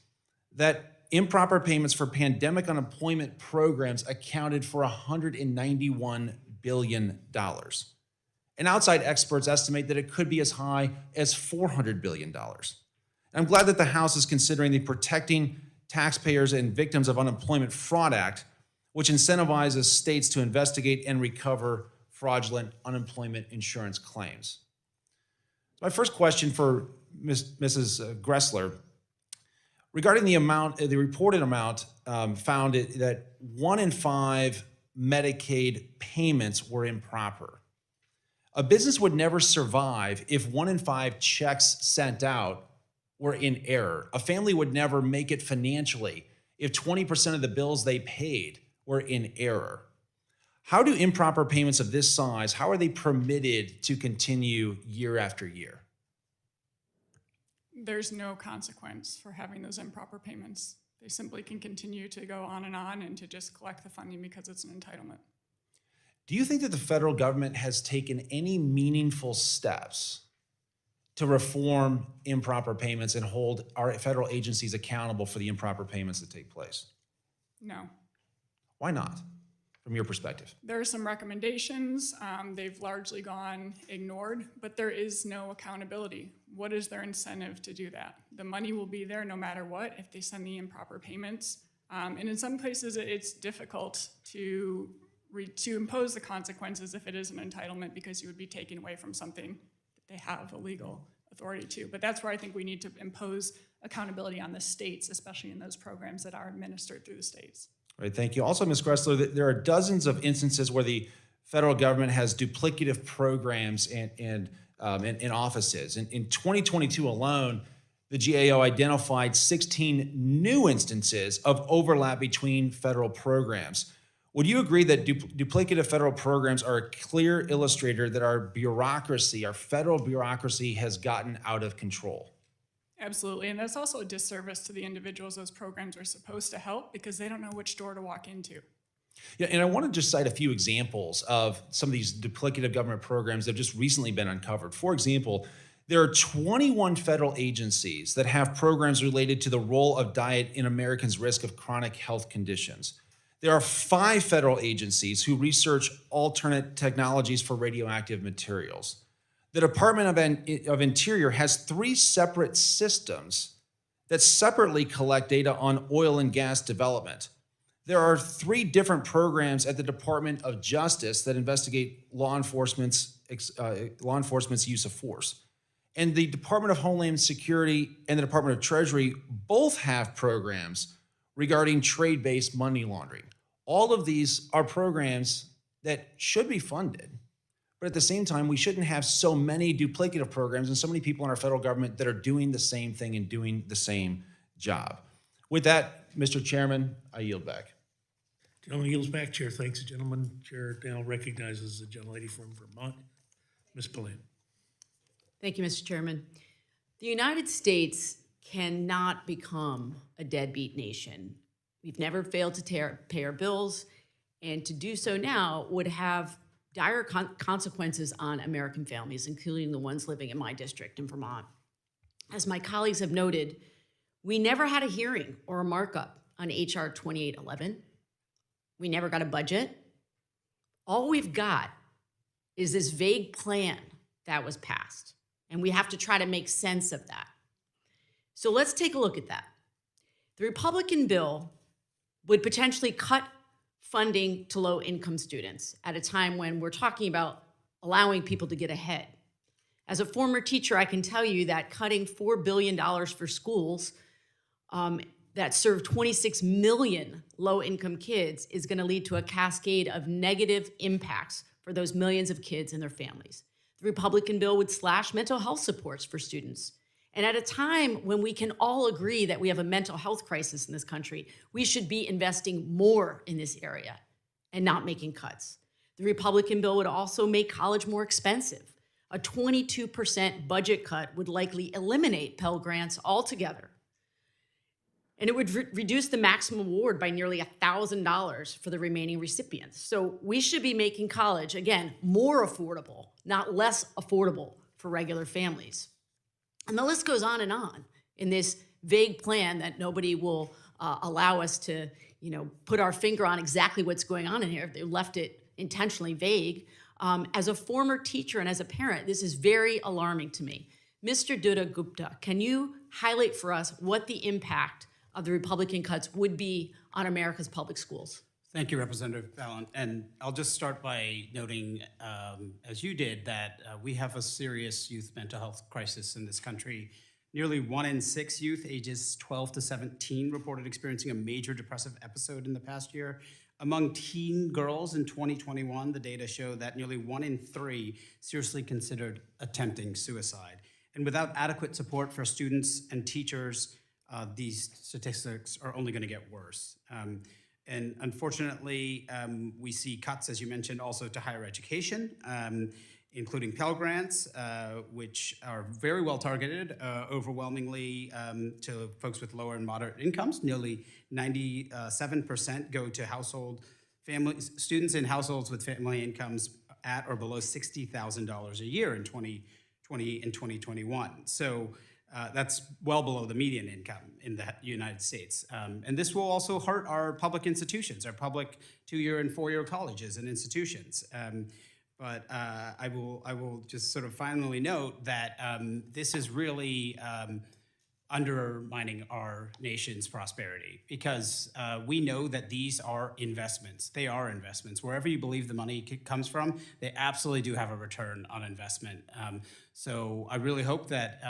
that improper payments for pandemic unemployment programs accounted for $191 billion. And outside experts estimate that it could be as high as $400 billion. I'm glad that the House is considering the Protecting Taxpayers and Victims of Unemployment Fraud Act, which incentivizes states to investigate and recover fraudulent unemployment insurance claims. My first question for Mrs. Gressler, regarding the reported amount found that 1 in 5 Medicaid payments were improper. A business would never survive if 1 in 5 checks sent out were in error. A family would never make it financially if 20% of the bills they paid were in error. How do improper payments of this size, how are they permitted to continue year after year? There's no consequence for having those improper payments. They simply can continue to go on and to just collect the funding because it's an entitlement. Do you think that the federal government has taken any meaningful steps to reform improper payments and hold our federal agencies accountable for the improper payments that take place? No. Why not, from your perspective? There are some recommendations. They've largely gone ignored, but there is no accountability. What is their incentive to do that? The money will be there no matter what if they send the improper payments. And in some places, it's difficult to impose the consequences if it is an entitlement because you would be taking away from something that they have a legal authority to. But that's where I think we need to impose accountability on the states, especially in those programs that are administered through the states. All right, thank you. Also, Ms. Gressler, there are dozens of instances where the federal government has duplicative programs and offices. In 2022 alone, the GAO identified 16 new instances of overlap between federal programs. Would you agree that duplicative federal programs are a clear illustrator that our bureaucracy, our federal bureaucracy, has gotten out of control? Absolutely, and that's also a disservice to the individuals those programs are supposed to help because they don't know which door to walk into. Yeah, and I want to just cite a few examples of some of these duplicative government programs that have just recently been uncovered. For example, there are 21 federal agencies that have programs related to the role of diet in Americans' risk of chronic health conditions. There are 5 federal agencies who research alternate technologies for radioactive materials. The Department of Interior has 3 separate systems that separately collect data on oil and gas development. There are 3 different programs at the Department of Justice that investigate law enforcement's use of force. And the Department of Homeland Security and the Department of Treasury both have programs regarding trade-based money laundering. All of these are programs that should be funded, but at the same time, we shouldn't have so many duplicative programs and so many people in our federal government that are doing the same thing and doing the same job. With that, Mr. Chairman, I yield back. Gentleman yields back. Chair thanks the gentleman. Chair now recognizes the gentlelady from Vermont, Ms. Pallin. Thank you, Mr. Chairman. The United States cannot become a deadbeat nation. We've never failed to pay our bills, and to do so now would have dire consequences on American families, including the ones living in my district in Vermont. As my colleagues have noted, we never had a hearing or a markup on HR 2811. We never got a budget. All we've got is this vague plan that was passed, and we have to try to make sense of that. So let's take a look at that. The Republican bill would potentially cut funding to low-income students at a time when we're talking about allowing people to get ahead. As a former teacher, I can tell you that cutting $4 billion for schools that serve 26 million low-income kids is going to lead to a cascade of negative impacts for those millions of kids and their families. The Republican bill would slash mental health supports for students. And at a time when we can all agree that we have a mental health crisis in this country, we should be investing more in this area and not making cuts. The Republican bill would also make college more expensive. A 22% budget cut would likely eliminate Pell Grants altogether. And it would reduce the maximum award by nearly $1,000 for the remaining recipients. So we should be making college, again, more affordable, not less affordable for regular families. And the list goes on in this vague plan that nobody will allow us to, put our finger on exactly what's going on in here. They left it intentionally vague. As a former teacher and as a parent, this is very alarming to me. Mr. Duda Gupta, can you highlight for us what the impact of the Republican cuts would be on America's public schools? Thank you, Representative Fallon. And I'll just start by noting, as you did, that we have a serious youth mental health crisis in this country. Nearly 1 in 6 youth ages 12 to 17 reported experiencing a major depressive episode in the past year. Among teen girls in 2021, the data show that nearly 1 in 3 seriously considered attempting suicide. And without adequate support for students and teachers, these statistics are only going to get worse. And unfortunately, we see cuts, as you mentioned, also to higher education. including Pell Grants, which are very well targeted, overwhelmingly to folks with lower and moderate incomes. Nearly 97% go to students in households with family incomes at or below $60,000 a year in 2020 and 2021. So that's well below the median income in the United States. And this will also hurt our public institutions, our public 2-year and 4-year colleges and institutions. But I will just sort of finally note that this is really undermining our nation's prosperity, because we know that these are investments. They are investments. Wherever you believe the money comes from, they absolutely do have a return on investment. So I really hope that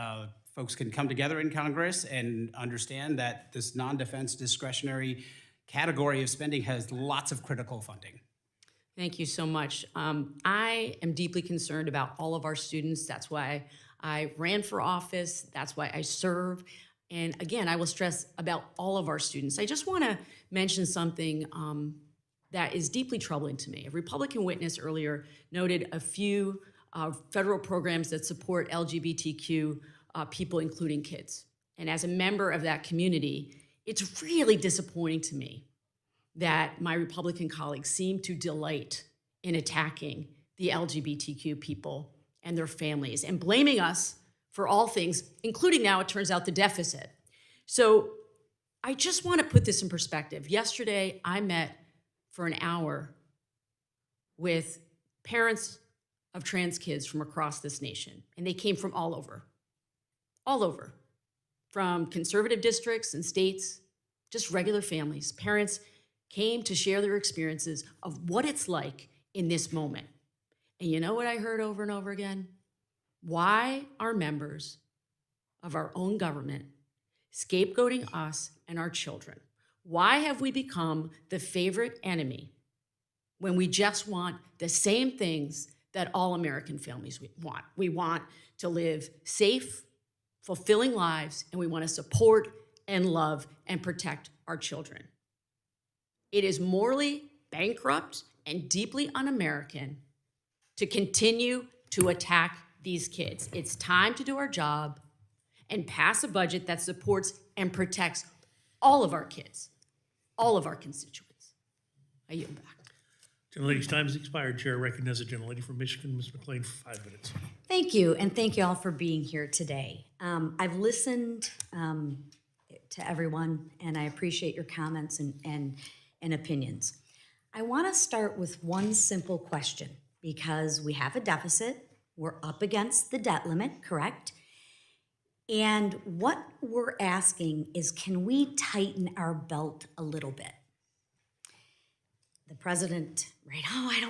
folks can come together in Congress and understand that this non-defense discretionary category of spending has lots of critical funding. Thank you so much. I am deeply concerned about all of our students. That's why I ran for office. That's why I serve. And again, I will stress about all of our students. I just want to mention something that is deeply troubling to me. A Republican witness earlier noted a few federal programs that support LGBTQ people, including kids. And as a member of that community, it's really disappointing to me that my Republican colleagues seem to delight in attacking the LGBTQ people and their families and blaming us for all things, including now, it turns out, the deficit. So I just want to put this in perspective. Yesterday, I met for an hour with parents of trans kids from across this nation, and they came from all over, from conservative districts and states, just regular families. Parents came to share their experiences of what it's like in this moment. And you know what I heard over and over again? Why are members of our own government scapegoating us and our children? Why have we become the favorite enemy when we just want the same things that all American families want? We want to live safe, fulfilling lives, and we want to support and love and protect our children. It is morally bankrupt and deeply un-American to continue to attack these kids. It's time to do our job and pass a budget that supports and protects all of our kids, all of our constituents. I yield back. Gentlelady's time has expired. Chair recognizes the gentlelady from Michigan, Ms. McLean, for 5 minutes. Thank you, and thank you all for being here today. I've listened to everyone, and I appreciate your comments and opinions. I want to start with one simple question, because we have a deficit. We're up against the debt limit, correct? And what we're asking is, can we tighten our belt a little bit? The president, right? Oh, I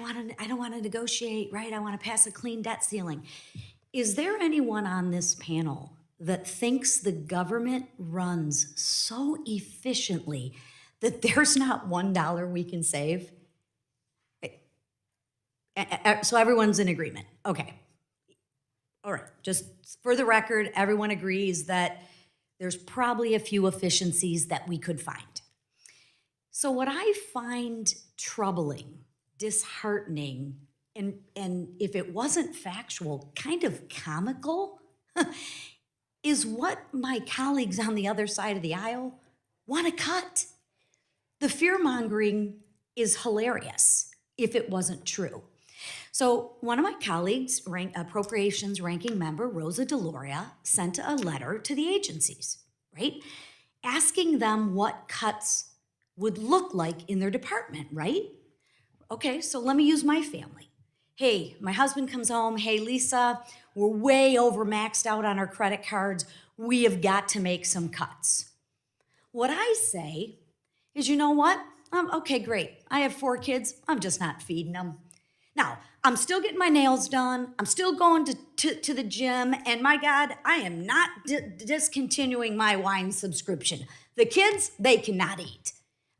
don't want to negotiate, right? I want to pass a clean debt ceiling. Is there anyone on this panel that thinks the government runs so efficiently that there's not $1 we can save? So everyone's in agreement. Okay. All right. Just for the record, everyone agrees that there's probably a few efficiencies that we could find. So what I find troubling, disheartening, and if it wasn't factual, kind of comical, is what my colleagues on the other side of the aisle want to cut. The fear-mongering is hilarious if it wasn't true. So one of my colleagues, Appropriations Ranking Member Rosa DeLoria, sent a letter to the agencies, right? Asking them what cuts would look like in their department, right? Okay, so let me use my family. Hey, my husband comes home. Hey, Lisa, we're way over maxed out on our credit cards. We have got to make some cuts. What I say is, you know what? Okay, great. I have 4 kids. I'm just not feeding them. Now, I'm still getting my nails done. I'm still going to the gym. And my God, I am not discontinuing my wine subscription. The kids, they cannot eat.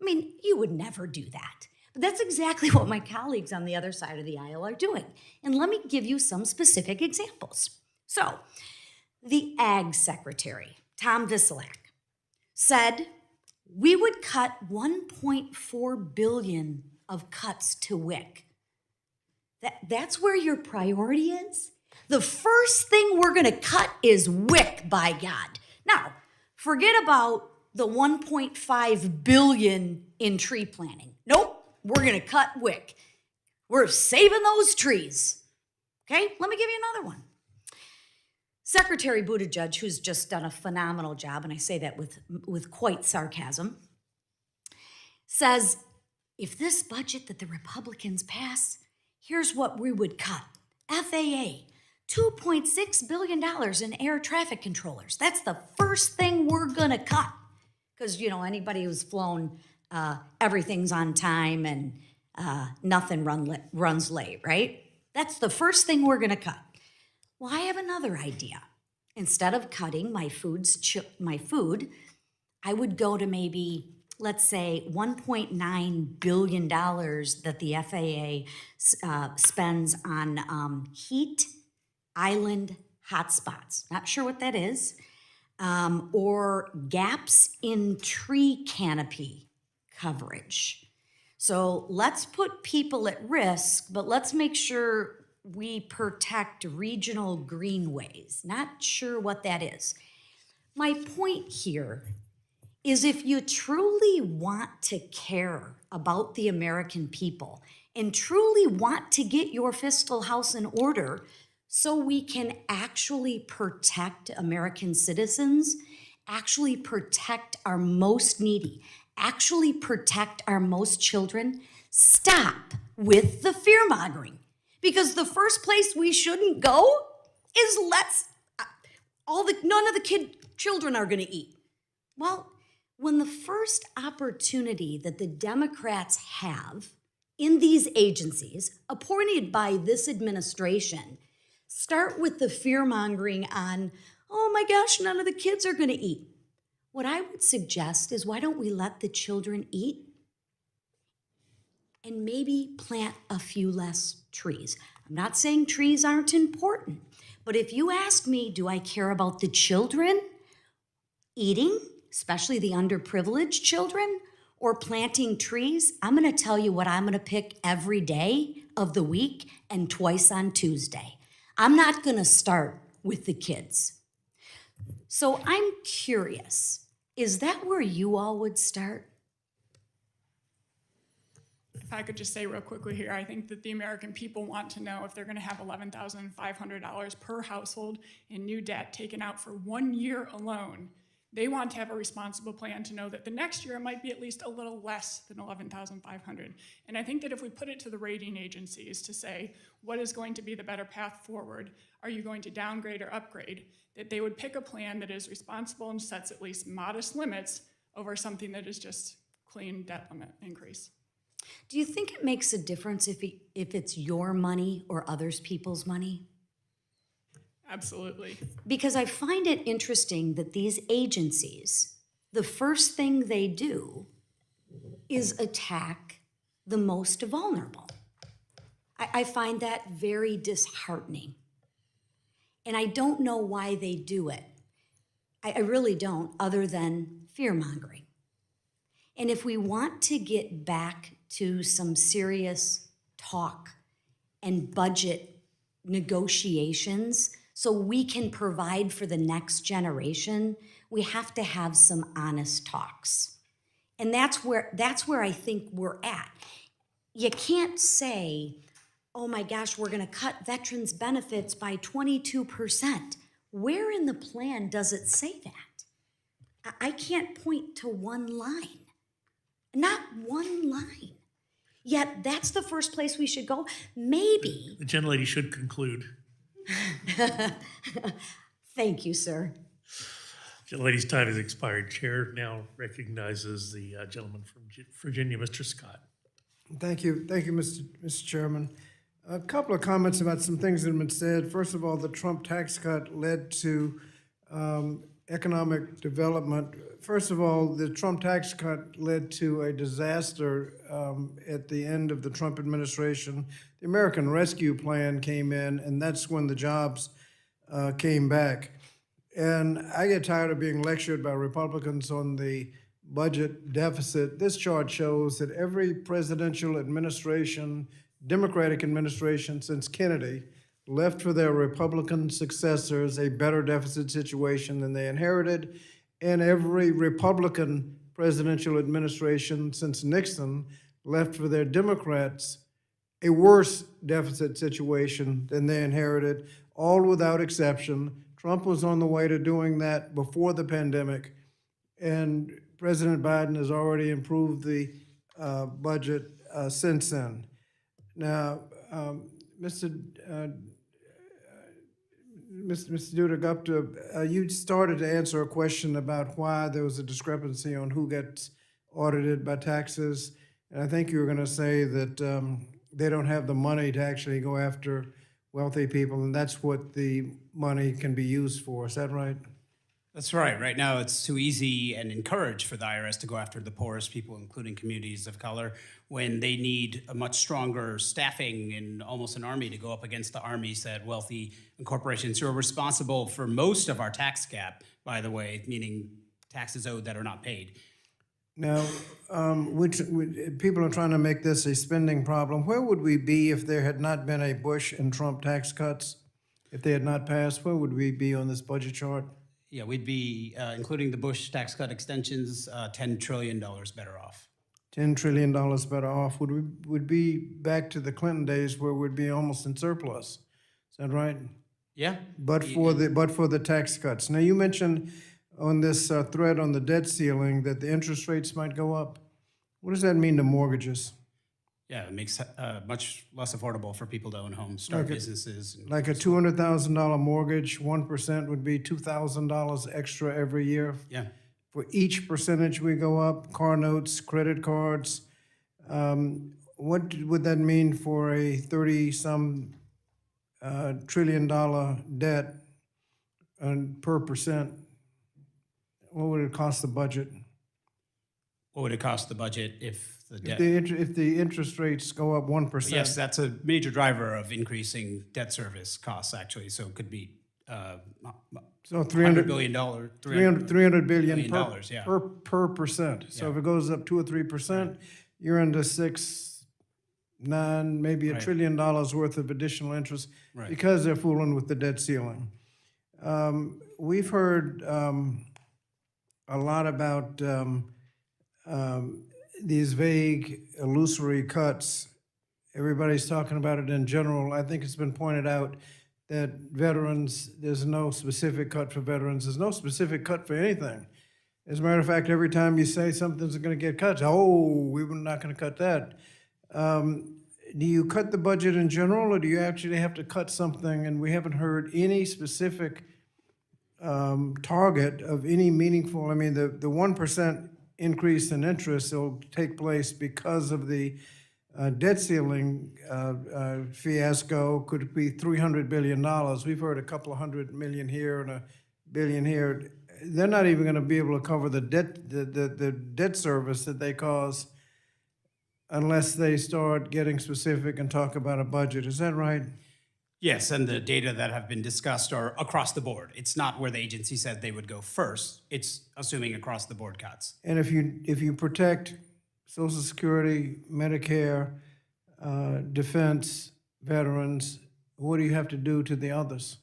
I mean, you would never do that. But that's exactly what my colleagues on the other side of the aisle are doing. And let me give you some specific examples. So, the Ag Secretary, Tom Visilak, said we would cut $1.4 billion of cuts to WIC. That's where your priority is? The first thing we're gonna cut is WIC, by God. Now, forget about the 1.5 billion in tree planting. Nope, we're gonna cut WIC. We're saving those trees. Okay, let me give you another one. Secretary Buttigieg, who's just done a phenomenal job, and I say that with quite sarcasm, says, if this budget that the Republicans pass, here's what we would cut. FAA, $2.6 billion in air traffic controllers. That's the first thing we're gonna cut. Because, anybody who's flown, everything's on time and nothing runs late, right? That's the first thing we're gonna cut. Well, I have another idea. Instead of cutting my food, I would go to maybe, let's say, $1.9 billion that the FAA spends on heat island hotspots. Not sure what that is. Or gaps in tree canopy coverage. So let's put people at risk, but let's make sure we protect regional greenways. Not sure what that is. My point here is if you truly want to care about the American people and truly want to get your fiscal house in order so we can actually protect American citizens, actually protect our most needy, actually protect our most children, stop with the fear-mongering. Because the first place we shouldn't go is none of the children are gonna eat. Well, when the first opportunity that the Democrats have in these agencies appointed by this administration start with the fear-mongering on, oh my gosh, none of the kids are gonna eat. What I would suggest is why don't we let the children eat and maybe plant a few less trees. I'm not saying trees aren't important, but if you ask me, do I care about the children eating, especially the underprivileged children, or planting trees? I'm gonna tell you what I'm gonna pick every day of the week and twice on Tuesday. I'm not gonna start with the kids. So I'm curious, is that where you all would start? If I could just say real quickly here, I think that the American people want to know if they're gonna have $11,500 per household in new debt taken out for 1 year alone. They want to have a responsible plan to know that the next year it might be at least a little less than $11,500. And I think that if we put it to the rating agencies to say, what is going to be the better path forward? Are you going to downgrade or upgrade? That they would pick a plan that is responsible and sets at least modest limits over something that is just clean debt limit increase. Do you think it makes a difference if it's your money or other people's money? Absolutely. Because I find it interesting that these agencies, the first thing they do is attack the most vulnerable. I find that very disheartening. And I don't know why they do it. I really don't, other than fear-mongering. And if we want to get back to some serious talk and budget negotiations so we can provide for the next generation, we have to have some honest talks. And that's where I think we're at. You can't say, oh my gosh, we're gonna cut veterans' benefits by 22%. Where in the plan does it say that? I can't point to one line, not one line. Yet that's the first place we should go. Maybe. The gentlelady should conclude. Thank you, sir. Gentlelady's time has expired. Chair now recognizes the gentleman from Virginia, Mr. Scott. Thank you, Mr. Chairman. A couple of comments about some things that have been said. First of all, the Trump tax cut led to economic development. First of all, the Trump tax cut led to a disaster at the end of the Trump administration. The American Rescue Plan came in, and that's when the jobs came back. And I get tired of being lectured by Republicans on the budget deficit. This chart shows that every presidential administration Democratic administration since Kennedy left for their Republican successors a better deficit situation than they inherited, and every Republican presidential administration since Nixon left for their Democrats a worse deficit situation than they inherited, all without exception. Trump was on the way to doing that before the pandemic, and President Biden has already improved the budget since then. Now, Mr. Duda-Gupta, you started to answer a question about why there was a discrepancy on who gets audited by taxes, and I think you were going to say that they don't have the money to actually go after wealthy people, and that's what the money can be used for. Is that right? That's right. Right now, it's too easy and encouraged for the IRS to go after the poorest people, including communities of color, when they need a much stronger staffing and almost an army to go up against the armies that wealthy corporations who are responsible for most of our tax gap, by the way, meaning taxes owed that are not paid. Now, people are trying to make this a spending problem. Where would we be if there had not been a Bush and Trump tax cuts? If they had not passed, where would we be on this budget chart? Yeah, we'd be, including the Bush tax cut extensions, $10 trillion better off. $10 trillion better off. Would be back to the Clinton days where we'd be almost in surplus. Is that right? Yeah. But for the tax cuts. Now, you mentioned on this thread on the debt ceiling that the interest rates might go up. What does that mean to mortgages? Yeah, it makes much less affordable for people to own homes, start businesses. Like a $200,000 mortgage, 1% would be $2,000 extra every year. Yeah. For each percentage we go up, car notes, credit cards. What would that mean for a 30-some trillion dollar debt per percent? What would it cost the budget? What would it cost the budget if the debt? If the interest rates go up 1%? Yes, that's a major driver of increasing debt service costs, actually. So it could be so $300 billion. $300 billion yeah. per percent. So if it goes up 2 or 3%, you're into 6, 9, maybe $1 trillion worth of additional interest because they're fooling with the debt ceiling. We've heard a lot about these vague, illusory cuts. Everybody's talking about it in general. I think it's been pointed out that veterans, there's no specific cut for veterans. There's no specific cut for anything. As a matter of fact, every time you say something's going to get cut, we're not going to cut that. Do you cut the budget in general, or do you actually have to cut something? And we haven't heard any specific target of any meaningful. I mean, the 1% increase in interest will take place because of the debt ceiling fiasco. Could it be $300 billion? We've heard a couple of $100 million here and $1 billion here. They're not even going to be able to cover the debt service that they cause unless they start getting specific and talk about a budget. Is that right? Yes, and the data that have been discussed are across the board. It's not where the agency said they would go first. It's assuming across the board cuts. And if you protect Social Security, Medicare, defense, veterans, what do you have to do to the others?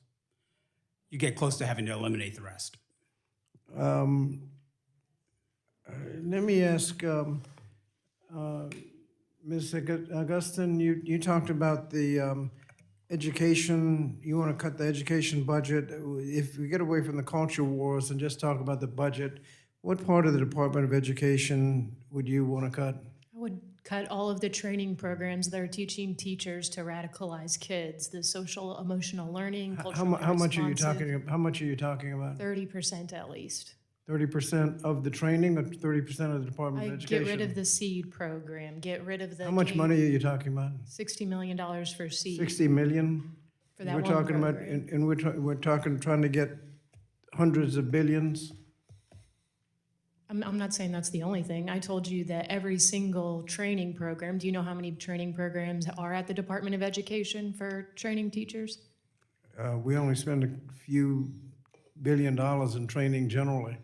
You get close to having to eliminate the rest. Let me ask Ms. Augustine, you talked about the education. You want to cut the education budget. If we get away from the culture wars and just talk about the budget, what part of the Department of Education would you want to cut? I would cut all of the training programs that are teaching teachers to radicalize kids, the social emotional learning, cultural How much are you responsive. talking? How much are you talking about? 30% at least. 30% of the training, or 30% of the Department of Education? Get rid of the SEED program. Get rid of the. How much money are you talking about? $60 million for SEED. 60 million. For that we're one talking about, program. and we're talking trying to get hundreds of billions. I'm not saying that's the only thing. I told you that every single training program. Do you know how many training programs are at the Department of Education for training teachers? We only spend a few $1 billion in training generally.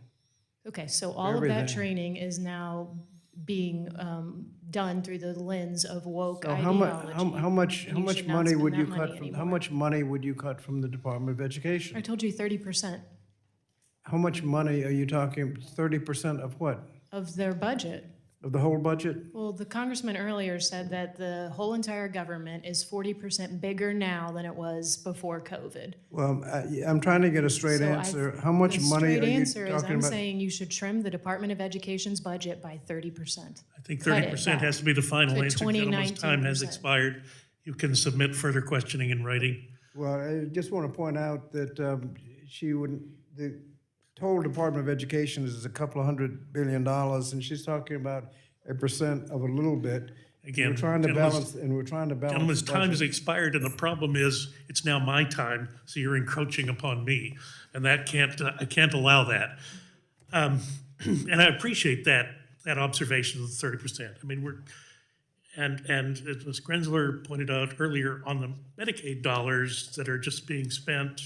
Okay, so all of that training is now being done through the lens of woke So ideology. how much and you should not money spend would that you money cut from, how anymore. much money would you cut from the Department of I Education? told you 30% How much money are you talking, 30% of what? of their budget. Of the whole budget? Well, the congressman earlier said that the whole entire government is 40% bigger now than it was before COVID. Well, I'm trying to get a straight So answer. How much money are The straight you answer is talking I'm about? saying you should trim the Department of Education's budget by 30%. I think Cut it 30% has back to be the final to answer. Gentleman's time has 2019%. expired. You can submit further questioning in writing. Well, I just want to point out that the total Department of Education is a couple of $100 billion, and she's talking about 1% of a little bit. Again, We're trying to gentleman's- balance, and we're trying to balance. Gentleman's the time has budget. expired, and the problem is, it's now my time, so you're encroaching upon me, and that I can't allow that. And I appreciate that observation of the 30%. I mean, and as Ms. Grenzler pointed out earlier, on the Medicaid dollars that are just being spent,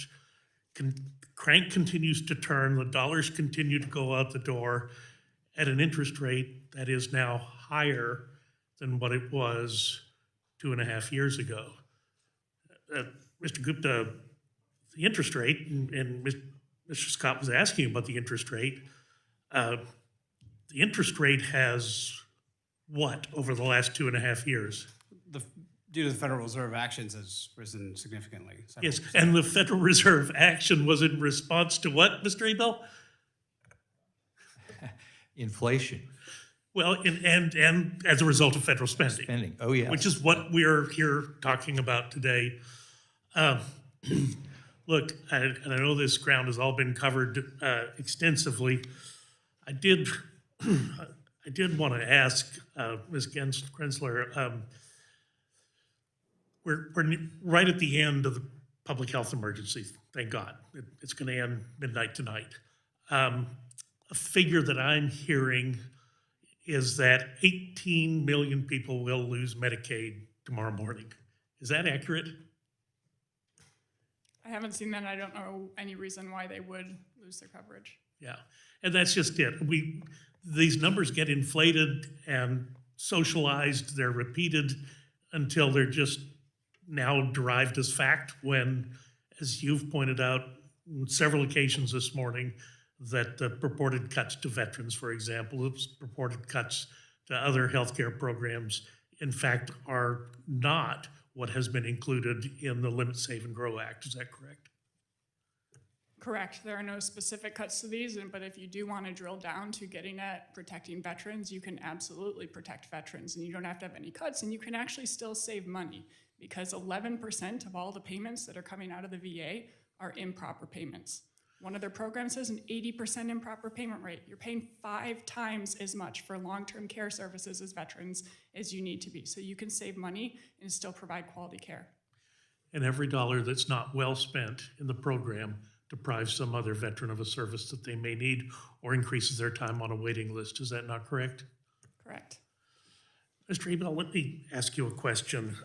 crank continues to turn, the dollars continue to go out the door at an interest rate that is now higher than what it was 2.5 years ago. Mr. Gupta, the interest rate, and Mr. Scott was asking about the interest rate. The interest rate has what over the last 2.5 years? Due to the Federal Reserve actions, has risen significantly. Yes, and the Federal Reserve action was in response to what, Mr. Abel? Inflation. Well, and as a result of federal spending. Oh, yes. Which is what we're here talking about today. Look, and I know this ground has all been covered extensively. I did want to ask Ms. Grenzler, we're right at the end of the public health emergency, thank God. It's going to end midnight tonight. A figure that I'm hearing is that 18 million people will lose Medicaid tomorrow morning. Is that accurate? I haven't seen that, and I don't know any reason why they would lose their coverage. Yeah, and that's just it. These numbers get inflated and socialized, they're repeated until they're just now derived as fact when, as you've pointed out on several occasions this morning, that the purported cuts to veterans, for example, purported cuts to other healthcare programs, in fact, are not what has been included in the Limit, Save, and Grow Act. Is that correct? Correct. There are no specific cuts to these, but if you do want to drill down to getting at protecting veterans, you can absolutely protect veterans, and you don't have to have any cuts, and you can actually still save money because 11% of all the payments that are coming out of the VA are improper payments. One of their programs has an 80% improper payment rate. You're paying 5 times as much for long-term care services as veterans as you need to be. So you can save money and still provide quality care. And every dollar that's not well spent in the program deprives some other veteran of a service that they may need or increases their time on a waiting list. Is that not correct? Correct. Mr. Abel, let me ask you a question.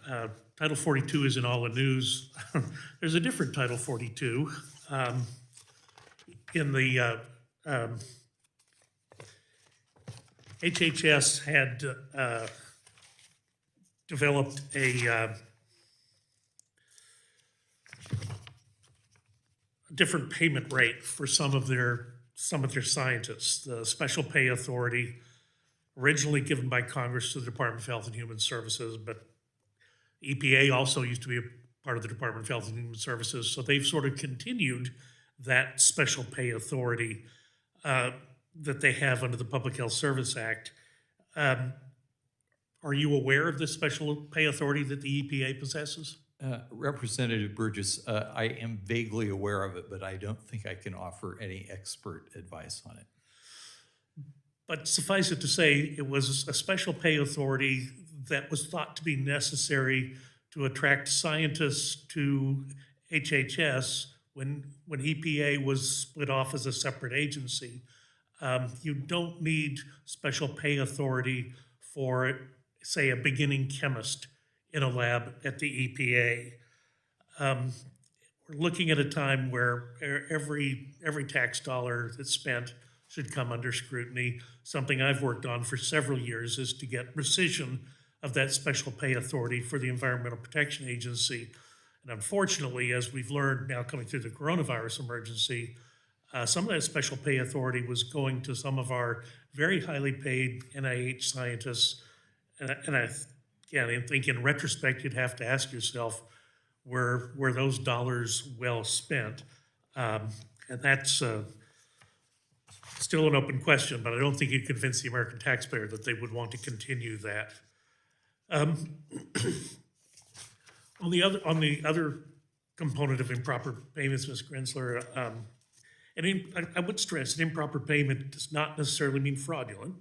Title 42 is in all the news. There's a different Title 42. In the HHS had developed a different payment rate for some of their scientists. The special pay authority, originally given by Congress to the Department of Health and Human Services, but EPA also used to be a part of the Department of Health and Human Services, so they've sort of continued that special pay authority that they have under the Public Health Service Act. Are you aware of this special pay authority that the EPA possesses? Representative Burgess, I am vaguely aware of it, but I don't think I can offer any expert advice on it. But suffice it to say, it was a special pay authority that was thought to be necessary to attract scientists to HHS when EPA was split off as a separate agency. You don't need special pay authority for, say, a beginning chemist in a lab at the EPA. We're looking at a time where every tax dollar that's spent should come under scrutiny. Something I've worked on for several years is to get rescission of that special pay authority for the Environmental Protection Agency. And unfortunately, as we've learned now coming through the coronavirus emergency, some of that special pay authority was going to some of our very highly paid NIH scientists. And I think in retrospect, you'd have to ask yourself, were those dollars well spent? And that's still an open question, but I don't think you'd convince the American taxpayer that they would want to continue that. On the other component of improper payments, Ms. Grensler, I would stress that improper payment does not necessarily mean fraudulent.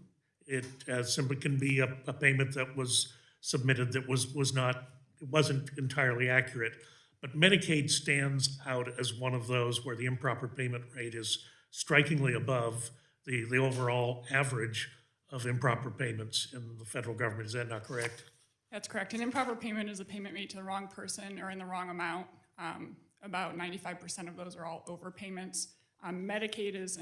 It simply can be a payment that was submitted that wasn't entirely accurate. But Medicaid stands out as one of those where the improper payment rate is strikingly above the overall average of improper payments in the federal government. Is that not correct? That's correct. An improper payment is a payment made to the wrong person or in the wrong amount. About 95% of those are all overpayments. Medicaid is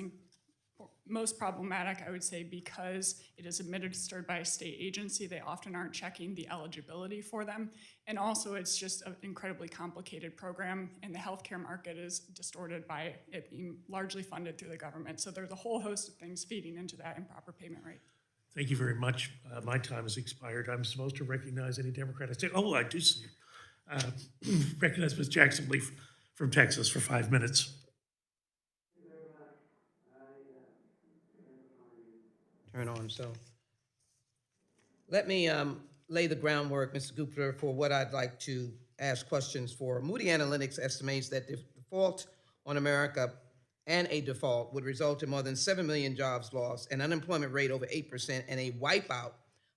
most problematic, I would say, because it is administered by a state agency. They often aren't checking the eligibility for them. And also, it's just an incredibly complicated program, and the healthcare market is distorted by it being largely funded through the government. So there's a whole host of things feeding into that improper payment rate. Thank you very much. My time has expired. I'm supposed to recognize any Democrat. I do see. Recognize Ms. Jackson Leaf from Texas for 5 minutes. Turn on, so. Let me lay the groundwork, Mr. Gupta, for what I'd like to ask questions for. Moody Analytics estimates that the default on America and a default would result in more than 7 million jobs lost, an unemployment rate over 8%, and a wipeout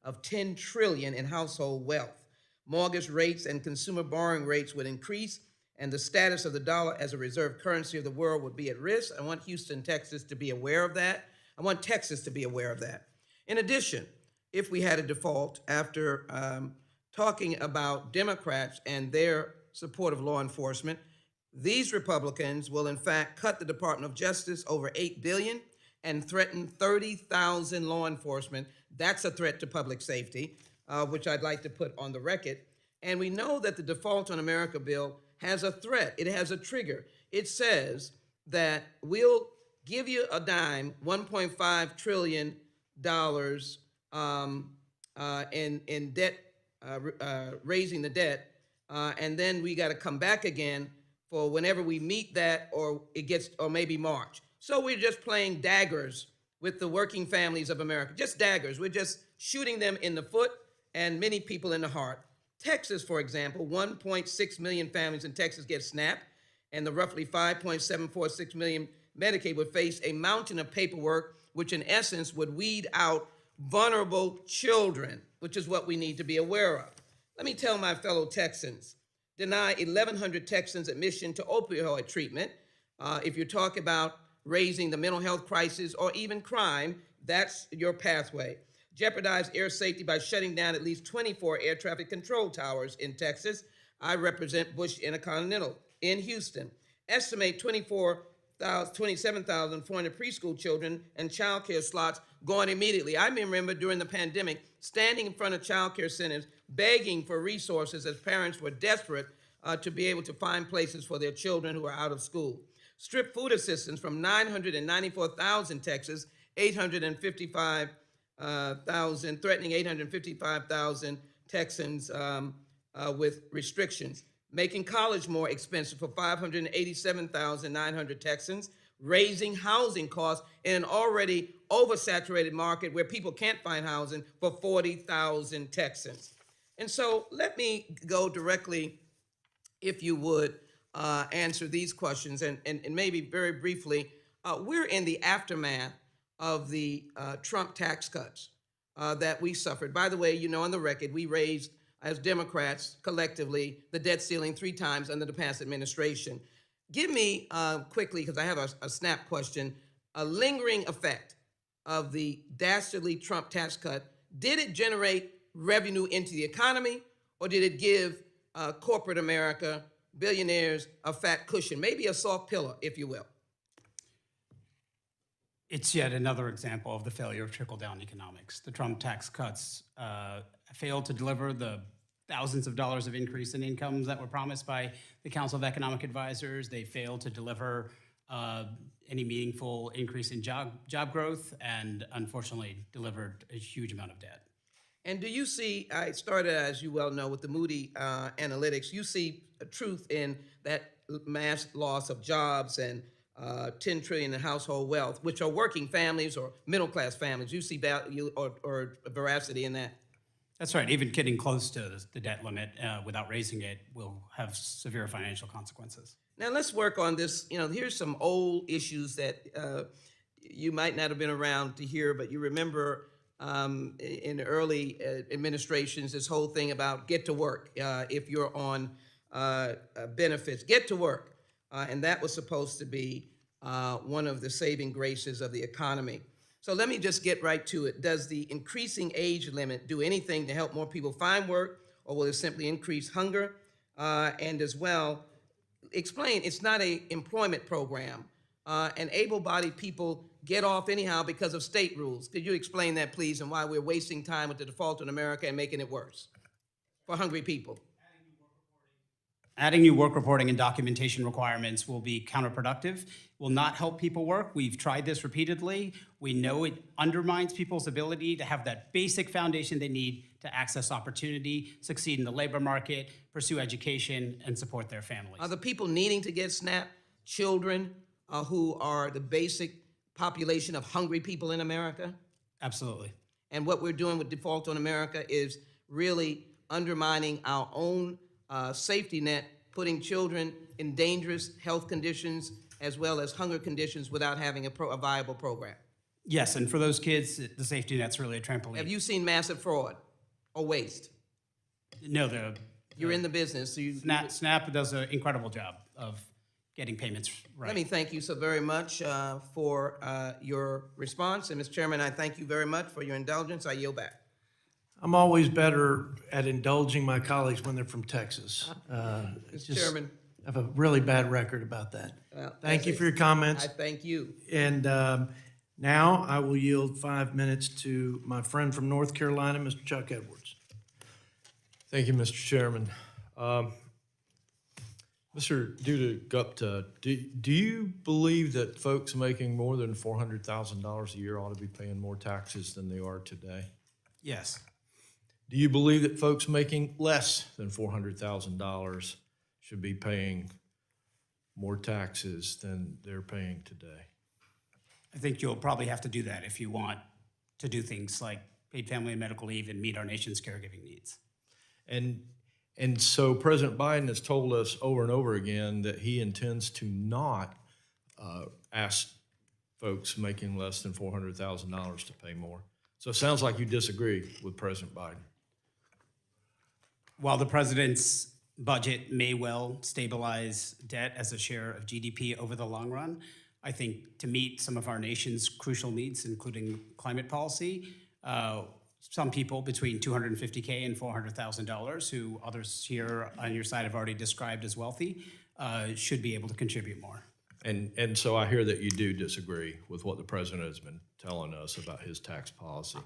of $10 trillion in household wealth. Mortgage rates and consumer borrowing rates would increase, and the status of the dollar as a reserve currency of the world would be at risk. I want Houston, Texas to be aware of that. I want Texas to be aware of that. In addition, if we had a default, after talking about Democrats and their support of law enforcement, these Republicans will in fact cut the Department of Justice over $8 billion and threaten 30,000 law enforcement. That's a threat to public safety, which I'd like to put on the record. And we know that the Default on America bill has a threat. It has a trigger. It says that we'll give you a dime, $1.5 trillion in debt, raising the debt, and then we got to come back again for whenever we meet that, or it gets, or maybe March. So we're just playing daggers with the working families of America, just daggers. We're just shooting them in the foot and many people in the heart. Texas, for example, 1.6 million families in Texas get SNAP, and the roughly 5.746 million Medicaid would face a mountain of paperwork, which in essence would weed out vulnerable children, which is what we need to be aware of. Let me tell my fellow Texans, deny 1,100 Texans admission to opioid treatment. If you talk about raising the mental health crisis or even crime, that's your pathway. Jeopardize air safety by shutting down at least 24 air traffic control towers in Texas. I represent Bush Intercontinental in Houston. Estimate 27,400 preschool children and child care slots going immediately. I remember during the pandemic, standing in front of child care centers, begging for resources as parents were desperate to be able to find places for their children who are out of school. Strip food assistance from 994,000 Texas, 855,000, threatening 855,000 Texans with restrictions. Making college more expensive for 587,900 Texans, raising housing costs in an already oversaturated market where people can't find housing for 40,000 Texans. And so let me go directly, if you would, answer these questions, and maybe very briefly, we're in the aftermath of the Trump tax cuts that we suffered. By the way, you know, on the record, we raised, as Democrats, collectively, the debt ceiling 3 times under the past administration. Give me, quickly, because I have a snap question, a lingering effect of the dastardly Trump tax cut. Did it generate revenue into the economy, or did it give corporate America, billionaires, a fat cushion, maybe a soft pillow, if you will? It's yet another example of the failure of trickle-down economics. The Trump tax cuts failed to deliver the thousands of dollars of increase in incomes that were promised by the Council of Economic Advisors. They failed to deliver any meaningful increase in job growth, and unfortunately delivered a huge amount of debt. And do you see, I started, as you well know, with the Moody analytics, you see a truth in that mass loss of jobs and $10 trillion in household wealth, which are working families or middle-class families. You see value or veracity in that? That's right. Even getting close to the debt limit without raising it will have severe financial consequences. Now let's work on this. You know, here's some old issues that you might not have been around to hear, but you remember in the early administrations, this whole thing about get to work if you're on benefits, get to work. And that was supposed to be one of the saving graces of the economy. So let me just get right to it. Does the increasing age limit do anything to help more people find work, or will it simply increase hunger? And as well, explain, it's not an employment program. And able-bodied people get off anyhow because of state rules. Could you explain that, please, and why we're wasting time with the default in America and making it worse for hungry people? Adding new work reporting and documentation requirements will be counterproductive, will not help people work. We've tried this repeatedly. We know it undermines people's ability to have that basic foundation they need to access opportunity, succeed in the labor market, pursue education, and support their families. Are the people needing to get SNAP children who are the basic population of hungry people in America? Absolutely. And what we're doing with Default on America is really undermining our own safety net, putting children in dangerous health conditions as well as hunger conditions without having a viable program. Yes, and for those kids, the safety net's really a trampoline. Have you seen massive fraud or waste? No, you're in the business. So SNAP does an incredible job of getting payments right. Let me thank you so very much for your response. And Mr. Chairman, I thank you very much for your indulgence. I yield back. I'm always better at indulging my colleagues when they're from Texas. Mr. Chairman. I have a really bad record about that. Well, thank you for your comments. I thank you. And now I will yield 5 minutes to my friend from North Carolina, Mr. Chuck Edwards. Thank you, Mr. Chairman. Mr. Dutta-Gupta, do you believe that folks making more than $400,000 a year ought to be paying more taxes than they are today? Yes. Do you believe that folks making less than $400,000 should be paying more taxes than they're paying today? I think you'll probably have to do that if you want to do things like paid family and medical leave and meet our nation's caregiving needs. And so President Biden has told us over and over again that he intends to not ask folks making less than $400,000 to pay more. So it sounds like you disagree with President Biden. While the president's budget may well stabilize debt as a share of GDP over the long run, I think to meet some of our nation's crucial needs, including climate policy, some people between $250K and $400,000, who others here on your side have already described as wealthy, should be able to contribute more. And so I hear that you do disagree with what the president has been telling us about his tax policy.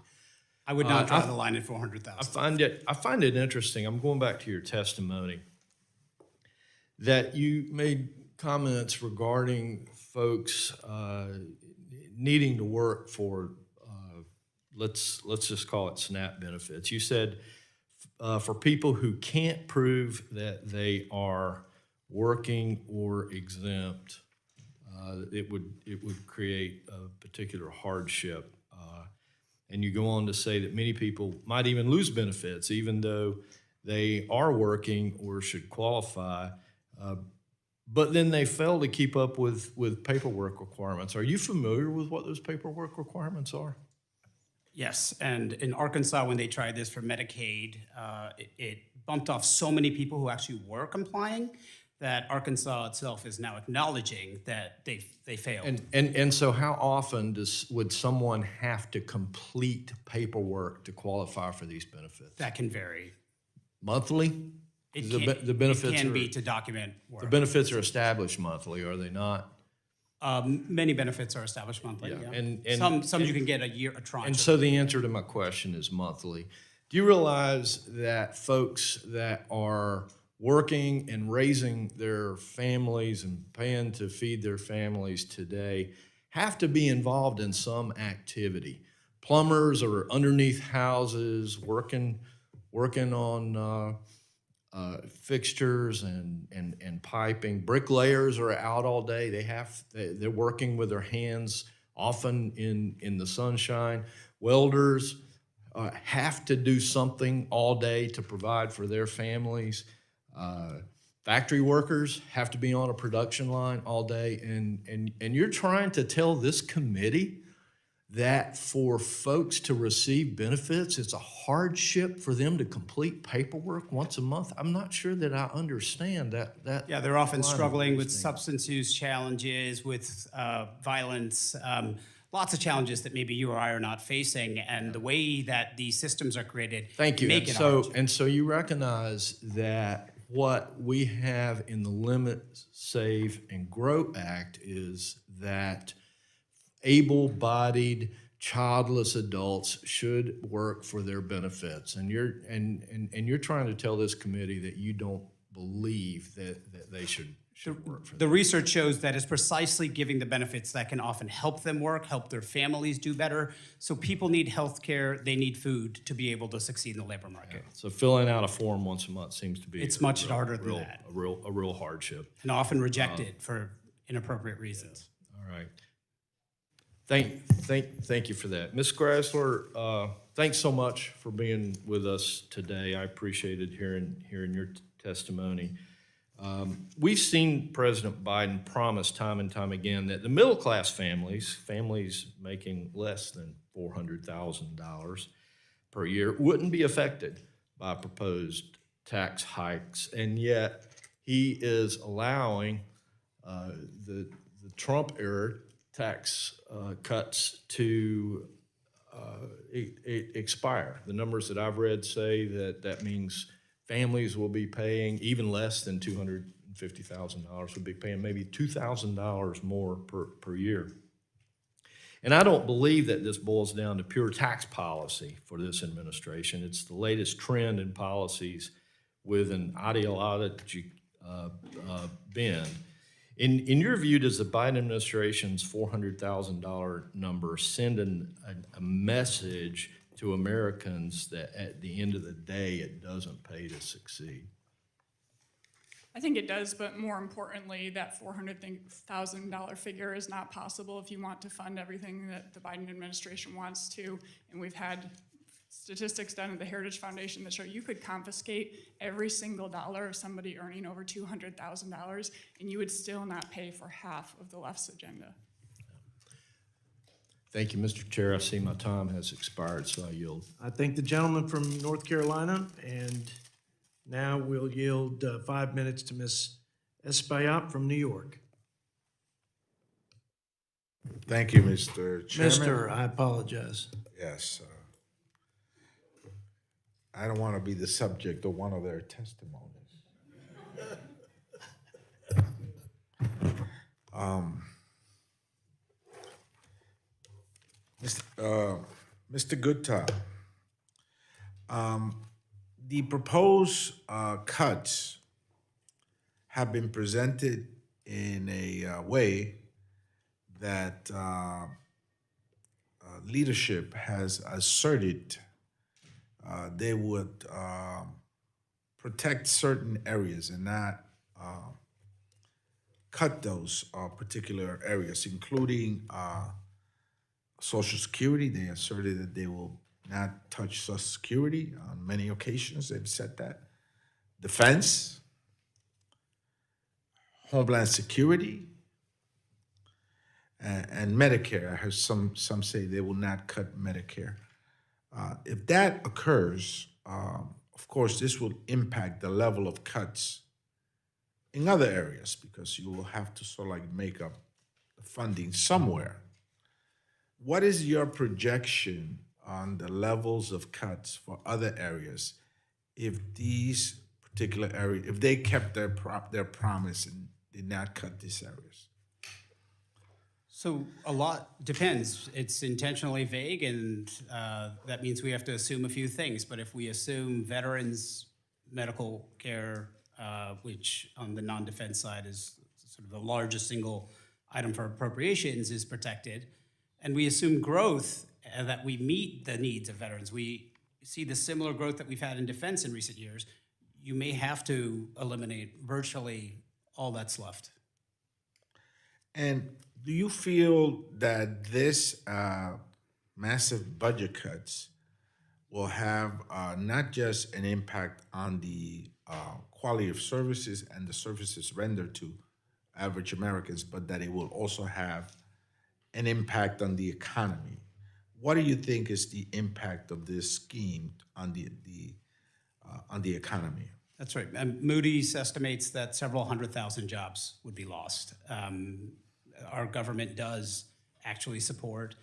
I would not draw the line at $400,000. I find it interesting. I'm going back to your testimony that you made comments regarding folks needing to work for let's just call it SNAP benefits. You said for people who can't prove that they are working or exempt, it would create a particular hardship. And you go on to say that many people might even lose benefits, even though they are working or should qualify, but then they fail to keep up with paperwork requirements. Are you familiar with what those paperwork requirements are? Yes, and in Arkansas, when they tried this for Medicaid, it bumped off so many people who actually were complying that Arkansas itself is now acknowledging that they failed. And so how often would someone have to complete paperwork to qualify for these benefits? That can vary. Monthly? The benefits can be to document work. The benefits are established monthly, are they not? Many benefits are established monthly. Yeah, Yeah. and some you can get a tranche. And so the answer to my question is monthly. Do you realize that folks that are working and raising their families and paying to feed their families today have to be involved in some activity? Plumbers are underneath houses working on fixtures and piping. Bricklayers are out all day. They're working with their hands, often in the sunshine. Welders have to do something all day to provide for their families. Factory workers have to be on a production line all day. And you're trying to tell this committee that for folks to receive benefits, it's a hardship for them to complete paperwork once a month. I'm not sure that I understand that. Yeah, they're often line of struggling with reasoning. substance use challenges, with violence, lots of challenges that maybe you or I are not facing. And the way that these systems are created, Thank you. make And it so, hard. and so you recognize that what we have in the Limit, Save, and Grow Act is that able-bodied, childless adults should work for their benefits. And you're trying to tell this committee that you don't believe that they should work for The research shows that it's precisely giving the benefits that can often help them work, help their families do better. So people need health care, they need food to be able to succeed in the labor market. So filling out a form once a month seems to be It's much harder than that. A real hardship. And often rejected for inappropriate reasons. All right. Thank you for that. Ms. Grasler, thanks so much for being with us today. I appreciated hearing your testimony. We've seen President Biden promise time and time again that the middle-class families making less than $400,000 per year, wouldn't be affected by proposed tax hikes. And yet he is allowing the Trump-era tax cuts to expire. The numbers that I've read say that means families will be paying even less than $250,000, will be paying maybe $2,000 more per year. And I don't believe that this boils down to pure tax policy for this administration. It's the latest trend in policies with an ideological bend. In your view, does the Biden administration's $400,000 number send a message to Americans that at the end of the day, it doesn't pay to succeed? I think it does, but more importantly, that $400,000 figure is not possible if you want to fund everything that the Biden administration wants to. And we've had statistics done at the Heritage Foundation that show you could confiscate every single dollar of somebody earning over $200,000, and you would still not pay for half of the left's agenda. Thank you, Mr. Chair. I see my time has expired, so I yield. I thank the gentleman from North Carolina, and now we'll yield 5 minutes to Ms. Espaillat from New York. Thank you, Mr. Chairman. Mister, I apologize. Yes. I don't want to be the subject of one of their testimonies. Mr. Gupta, the proposed cuts have been presented in a way that leadership has asserted they would protect certain areas and not cut those particular areas, including Social Security. They asserted that they will not touch Social Security. On many occasions, they've said that. Defense, Homeland Security, and Medicare. I heard some say they will not cut Medicare. If that occurs, of course, this will impact the level of cuts in other areas because you will have to sort of like make up the funding somewhere. What is your projection on the levels of cuts for other areas if these particular areas, if they kept their promise and did not cut these areas? So a lot depends. It's intentionally vague, and that means we have to assume a few things. But if we assume veterans' medical care, which on the non-defense side is sort of the largest single item for appropriations, is protected, and we assume growth that we meet the needs of veterans, we see the similar growth that we've had in defense in recent years, you may have to eliminate virtually all that's left. And do you feel that this massive budget cuts will have not just an impact on the quality of services and the services rendered to average Americans, but that it will also have an impact on the economy? What do you think is the impact of this scheme on the economy? That's right. Moody's estimates that several 100,000 jobs would be lost. Our government does actually support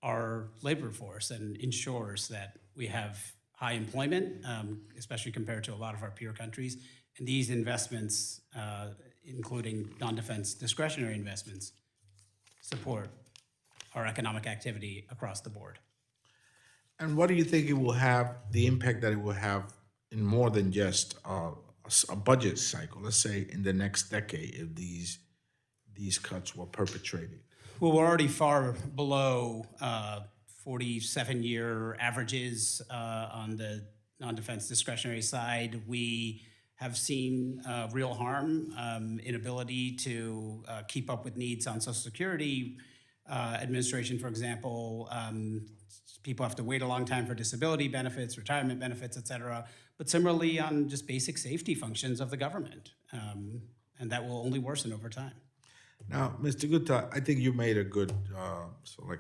our labor force and ensures that we have high employment, especially compared to a lot of our peer countries. And these investments, including non-defense discretionary investments, support our economic activity across the board. And what do you think it will have, the impact that it will have in more than just a budget cycle? Let's say in the next decade, if these cuts were perpetrated. Well, we're already far below 47-year averages on the non-defense discretionary side. We have seen real harm, inability to keep up with needs on Social Security administration, for example. People have to wait a long time for disability benefits, retirement benefits, et cetera. But similarly on just basic safety functions of the government. And that will only worsen over time. Now, Mr. Gupta, I think you made a good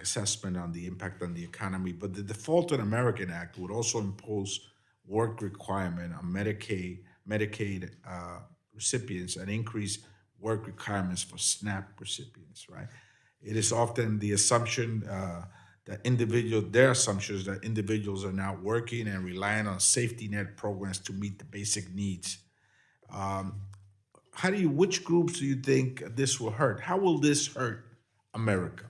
assessment on the impact on the economy, but the Default on American Act would also impose work requirement on Medicaid recipients and increase work requirements for SNAP recipients, right? It is often the assumption their assumptions that individuals are now working and relying on safety net programs to meet the basic needs. Which groups do you think this will hurt? How will this hurt America?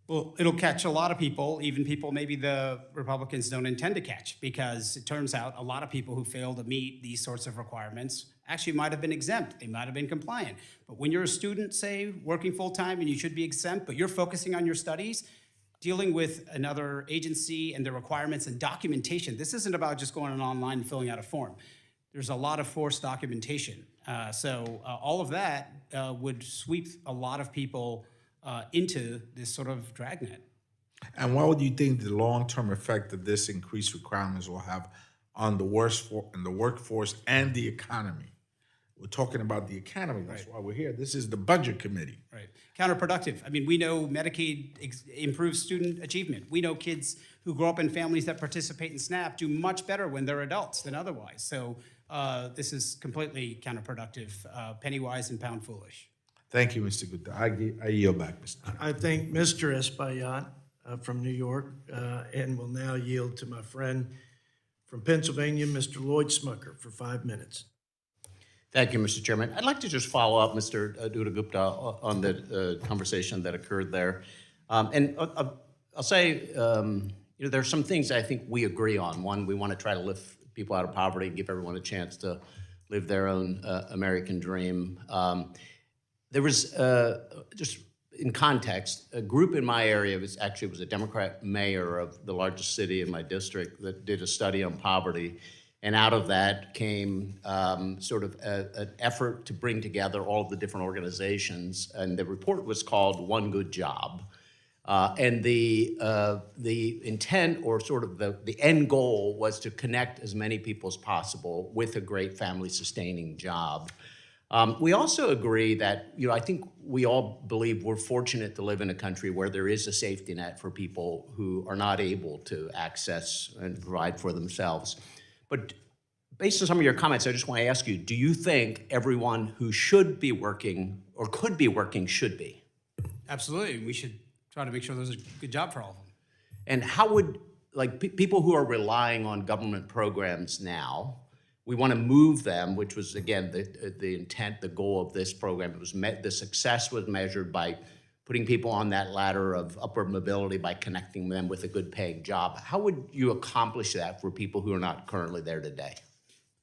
Well, it'll catch a lot of people, even people maybe the Republicans don't intend to catch, because it turns out a lot of people who fail to meet these sorts of requirements actually might have been exempt. They might have been compliant. But when you're a student, say, working full-time and you should be exempt, but you're focusing on your studies, dealing with another agency and their requirements and documentation. This isn't about just going online and filling out a form. There's a lot of forced documentation. So all of that would sweep a lot of people into this sort of dragnet. And what would you think the long-term effect of this increased requirements will have on the workforce and the economy? We're talking about the economy. That's why we're here. This is the Budget Committee. Right. Counterproductive. I mean, we know Medicaid improves student achievement. We know kids who grow up in families that participate in SNAP do much better when they're adults than otherwise. So this is completely counterproductive, penny wise and pound foolish. Thank you, Mr. Gupta. I yield back, Mr. I thank Mr. Espaillat from New York and will now yield to my friend from Pennsylvania, Mr. Lloyd Smucker, for 5 minutes. Thank you, Mr. Chairman. I'd like to just follow up, Mr. Gupta, on the conversation that occurred there. And I'll say, there are some things I think we agree on. One, we want to try to lift people out of poverty and give everyone a chance to live their own American dream. There was, just in context, a group in my area was a Democrat mayor of the largest city in my district that did a study on poverty. And out of that came sort of an effort to bring together all of the different organizations. And the report was called One Good Job. And the intent, or sort of the end goal, was to connect as many people as possible with a great family-sustaining job. We also agree that, I think we all believe we're fortunate to live in a country where there is a safety net for people who are not able to access and provide for themselves. But based on some of your comments, I just want to ask you, do you think everyone who should be working or could be working should be? Absolutely. We should try to make sure there's a good job for all of them. And how would, people who are relying on government programs now, we want to move them, which was, again, the intent, the goal of this program. The success was measured by putting people on that ladder of upward mobility by connecting them with a good paying job. How would you accomplish that for people who are not currently there today?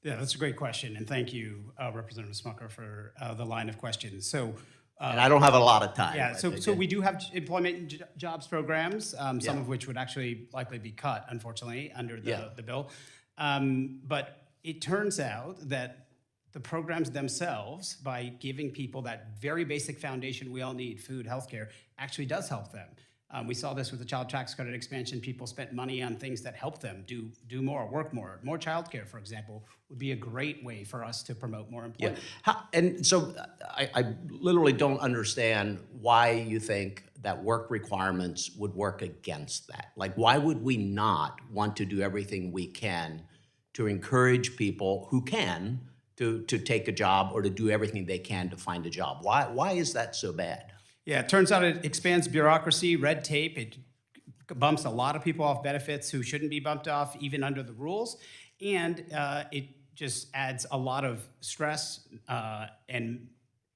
Yeah, that's a great question, and thank you, Representative Smucker, for the line of questions. So, and I don't have a lot of time. Yeah, so we do have employment and jobs programs, some of which would actually likely be cut, unfortunately, under the bill. But it turns out that the programs themselves, by giving people that very basic foundation we all need, food, healthcare, actually does help them. We saw this with the child tax credit expansion. People spent money on things that help them do more, work more. More childcare, for example, would be a great way for us to promote more employment. And so I literally don't understand why you think that work requirements would work against that. Like, why would we not want to do everything we can to encourage people who can to take a job or to do everything they can to find a job? Why is that so bad? Yeah, it turns out it expands bureaucracy, red tape. It bumps a lot of people off benefits who shouldn't be bumped off, even under the rules. And it just adds a lot of stress and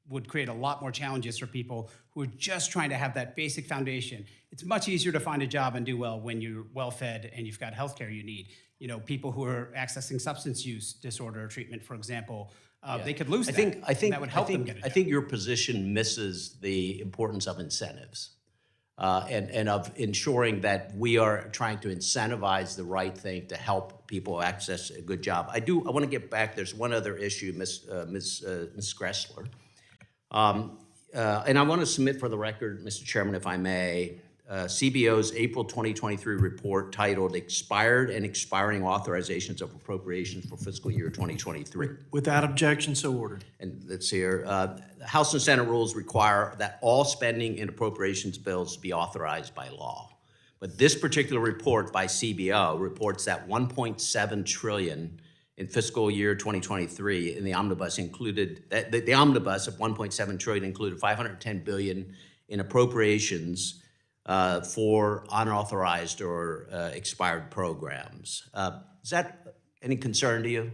would create a lot more challenges for people who are just trying to have that basic foundation. It's much easier to find a job and do well when you're well-fed and you've got healthcare you need. You know, people who are accessing substance use disorder treatment, for example, they could lose that. I think that would help them get a job. I think your position misses the importance of incentives and of ensuring that we are trying to incentivize the right thing to help people access a good job. I want to get back. There's one other issue, Ms. Gressler. And I want to submit for the record, Mr. Chairman, if I may, CBO's April 2023 report titled Expired and Expiring Authorizations of Appropriations for Fiscal Year 2023. Without objection, so ordered. And let's see here. The House and Senate rules require that all spending in appropriations bills be authorized by law. But this particular report by CBO reports that 1.7 trillion in fiscal year 2023 in the omnibus included, the omnibus of 1.7 trillion included 510 billion in appropriations for unauthorized or expired programs. Is that any concern to you?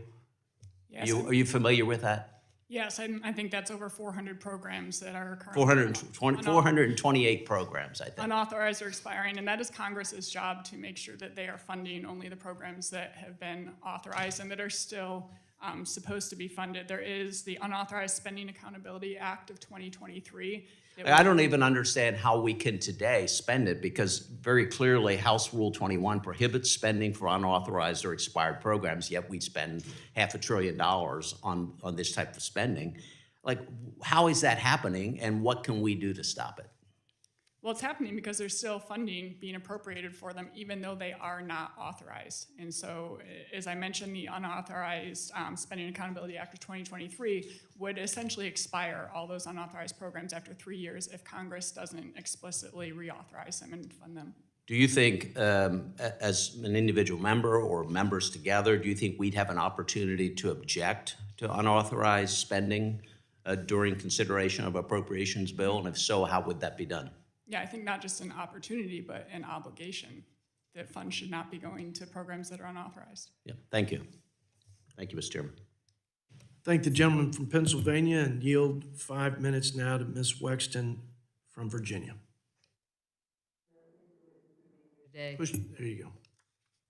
Yes. Are you familiar with that? Yes, I think that's over 400 programs that are currently 428 programs, I think. Unauthorized or expiring, and that is Congress's job to make sure that they are funding only the programs that have been authorized and that are still supposed to be funded. There is the Unauthorized Spending Accountability Act of 2023. I don't even understand how we can today spend it, because very clearly House Rule 21 prohibits spending for unauthorized or expired programs, yet we spend $500 billion on this type of spending. Like, how is that happening, and what can we do to stop it? Well, it's happening because there's still funding being appropriated for them, even though they are not authorized. And so, as I mentioned, the Unauthorized Spending Accountability Act of 2023 would essentially expire all those unauthorized programs after 3 years if Congress doesn't explicitly reauthorize them and fund them. Do you think, as an individual member or members together, do you think we'd have an opportunity to object to unauthorized spending during consideration of appropriations bill? And if so, how would that be done? Yeah, I think not just an opportunity, but an obligation that funds should not be going to programs that are unauthorized. Yeah, thank you. Thank you, Mr. Chairman. Thank the gentleman from Pennsylvania and yield 5 minutes now to Ms. Wexton from Virginia. There you go.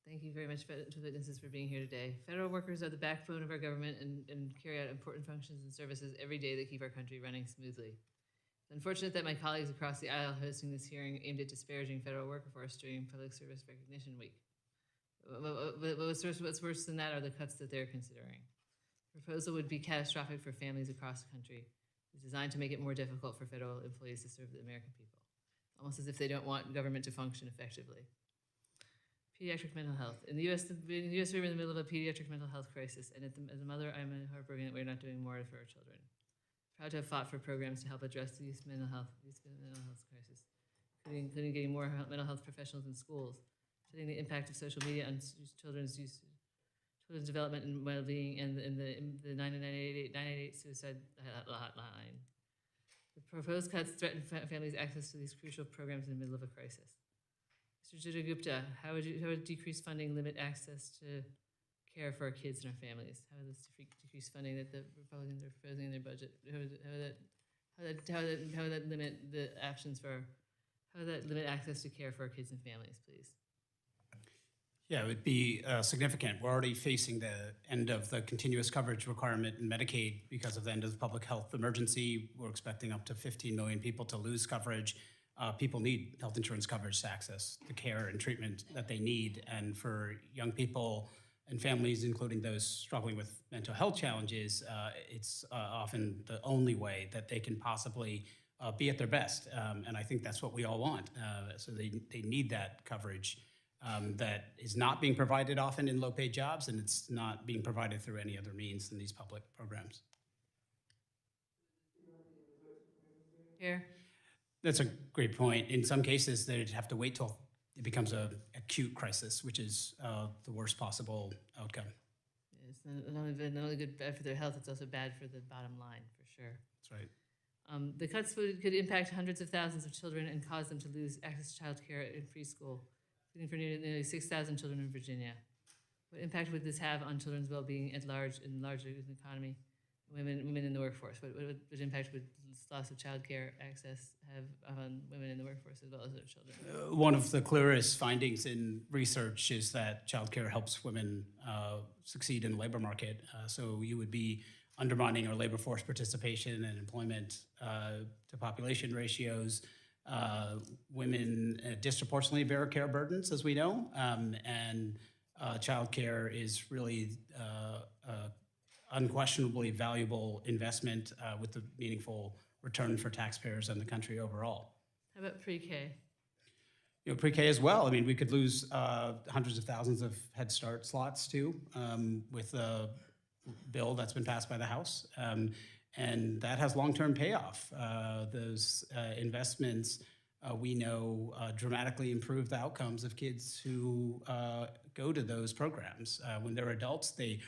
Thank you very much to witnesses for being here today. Federal workers are the backbone of our government and carry out important functions and services every day that keep our country running smoothly. It's unfortunate that my colleagues across the aisle hosting this hearing aimed at disparaging federal workforce during Public Service Recognition Week. What's worse than that are the cuts that they're considering. The proposal would be catastrophic for families across the country. It's designed to make it more difficult for federal employees to serve the American people, almost as if they don't want government to function effectively. Pediatric mental health. In the U.S., we're in the middle of a pediatric mental health crisis, and as a mother, I'm heartbroken that we're not doing more for our children. Proud to have fought for programs to help address the youth mental health crisis, including getting more mental health professionals in schools, studying the impact of social media on children's development and well-being, and the 988 suicide hotline. The proposed cuts threaten families' access to these crucial programs in the middle of a crisis. Mr. Gupta, how would decreased funding limit access to care for our kids and our families? How would this decrease funding that the Republicans are proposing in their budget? How would that limit the options for, how would that limit access to care for our kids and families, please? Yeah, it would be significant. We're already facing the end of the continuous coverage requirement in Medicaid because of the end of the public health emergency. We're expecting up to 15 million people to lose coverage. People need health insurance coverage to access the care and treatment that they need. And for young people and families, including those struggling with mental health challenges, it's often the only way that they can possibly be at their best. And I think that's what we all want. So they need that coverage. That is not being provided often in low-paid jobs, and it's not being provided through any other means than these public programs. Here. That's a great point. In some cases, they'd have to wait till it becomes an acute crisis, which is the worst possible outcome. It's not only bad for their health, it's also bad for the bottom line, for sure. That's right. The cuts could impact hundreds of thousands of children and cause them to lose access to child care in preschool, including for nearly 6,000 children in Virginia. What impact would this have on children's well-being at large in larger economy, women in the workforce? What impact would loss of child care access have on women in the workforce as well as their children? One of the clearest findings in research is that child care helps women succeed in the labor market. So you would be undermining our labor force participation and employment to population ratios. Women disproportionately bear care burdens, as we know, and child care is really unquestionably valuable investment with a meaningful return for taxpayers and the country overall. How about pre-K? You know, pre-K as well. I mean, we could lose hundreds of thousands of Head Start slots too with a bill that's been passed by the House. And that has long-term payoff. Those investments, we know, dramatically improve the outcomes of kids who go to those programs. When they're adults, they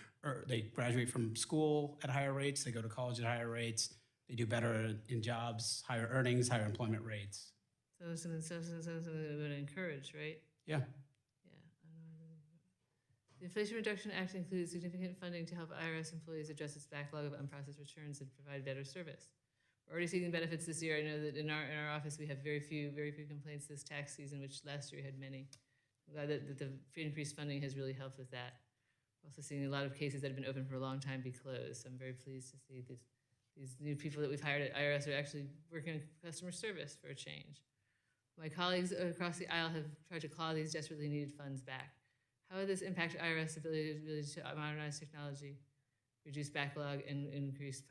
graduate from school at higher rates, they go to college at higher rates, they do better in jobs, higher earnings, higher employment rates. So something that we would encourage, right? Yeah. The Inflation Reduction Act includes significant funding to help IRS employees address its backlog of unprocessed returns and provide better service. We're already seeing benefits this year. I know that in our office we have very few complaints this tax season, which last year we had many. I'm glad that the increased funding has really helped with that. We're also seeing a lot of cases that have been open for a long time be closed. So I'm very pleased to see these new people that we've hired at IRS are actually working on customer service for a change. My colleagues across the aisle have tried to claw these desperately needed funds back. How would this impact IRS ability to modernize technology, reduce backlog, and increase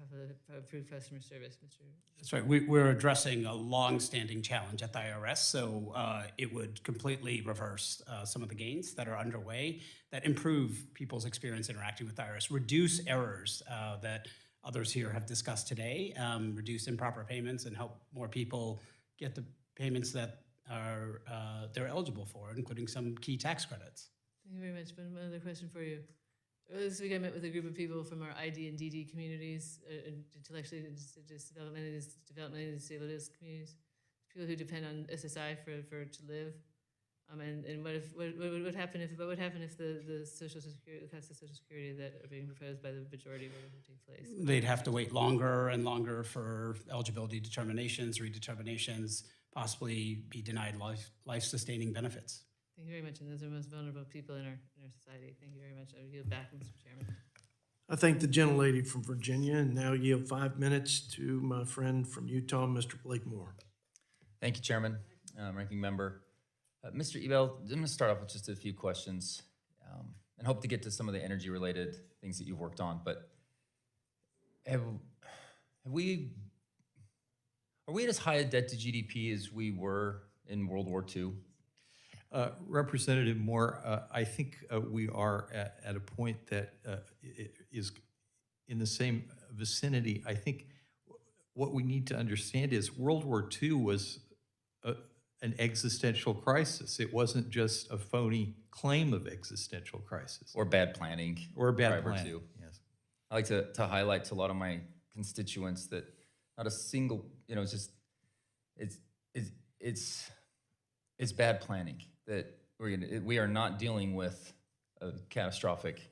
improved customer service, Mr.? That's right. We're addressing a long-standing challenge at the IRS, so it would completely reverse some of the gains that are underway that improve people's experience interacting with the IRS, reduce errors that others here have discussed today, reduce improper payments, and help more people get the payments that are they're eligible for, including some key tax credits. Thank you very much. One other question for you. Earlier this week, I met with a group of people from our ID and DD communities, intellectually developmentally disabled communities, people who depend on SSI to live. And what would happen if the Social Security, the cuts to Social Security that are being proposed by the majority were to take place? They'd have to wait longer and longer for eligibility determinations, redeterminations, possibly be denied life-sustaining benefits. Thank you very much. And those are the most vulnerable people in our society. Thank you very much. I yield back, Mr. Chairman. I thank the gentlelady from Virginia, and now yield 5 minutes to my friend from Utah, Mr. Blakemore. Thank you, Chairman, Ranking Member. Mr. Ebel, I'm going to start off with just a few questions and hope to get to some of the energy-related things that you've worked on. But are we at as high a debt to GDP as we were in World War II? Representative Moore, I think we are at a point that is in the same vicinity. I think what we need to understand is World War II was an existential crisis. It wasn't just a phony claim of existential crisis. Or bad planning. Or bad planning, yes. I like to highlight to a lot of my constituents that not a single, it's bad planning. That we are not dealing with a catastrophic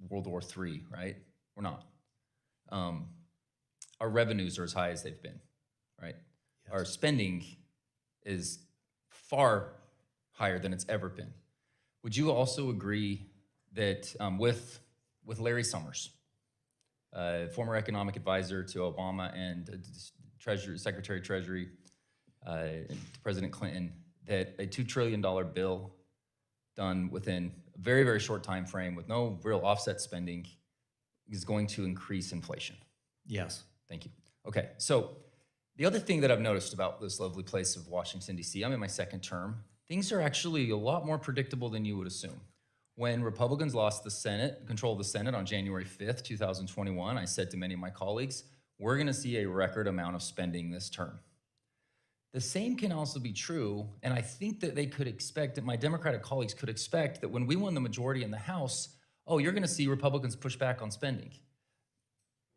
World War III, right? We're not. our revenues are as high as they've been, right? Our spending is far higher than it's ever been. Would you also agree that with Larry Summers, former economic advisor to Obama and Secretary of Treasury, President Clinton, that a $2 trillion bill done within a very, very short time frame with no real offset spending is going to increase inflation? Yes. Thank you. Okay, so the other thing that I've noticed about this lovely place of Washington, D.C., I'm in my second term, things are actually a lot more predictable than you would assume. When Republicans lost the Senate, control of the Senate on January 5th, 2021, I said to many of my colleagues, we're gonna see a record amount of spending this term. The same can also be true, and I think that they could expect, that my Democratic colleagues could expect, that when we won the majority in the House, oh, you're gonna see Republicans push back on spending.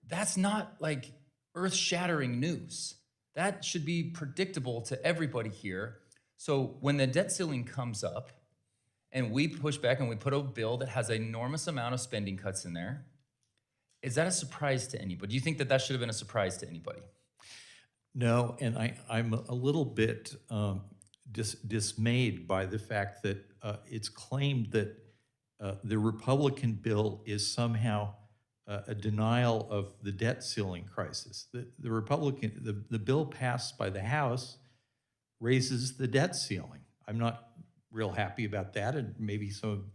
That's not like earth-shattering news. That should be predictable to everybody here. So when the debt ceiling comes up and we push back and we put a bill that has an enormous amount of spending cuts in there, is that a surprise to anybody? Do you think that that should have been a surprise to anybody? No, and I'm a little bit dismayed by the fact that it's claimed that the Republican bill is somehow a denial of the debt ceiling crisis. The bill passed by the House raises the debt ceiling. I'm not real happy about that, and maybe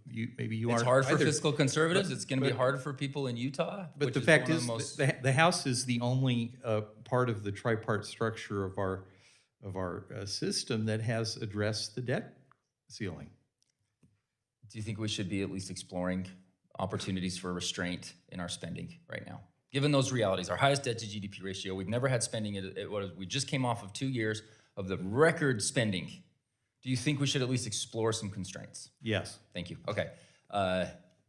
you aren't. It's hard for either. fiscal conservatives. It's going to be hard for people in Utah. But the fact is, the House is the only part of the tripart structure of our system that has addressed the debt ceiling. Do you think we should be at least exploring opportunities for restraint in our spending right now? Given those realities, our highest debt to GDP ratio, we've never had spending we just came off of 2 years of the record spending. Do you think we should at least explore some constraints? Yes. Thank you. Okay.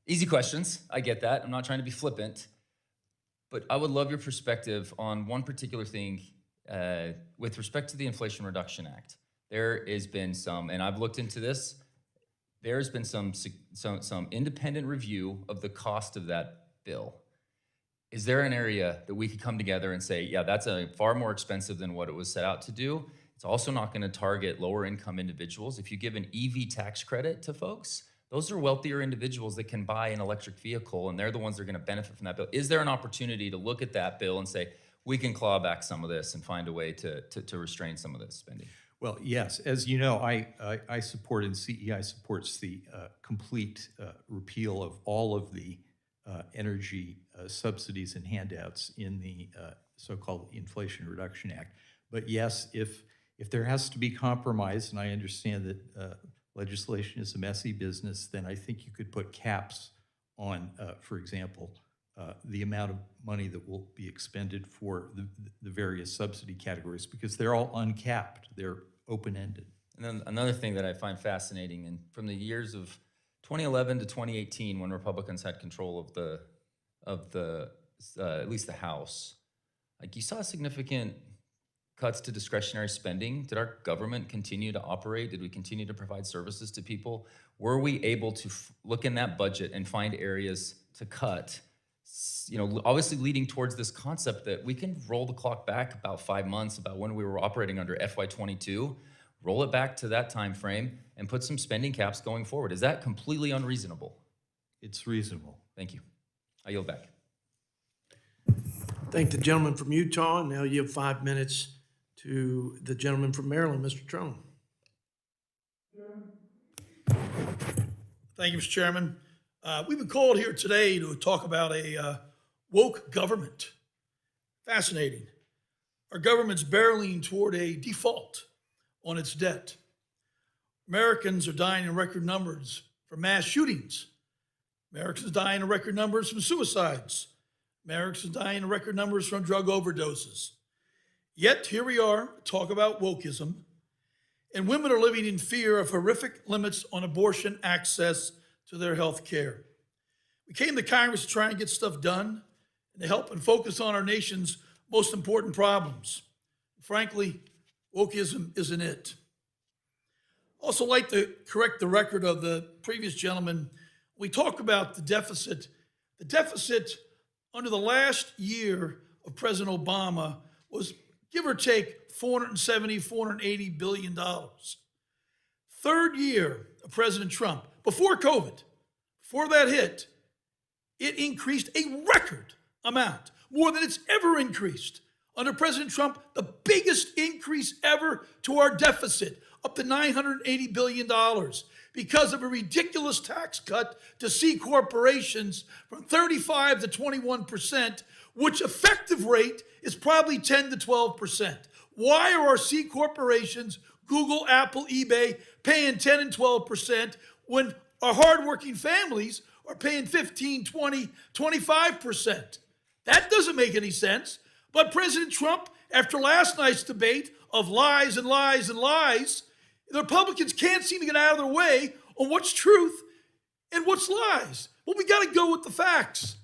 Easy questions. I get that. I'm not trying to be flippant. But I would love your perspective on one particular thing with respect to the Inflation Reduction Act. There has been some, and I've looked into this, there's been some independent review of the cost of that bill. Is there an area that we could come together and say, yeah, that's far more expensive than what it was set out to do? It's also not going to target lower income individuals. If you give an EV tax credit to folks, those are wealthier individuals that can buy an electric vehicle, and they're the ones that are going to benefit from that bill. Is there an opportunity to look at that bill and say, we can claw back some of this and find a way to restrain some of this spending? Well, yes. As you know, I support, and CEI supports the complete repeal of all of the energy subsidies and handouts in the so-called Inflation Reduction Act. But yes, if there has to be compromise, and I understand that legislation is a messy business, then I think you could put caps on, for example, the amount of money that will be expended for the various subsidy categories, because they're all uncapped, they're open-ended. And then another thing that I find fascinating, and from the years of 2011 to 2018, when Republicans had control of the at least the House, like you saw significant cuts to discretionary spending. Did our government continue to operate? Did we continue to provide services to people? Were we able to look in that budget and find areas to cut? You know, obviously leading towards this concept that we can roll the clock back about 5 months about when we were operating under FY22, roll it back to that time frame and put some spending caps going forward. Is that completely unreasonable? It's reasonable. Thank you. I yield back. Thank the gentleman from Utah, and now you have 5 minutes to the gentleman from Maryland, Mr. Trone. Thank you, Mr. Chairman. We've been called here today to talk about a woke government. Fascinating. Our government's barreling toward a default on its debt. Americans are dying in record numbers from mass shootings. Americans are dying in record numbers from suicides. Americans are dying in record numbers from drug overdoses. Yet here we are, talk about wokeism, and women are living in fear of horrific limits on abortion access to their health care. We came to Congress to try and get stuff done and to help and focus on our nation's most important problems. Frankly, wokeism isn't it. Also like to correct the record of the previous gentleman. We talk about the deficit under the last year of President Obama was give or take $470, $480 billion. Third year of President Trump, before COVID, before that hit, it increased a record amount, more than it's ever increased. Under President Trump, the biggest increase ever to our deficit, up to $980 billion, because of a ridiculous tax cut to C corporations from 35 to 21%, which effective rate is probably 10 to 12%. Why are our C corporations, Google, Apple, eBay, paying 10 and 12% when our hardworking families are paying 15, 20, 25%? That doesn't make any sense. But President Trump, after last night's debate of lies and lies and lies, the Republicans can't seem to get out of their way on what's truth and what's lies. Well, we got to go with the facts.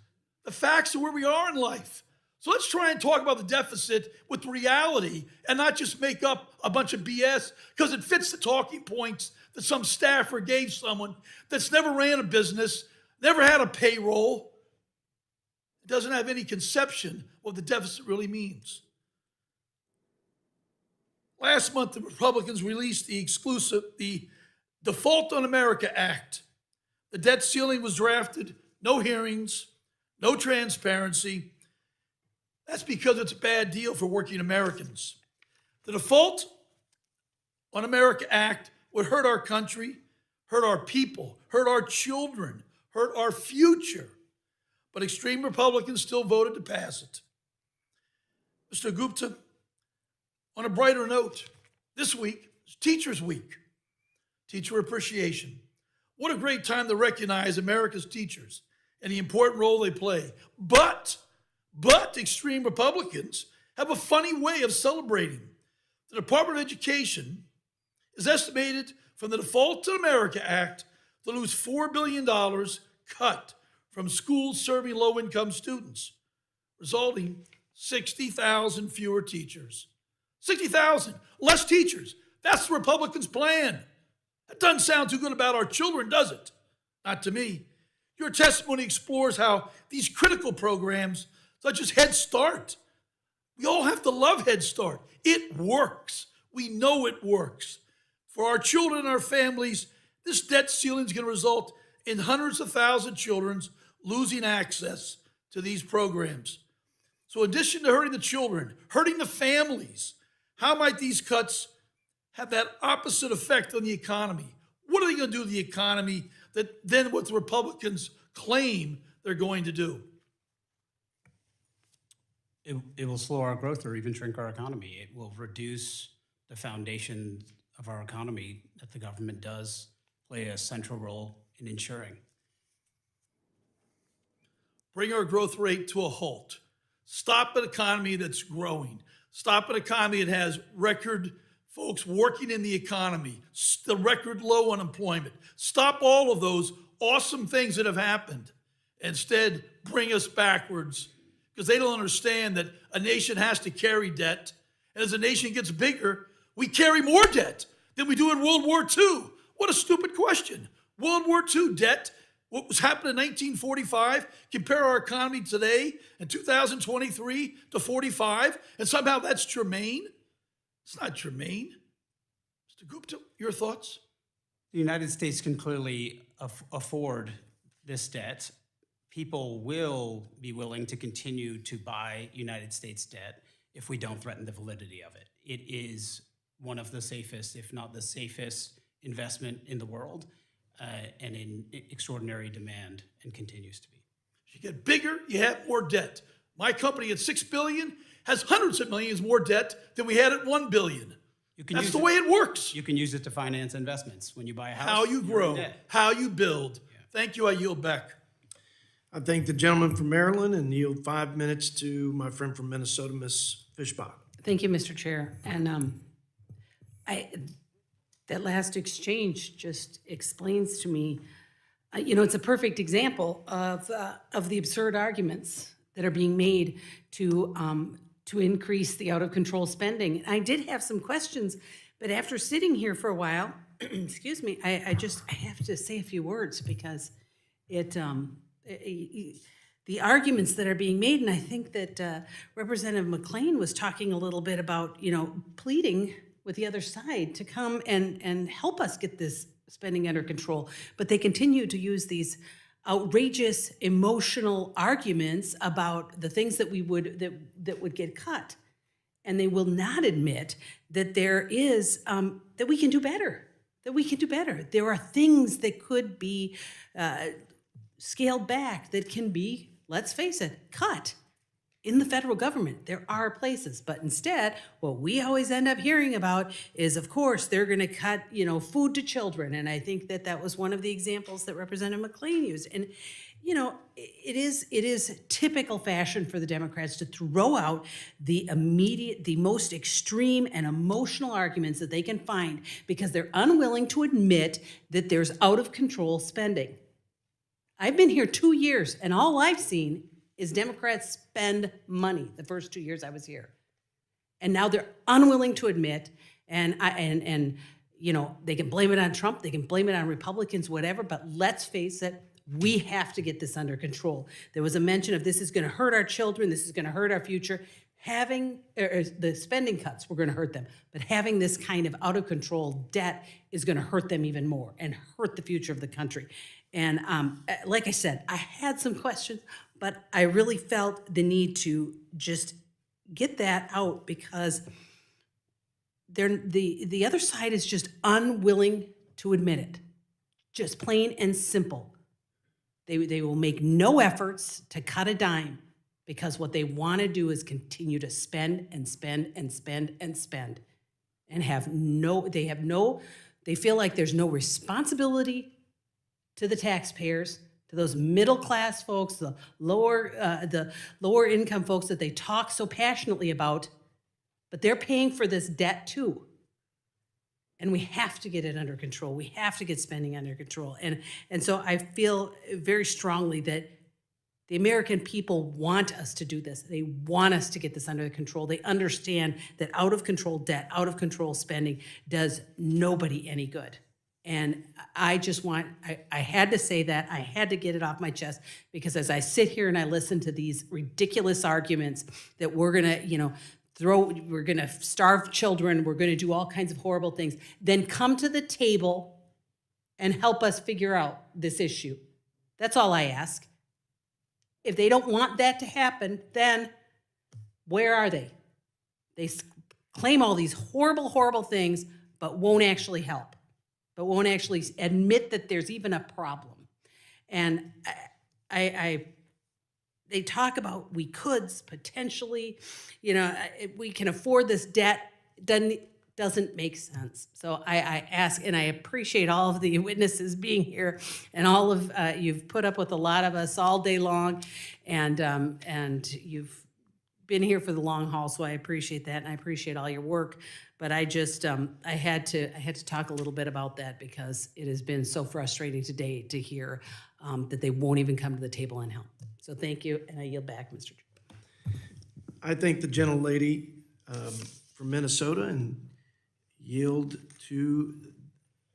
The facts are where we are in life. So let's try and talk about the deficit with reality and not just make up a bunch of BS because it fits the talking points that some staffer gave someone that's never ran a business, never had a payroll, doesn't have any conception of what the deficit really means. Last month, the Republicans released the Default on America Act. The debt ceiling was drafted, no hearings, no transparency. That's because it's a bad deal for working Americans. The Default on America Act would hurt our country, hurt our people, hurt our children, hurt our future. But extreme Republicans still voted to pass it. Mr. Gupta, on a brighter note, this week is Teachers Week, Teacher Appreciation. What a great time to recognize America's teachers and the important role they play. But extreme Republicans have a funny way of celebrating. The Department of Education is estimated from the Default on America Act to lose $4 billion cut from schools serving low-income students, resulting 60,000 fewer teachers. 60,000 less teachers. That's the Republicans' plan. That doesn't sound too good about our children, does it? Not to me. Your testimony explores how these critical programs, such as Head Start, we all have to love Head Start. It works. We know it works. For our children and our families, this debt ceiling is going to result in hundreds of thousands of children losing access to these programs. So in addition to hurting the children, hurting the families, how might these cuts have that opposite effect on the economy? What are they going to do to the economy that then what the Republicans claim they're going to do? It will slow our growth or even shrink our economy. It will reduce the foundation of our economy that the government does play a central role in ensuring. Bring our growth rate to a halt. Stop an economy that's growing. Stop an economy that has record folks working in the economy, the record low unemployment. Stop all of those awesome things that have happened. Instead, bring us backwards because they don't understand that a nation has to carry debt. And as a nation gets bigger, we carry more debt than we do in World War II. What a stupid question. World War II debt, what was happening in 1945, compare our economy today in 2023 to 45, and somehow that's germane? It's not germane. Mr. Gupta, your thoughts? The United States can clearly afford this debt. People will be willing to continue to buy United States debt if we don't threaten the validity of it. It is one of the safest, if not the safest, investment in the world and in extraordinary demand and continues to be. As you get bigger, you have more debt. My company at $6 billion has hundreds of millions more debt than we had at $1 billion. That's the way it works. You can use it to finance investments. When you buy a house, how you you're in grow, debt. how you build. Thank you. I yield back. I thank the gentleman from Maryland and yield 5 minutes to my friend from Minnesota, Ms. Fishbach. Thank you, Mr. Chair. And that last exchange just explains to me, it's a perfect example of the absurd arguments that are being made to increase the out-of-control spending. I did have some questions, but after sitting here for a while, excuse me, I have to say a few words because the the arguments that are being made. And I think that Representative McLean was talking a little bit about, pleading with the other side to come and help us get this spending under control. But they continue to use these outrageous emotional arguments about the things that that would get cut. And they will not admit that there is, that we can do better, There are things that could be scaled back, that can be, let's face it, cut. In the federal government, there are places, but instead, what we always end up hearing about is, of course, they're going to cut, food to children. And I think that that was one of the examples that Representative McLean used. And, it is typical fashion for the Democrats to throw out the most extreme and emotional arguments that they can find because they're unwilling to admit that there's out of control spending. I've been here 2 years, and all I've seen is Democrats spend money the first 2 years I was here. And now they're unwilling to admit, and they can blame it on Trump, they can blame it on Republicans, whatever, but let's face it, we have to get this under control. There was a mention of this is going to hurt our children, this is going to hurt our future. The spending cuts were going to hurt them, but having this kind of out of control debt is going to hurt them even more and hurt the future of the country. And like I said, I had some questions, but I really felt the need to just get that out because the other side is just unwilling to admit it. Just plain and simple. They will make no efforts to cut a dime because what they want to do is continue to spend and spend and spend and spend and they feel like there's no responsibility to the taxpayers, to those middle class folks, the lower income folks that they talk so passionately about, but they're paying for this debt too. And we have to get it under control. We have to get spending under control. And so I feel very strongly that the American people want us to do this. They want us to get this under control. They understand that out of control debt, out of control spending does nobody any good. And I had to say that. I had to get it off my chest because as I sit here and I listen to these ridiculous arguments that we're going to, we're going to starve children, we're going to do all kinds of horrible things, then come to the table and help us figure out this issue. That's all I ask. If they don't want that to happen, then where are they? They claim all these horrible, horrible things, but won't actually help, but won't actually admit that there's even a problem. And they talk about we could potentially, we can afford this debt. Doesn't make sense. So I ask, and I appreciate all of the witnesses being here, and all of you've put up with a lot of us all day long, and you've been here for the long haul. So I appreciate that, and I appreciate all your work. But I just I had to talk a little bit about that because it has been so frustrating today to hear that they won't even come to the table and help. So thank you, and I yield back, Mr. Chairman. I thank the gentlelady from Minnesota and yield to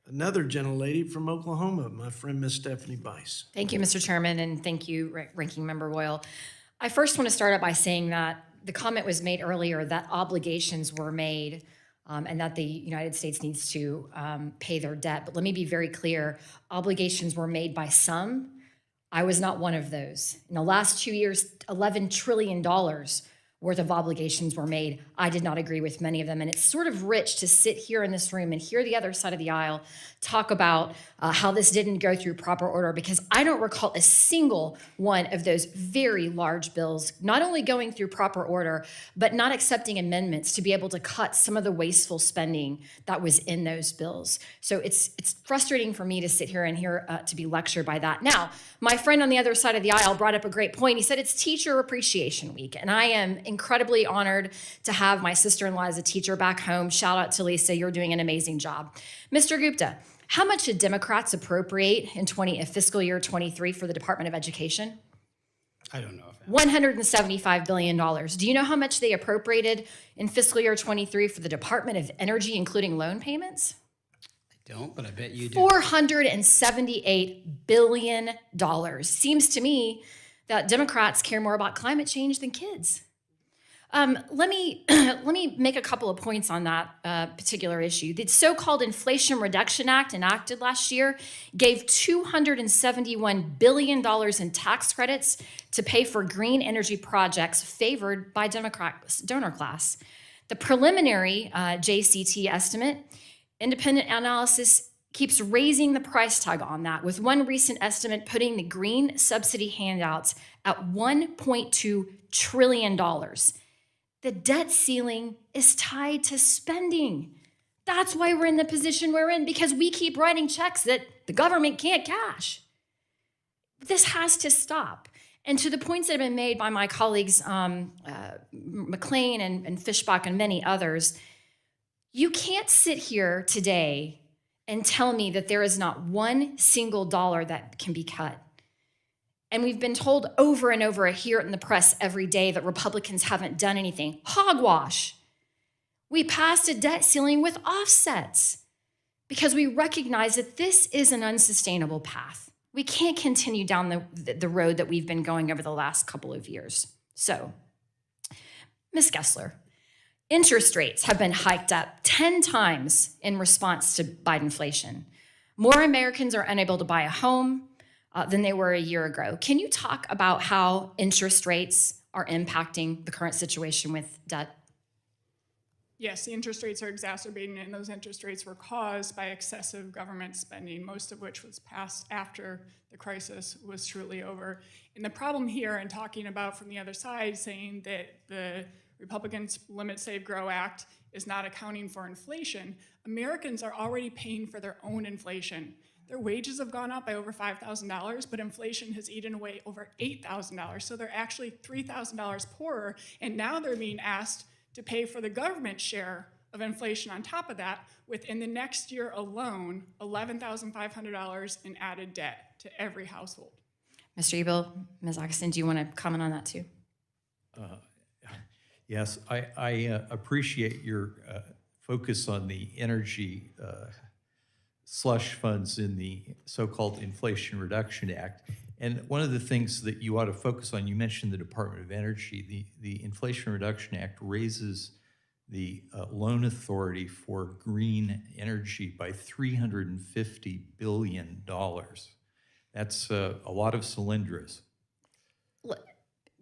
another gentlelady from Oklahoma, my friend Miss Stephanie Bice. Thank you, Mr. Chairman, and thank you, Ranking Member Boyle. I first want to start out by saying that the comment was made earlier that obligations were made and that the United States needs to pay their debt. But let me be very clear, obligations were made by some. I was not one of those. In the last 2 years, $11 trillion worth of obligations were made. I did not agree with many of them. And it's sort of rich to sit here in this room and hear the other side of the aisle talk about how this didn't go through proper order, because I don't recall a single one of those very large bills not only going through proper order, but not accepting amendments to be able to cut some of the wasteful spending that was in those bills. So it's frustrating for me to sit here and hear to be lectured by that. Now, my friend on the other side of the aisle brought up a great point. He said it's Teacher Appreciation Week, and I am incredibly honored to have my sister-in-law as a teacher back home. Shout out to Lisa, you're doing an amazing job. Mr. Gupta, how much did Democrats appropriate in fiscal year 23 for the Department of Education? I don't know. $175 billion. Do you know how much they appropriated in fiscal year 23 for the Department of Energy, including loan payments? I don't, but I bet you do. $478 billion. Seems to me that Democrats care more about climate change than kids. Let me make a couple of points on that particular issue. The so-called Inflation Reduction Act, enacted last year, gave $271 billion in tax credits to pay for green energy projects favored by Democrat donor class. The preliminary JCT estimate, independent analysis, keeps raising the price tag on that, with one recent estimate putting the green subsidy handouts at $1.2 trillion. The debt ceiling is tied to spending. That's why we're in the position we're in, because we keep writing checks that the government can't cash. This has to stop. And to the points that have been made by my colleagues, McLean and Fishbach and many others, you can't sit here today and tell me that there is not one single dollar that can be cut. And we've been told over and over, I hear it in the press every day, that Republicans haven't done anything. Hogwash. We passed a debt ceiling with offsets because we recognize that this is an unsustainable path. We can't continue down the road that we've been going over the last couple of years. So, Ms. Gessler, interest rates have been hiked up 10 times in response to Bidenflation. More Americans are unable to buy a home than they were a year ago. Can you talk about how interest rates are impacting the current situation with debt? Yes, the interest rates are exacerbating, and those interest rates were caused by excessive government spending, most of which was passed after the crisis was truly over. And the problem here, in talking about from the other side, saying that the Republicans' Limit, Save, Grow Act is not accounting for inflation, Americans are already paying for their own inflation. Their wages have gone up by over $5,000, but inflation has eaten away over $8,000. So they're actually $3,000 poorer, and now they're being asked to pay for the government share of inflation on top of that, within the next year alone, $11,500 in added debt to every household. Mr. Ebel, Ms. Augustin, do you want to comment on that too? Yes, I appreciate your focus on the energy slush funds in the so-called Inflation Reduction Act. And one of the things that you ought to focus on, you mentioned the Department of Energy. The Inflation Reduction Act raises the loan authority for green energy by $350 billion. That's a lot of cylinders.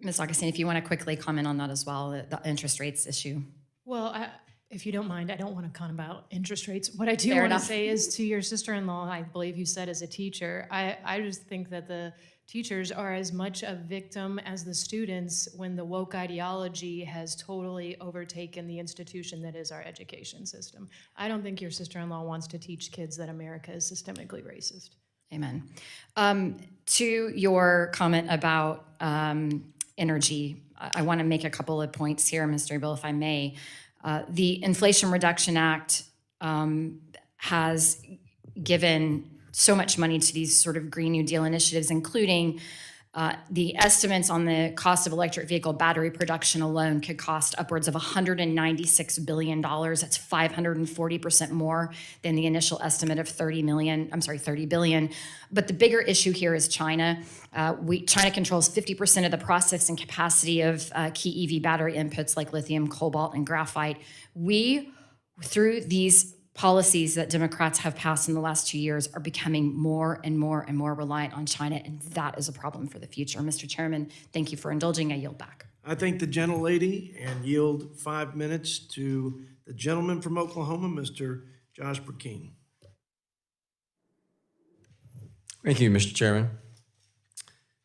Ms. Augustine, if you want to quickly comment on that as well, the interest rates issue. Well, if you don't mind, I don't want to comment about interest rates. What I do Fair want to enough. say is to your sister-in-law, I believe you said as a teacher, I just think that the teachers are as much a victim as the students when the woke ideology has totally overtaken the institution that is our education system. I don't think your sister-in-law wants to teach kids that America is systemically racist. Amen. To your comment about energy, I want to make a couple of points here, Mr. Bill, if I may. The Inflation Reduction Act has given so much money to these sort of Green New Deal initiatives, including the estimates on the cost of electric vehicle battery production alone could cost upwards of $196 billion. That's 540% more than the initial estimate of $30 billion. But the bigger issue here is China. China controls 50% of the processing capacity of key EV battery inputs like lithium, cobalt, and graphite. We, through these policies that Democrats have passed in the last 2 years, are becoming more and more and more reliant on China, and that is a problem for the future. Mr. Chairman, thank you for indulging. I yield back. I thank the gentlelady and yield 5 minutes to the gentleman from Oklahoma, Mr. Josh Burkeen. Thank you, Mr. Chairman.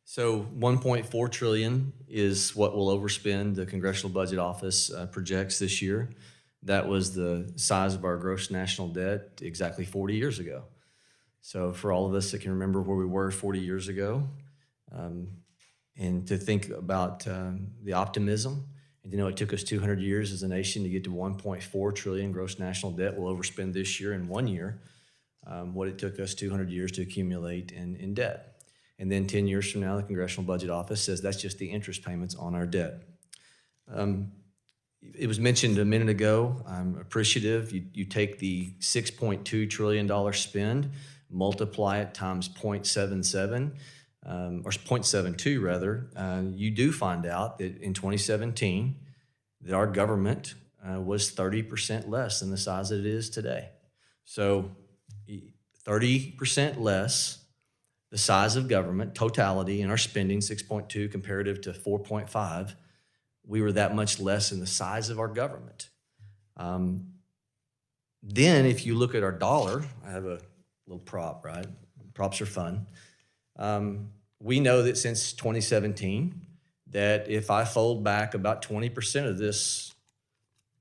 So 1.4 trillion is what will overspend the Congressional Budget Office projects this year. That was the size of our gross national debt exactly 40 years ago. So for all of us that can remember where we were 40 years ago, and to think about the optimism, and to know it took us 200 years as a nation to get to 1.4 trillion gross national debt, we'll overspend this year in 1 year what it took us 200 years to accumulate in debt. And then 10 years from now, the Congressional Budget Office says that's just the interest payments on our debt. It was mentioned a minute ago, I'm appreciative. You take the $6.2 trillion spend, multiply it times 0.77. or 0.72 rather, you do find out that in 2017, that our government was 30% less than the size that it is today. So 30% less the size of government, totality in our spending, 6.2 comparative to 4.5, we were that much less in the size of our government. Then if you look at our dollar, I have a little prop, right? Props are fun. We know that since 2017, that if I fold back about 20% of this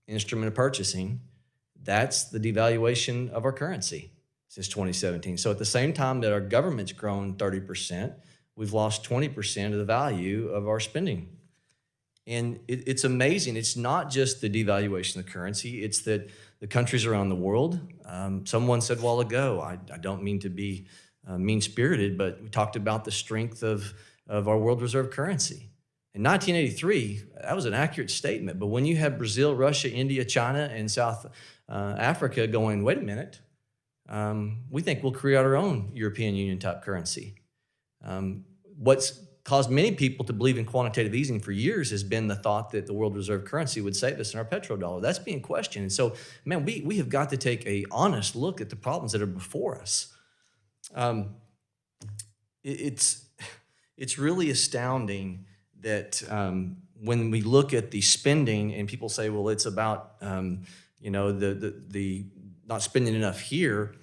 instrument of purchasing, that's the devaluation of our currency since 2017. So at the same time that our government's grown 30%, we've lost 20% of the value of our spending. And it's amazing. It's not just the devaluation of the currency, it's that the countries around the world, someone said a while ago, I don't mean to be mean-spirited, but we talked about the strength of our world reserve currency. In 1983, that was an accurate statement, but when you have Brazil, Russia, India, China, and South Africa going, wait a minute, we think we'll create our own European Union type currency. What's caused many people to believe in quantitative easing for years has been the thought that the world reserve currency would save us in our petrodollar. That's being questioned. And so, man, we have got to take a honest look at the problems that are before us. It's really astounding that when we look at the spending and people say, well, it's about the not spending enough here.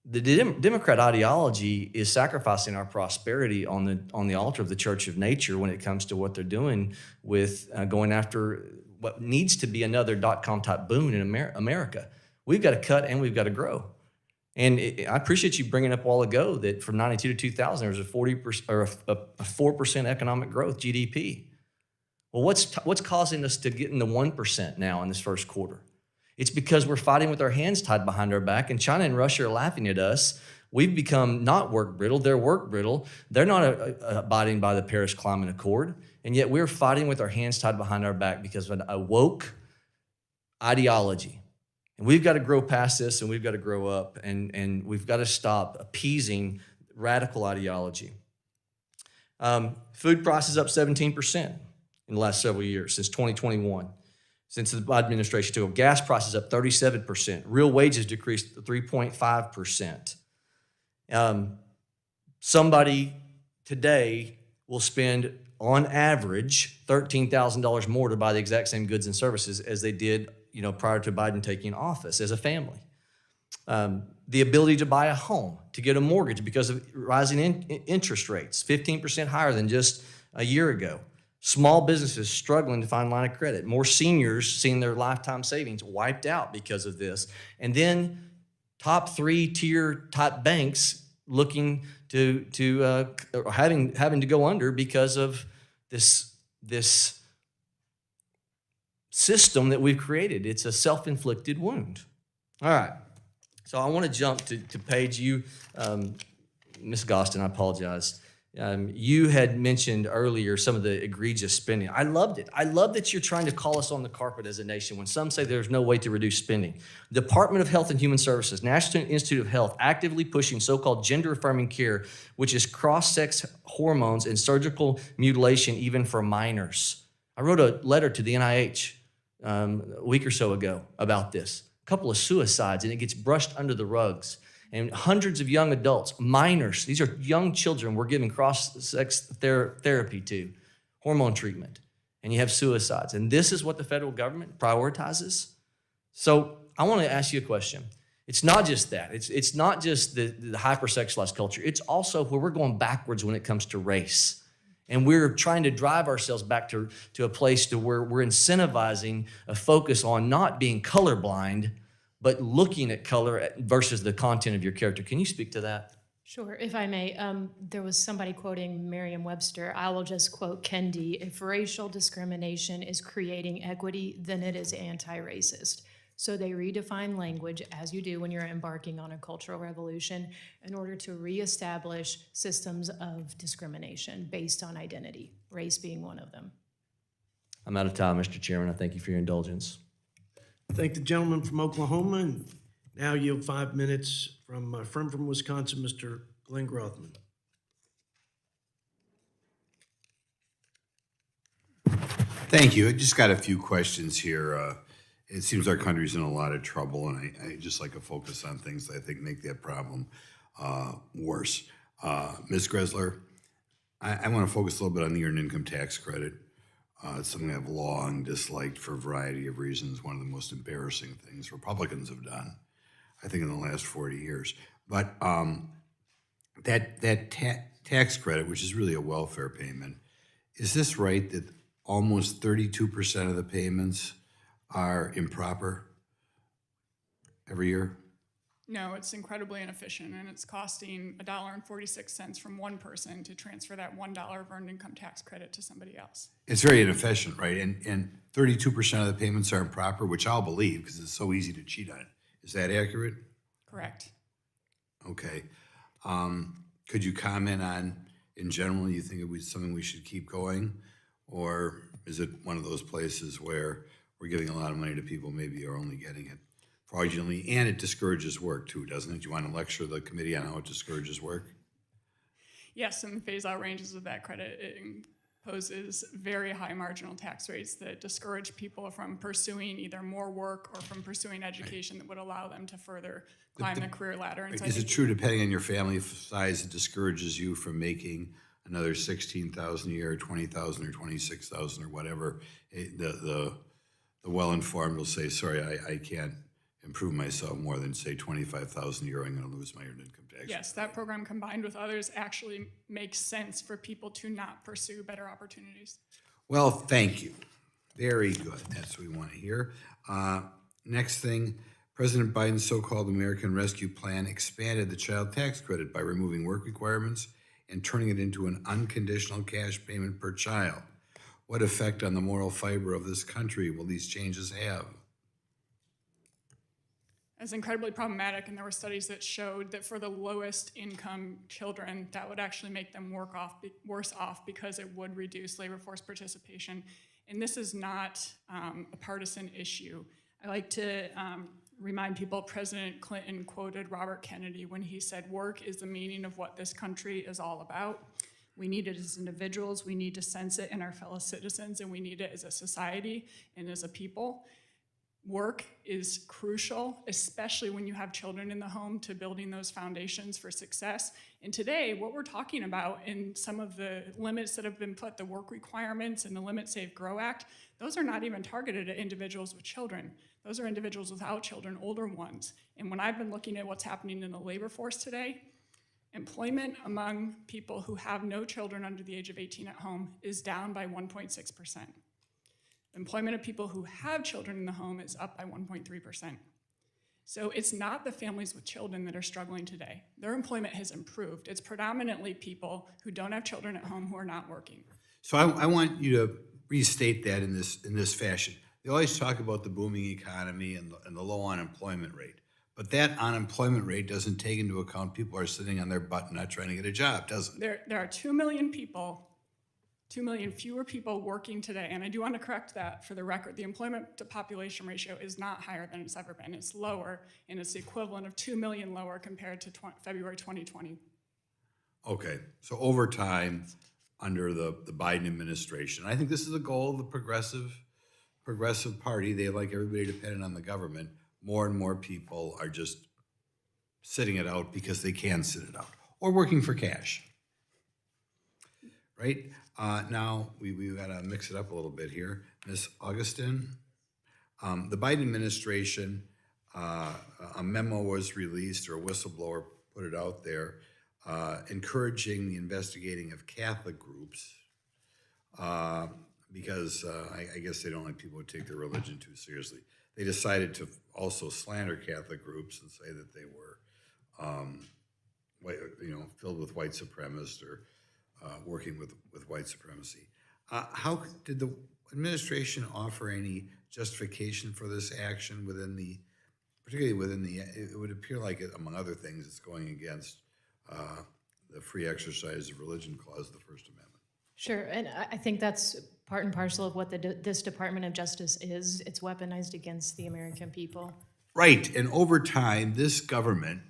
The Democrat ideology is sacrificing our prosperity on the altar of the church of nature when it comes to what they're doing with going after what needs to be another dot-com type boom in America. We've got to cut and we've got to grow. And I appreciate you bringing up a while ago that from 92 to 2000, there was a 40% or a 4% economic growth GDP. Well, what's causing us to get in the 1% now in this first quarter? It's because we're fighting with our hands tied behind our back, and China and Russia are laughing at us. We've become not work brittle, they're work brittle. They're not abiding by the Paris Climate Accord, and yet we're fighting with our hands tied behind our back because of a woke ideology. And we've got to grow past this, and we've got to grow up, and we've got to stop appeasing radical ideology. Food prices up 17% in the last several years, since 2021. Since the Biden administration took over, gas prices up 37%. Real wages decreased 3.5%. Somebody today will spend, on average, $13,000 more to buy the exact same goods and services as they did, prior to Biden taking office as a family. The ability to buy a home, to get a mortgage because of rising interest rates, 15% higher than just a year ago. Small businesses struggling to find line of credit. More seniors seeing their lifetime savings wiped out because of this. And then top 3-tier type banks looking to having to go under because of this system that we've created. It's a self-inflicted wound. All right. So I want to jump to Paige. You, Ms. Gostin, I apologize. You had mentioned earlier some of the egregious spending. I loved it. I love that you're trying to call us on the carpet as a nation when some say there's no way to reduce spending. The Department of Health and Human Services, National Institute of Health, actively pushing so-called gender-affirming care, which is cross-sex hormones and surgical mutilation even for minors. I wrote a letter to the NIH a week or so ago about this. A couple of suicides, and it gets brushed under the rugs. And hundreds of young adults, minors, these are young children we're giving cross-sex therapy to, hormone treatment, and you have suicides. And this is what the federal government prioritizes? So I want to ask you a question. It's not just that. It's not just the hypersexualized culture. It's also where we're going backwards when it comes to race. And we're trying to drive ourselves back to a place to where we're incentivizing a focus on not being colorblind, but looking at color versus the content of your character. Can you speak to that? Sure, if I may. There was somebody quoting Merriam-Webster. I will just quote Kendi. If racial discrimination is creating equity, then it is anti-racist. So they redefine language, as you do when you're embarking on a cultural revolution, in order to reestablish systems of discrimination based on identity, race being one of them. I'm out of time, Mr. Chairman. I thank you for your indulgence. Thank the gentleman from Oklahoma, and now you have 5 minutes from my friend from Wisconsin, Mr. Glenn Grothman. Thank you. I just got a few questions here. It seems our country's in a lot of trouble, and I just like to focus on things that I think make that problem worse. Ms. Gressler, I want to focus a little bit on the earned income tax credit. It's something I've long disliked for a variety of reasons. One of the most embarrassing things Republicans have done, I think, in the last 40 years. But that tax credit, which is really a welfare payment, is this right that almost 32% of the payments are improper every year? No, it's incredibly inefficient, and it's costing $1.46 from one person to transfer that $1 of earned income tax credit to somebody else. It's very inefficient, right? And 32% of the payments are improper, which I'll believe because it's so easy to cheat on it. Is that accurate? Correct. Okay. Could you comment on, in general, you think it was something we should keep going? Or is it one of those places where we're giving a lot of money to people maybe are only getting it fraudulently, and it discourages work too, doesn't it? Do you want to lecture the committee on how it discourages work? Yes, and the phase-out ranges of that credit, it imposes very high marginal tax rates that discourage people from pursuing either more work or from pursuing education that would allow them to further climb the career ladder. And so Is it true, depending on your family size, it discourages you from making another $16,000 a year, or $20,000 or $26,000 or whatever? The well-informed will say, sorry, I can't improve myself more than, say, $25,000 a year, I'm going to lose my earned income tax. yes, that program combined with others actually makes sense for people to not pursue better opportunities. Well, thank you. Very good. That's what we want to hear. Next thing, President Biden's so-called American Rescue Plan expanded the child tax credit by removing work requirements and turning it into an unconditional cash payment per child. What effect on the moral fiber of this country will these changes have? It's incredibly problematic, and there were studies that showed that for the lowest income children, that would actually make them worse off because it would reduce labor force participation. And this is not a partisan issue. I like to remind people President Clinton quoted Robert Kennedy when he said, "Work is the meaning of what this country is all about. We need it as individuals, we need to sense it in our fellow citizens, and we need it as a society and as a people." Work is crucial, especially when you have children in the home, to building those foundations for success. And today, what we're talking about in some of the limits that have been put, the work requirements and the Limit Save Grow Act, those are not even targeted at individuals with children. Those are individuals without children, older ones. And when I've been looking at what's happening in the labor force today, employment among people who have no children under the age of 18 at home is down by 1.6%. Employment of people who have children in the home is up by 1.3%. So it's not the families with children that are struggling today. Their employment has improved. It's predominantly people who don't have children at home who are not working. So I want you to restate that in this fashion. They always talk about the booming economy and the low unemployment rate. But that unemployment rate doesn't take into account people are sitting on their butt not trying to get a job, does it? There are 2 million people, 2 million fewer people working today. And I do want to correct that for the record. The employment to population ratio is not higher than it's ever been. It's lower, and it's the equivalent of 2 million lower compared to February 2020. Okay, so over time, under the Biden administration, I think this is a goal of the progressive party. They like everybody dependent on the government. More and more people are just sitting it out because they can sit it out, or working for cash, right? Now, we've got to mix it up a little bit here. Ms. Augustin, the Biden administration, a memo was released, or a whistleblower put it out there, encouraging the investigating of Catholic groups because I guess they don't like people who take their religion too seriously. They decided to also slander Catholic groups and say that they were, filled with white supremacists or working with white supremacy. How did the administration offer any justification for this action particularly within the, it would appear like, among other things, it's going against the free exercise of religion clause of the First Amendment? Sure, and I think that's part and parcel of what this Department of Justice is. It's weaponized against the American people. Right, and over time, this government,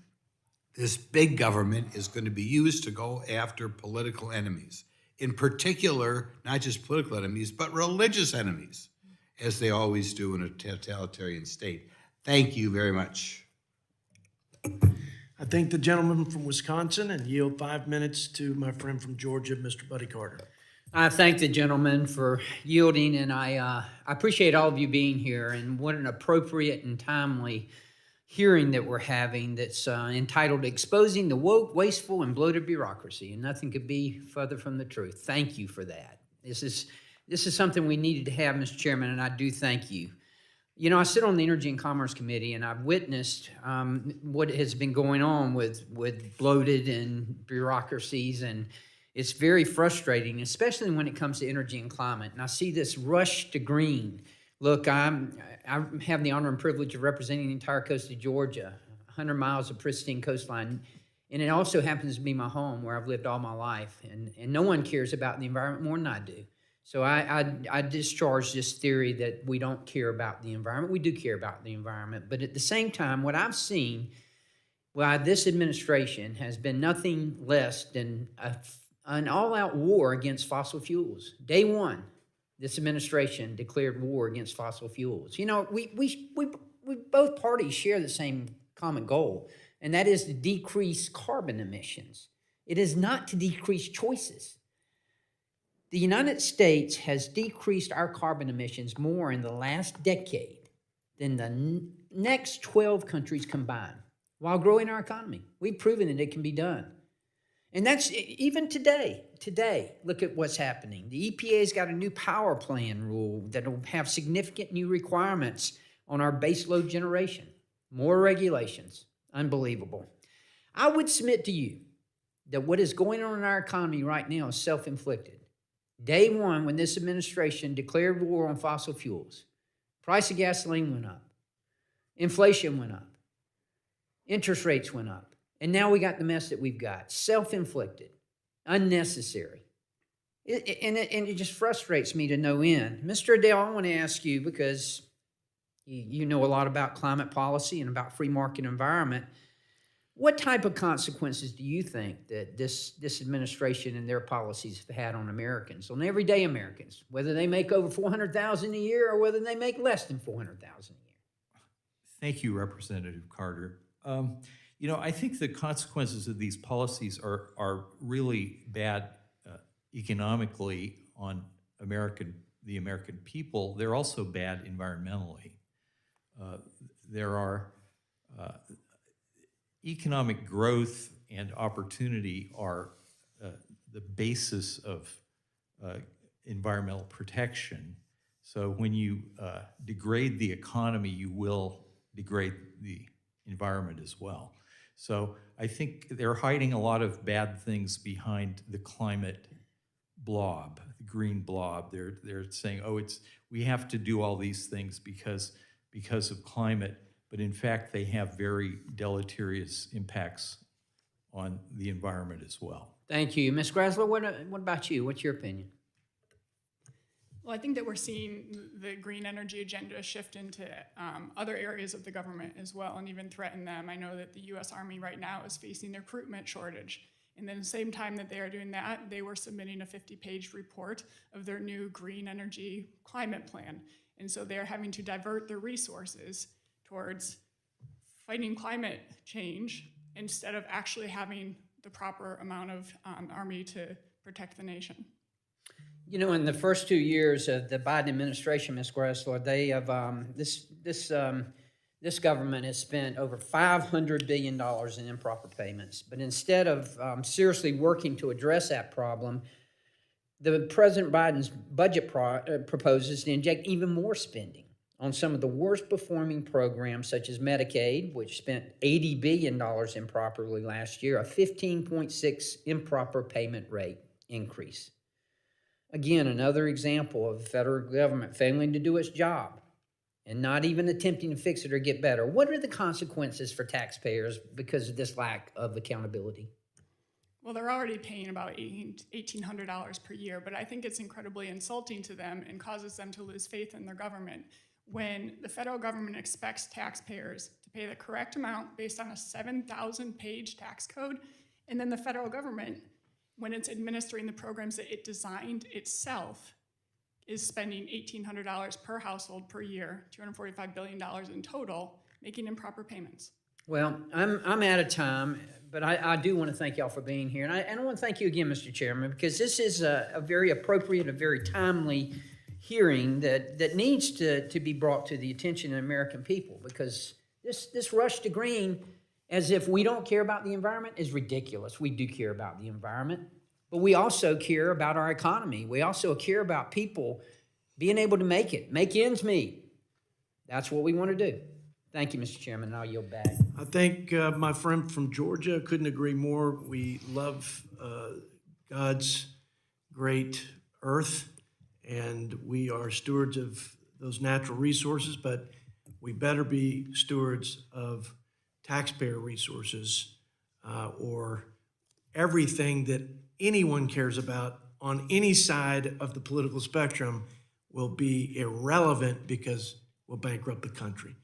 this big government, is going to be used to go after political enemies. in particular, not just political enemies, but religious enemies, as they always do in a totalitarian state. Thank you very much. I thank the gentleman from Wisconsin and yield 5 minutes to my friend from Georgia, Mr. Buddy Carter. I thank the gentleman for yielding, and I appreciate all of you being here, and what an appropriate and timely hearing that we're having that's entitled Exposing the Woke, Wasteful, and Bloated Bureaucracy, and nothing could be further from the truth. Thank you for that. This is something we needed to have, Mr. Chairman, and I do thank you. You know, I sit on the Energy and Commerce Committee, and I've witnessed what has been going on with bloated and bureaucracies, and it's very frustrating, especially when it comes to energy and climate. And I see this rush to green. Look, I have the honor and privilege of representing the entire coast of Georgia, 100 miles of pristine coastline, and it also happens to be my home where I've lived all my life, and no one cares about the environment more than I do. So I discharge this theory that we don't care about the environment. We do care about the environment, but at the same time, what I've seen while this administration has been nothing less than an all-out war against fossil fuels. Day one, this administration declared war against fossil fuels. You know, we both parties share the same common goal, and that is to decrease carbon emissions. It is not to decrease choices. The United States has decreased our carbon emissions more in the last decade than the next 12 countries combined while growing our economy. We've proven that it can be done. And that's even today. Today, look at what's happening. The EPA's got a new power plan rule that will have significant new requirements on our baseload generation. More regulations. Unbelievable. I would submit to you that what is going on in our economy right now is self-inflicted. Day one, when this administration declared war on fossil fuels, price of gasoline went up, inflation went up, interest rates went up, and now we got the mess that we've got. Self-inflicted, unnecessary. And it just frustrates me to no end. Mr. Adele, I want to ask you, because you know a lot about climate policy and about free market environment, what type of consequences do you think that this administration and their policies have had on Americans, on everyday Americans, whether they make over $400,000 a year or whether they make less than $400,000 a year? Thank you, Representative Carter. You know, I think the consequences of these policies are really bad economically on the American people. They're also bad environmentally. There are economic growth and opportunity are the basis of environmental protection. So when you degrade the economy, you will degrade the environment as well. So I think they're hiding a lot of bad things behind the climate blob, the green blob. They're saying, oh, we have to do all these things because of climate. But in fact, they have very deleterious impacts on the environment as well. Thank you. Ms. Grasler, what about you? What's your opinion? Well, I think that we're seeing the green energy agenda shift into other areas of the government as well, and even threaten them. I know that the U.S. Army right now is facing their recruitment shortage. And then at the same time that they are doing that, they were submitting a 50-page report of their new green energy climate plan. And so they're having to divert their resources towards fighting climate change instead of actually having the proper amount of army to protect the nation. You know, in the first 2 years of the Biden administration, Ms. Grasler, they have this government has spent over $500 billion in improper payments. But instead of seriously working to address that problem, the President Biden's budget proposes to inject even more spending on some of the worst performing programs such as Medicaid, which spent $80 billion improperly last year, a 15.6 improper payment rate increase. Again, another example of the federal government failing to do its job and not even attempting to fix it or get better. What are the consequences for taxpayers because of this lack of accountability? Well, they're already paying about $1,800 per year, but I think it's incredibly insulting to them and causes them to lose faith in their government when the federal government expects taxpayers to pay the correct amount based on a 7,000-page tax code, and then the federal government when it's administering the programs that it designed itself, is spending $1,800 per household per year, $245 billion in total, making improper payments. Well, I'm out of time, but I do want to thank y'all for being here. And I want to thank you again, Mr. Chairman, because this is a very appropriate, a very timely hearing that needs to be brought to the attention of the American people, because this rush to green, as if we don't care about the environment, is ridiculous. We do care about the environment, but we also care about our economy. We also care about people being able to make ends meet. That's what we want to do. Thank you, Mr. Chairman, and I'll yield back. I think my friend from Georgia couldn't agree more. We love God's great earth, and we are stewards of those natural resources, but we better be stewards of taxpayer resources or everything that anyone cares about on any side of the political spectrum will be irrelevant because we'll bankrupt the country.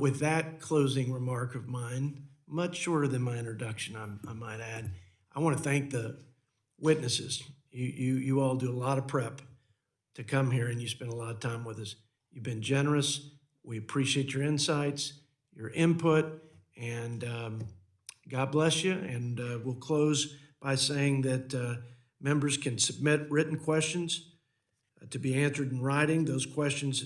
With that closing remark of mine, much shorter than my introduction, I might add, I want to thank the witnesses. You all do a lot of prep to come here, and you spend a lot of time with us. You've been generous. We appreciate your insights, your input, and God bless you. And we'll close by saying that members can submit written questions to be answered in writing. Those questions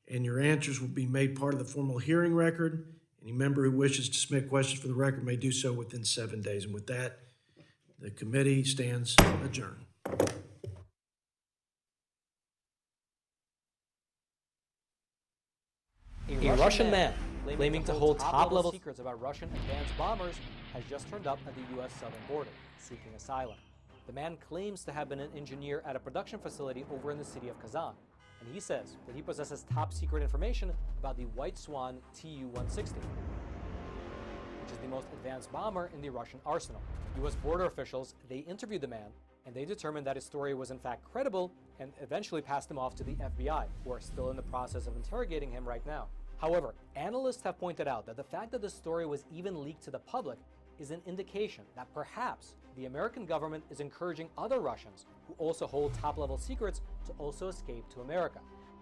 and your answers will be made part of the formal hearing record. Any member who wishes to submit questions for the record may do so within 7 days. And with that, the committee stands adjourned. A Russian man claiming to hold top-level secrets about Russian advanced bombers has just turned up at the U.S. southern border, seeking asylum. The man claims to have been an engineer at a production facility over in the city of Kazan, and he says that he possesses top-secret information about the White Swan Tu-160, which is the most advanced bomber in the Russian arsenal. U.S. border officials, they interviewed the man, and they determined that his story was in fact credible and eventually passed him off to the FBI, who are still in the process of interrogating him right now. However, analysts have pointed out that the fact that the story was even leaked to the public is an indication that perhaps the American government is encouraging other Russians who also hold top-level secrets to also escape to America.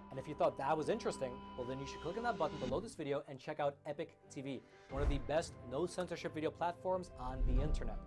And if you thought that was interesting, well then you should click on that button below this video and check out Epic TV, one of the best no-censorship video platforms on the internet.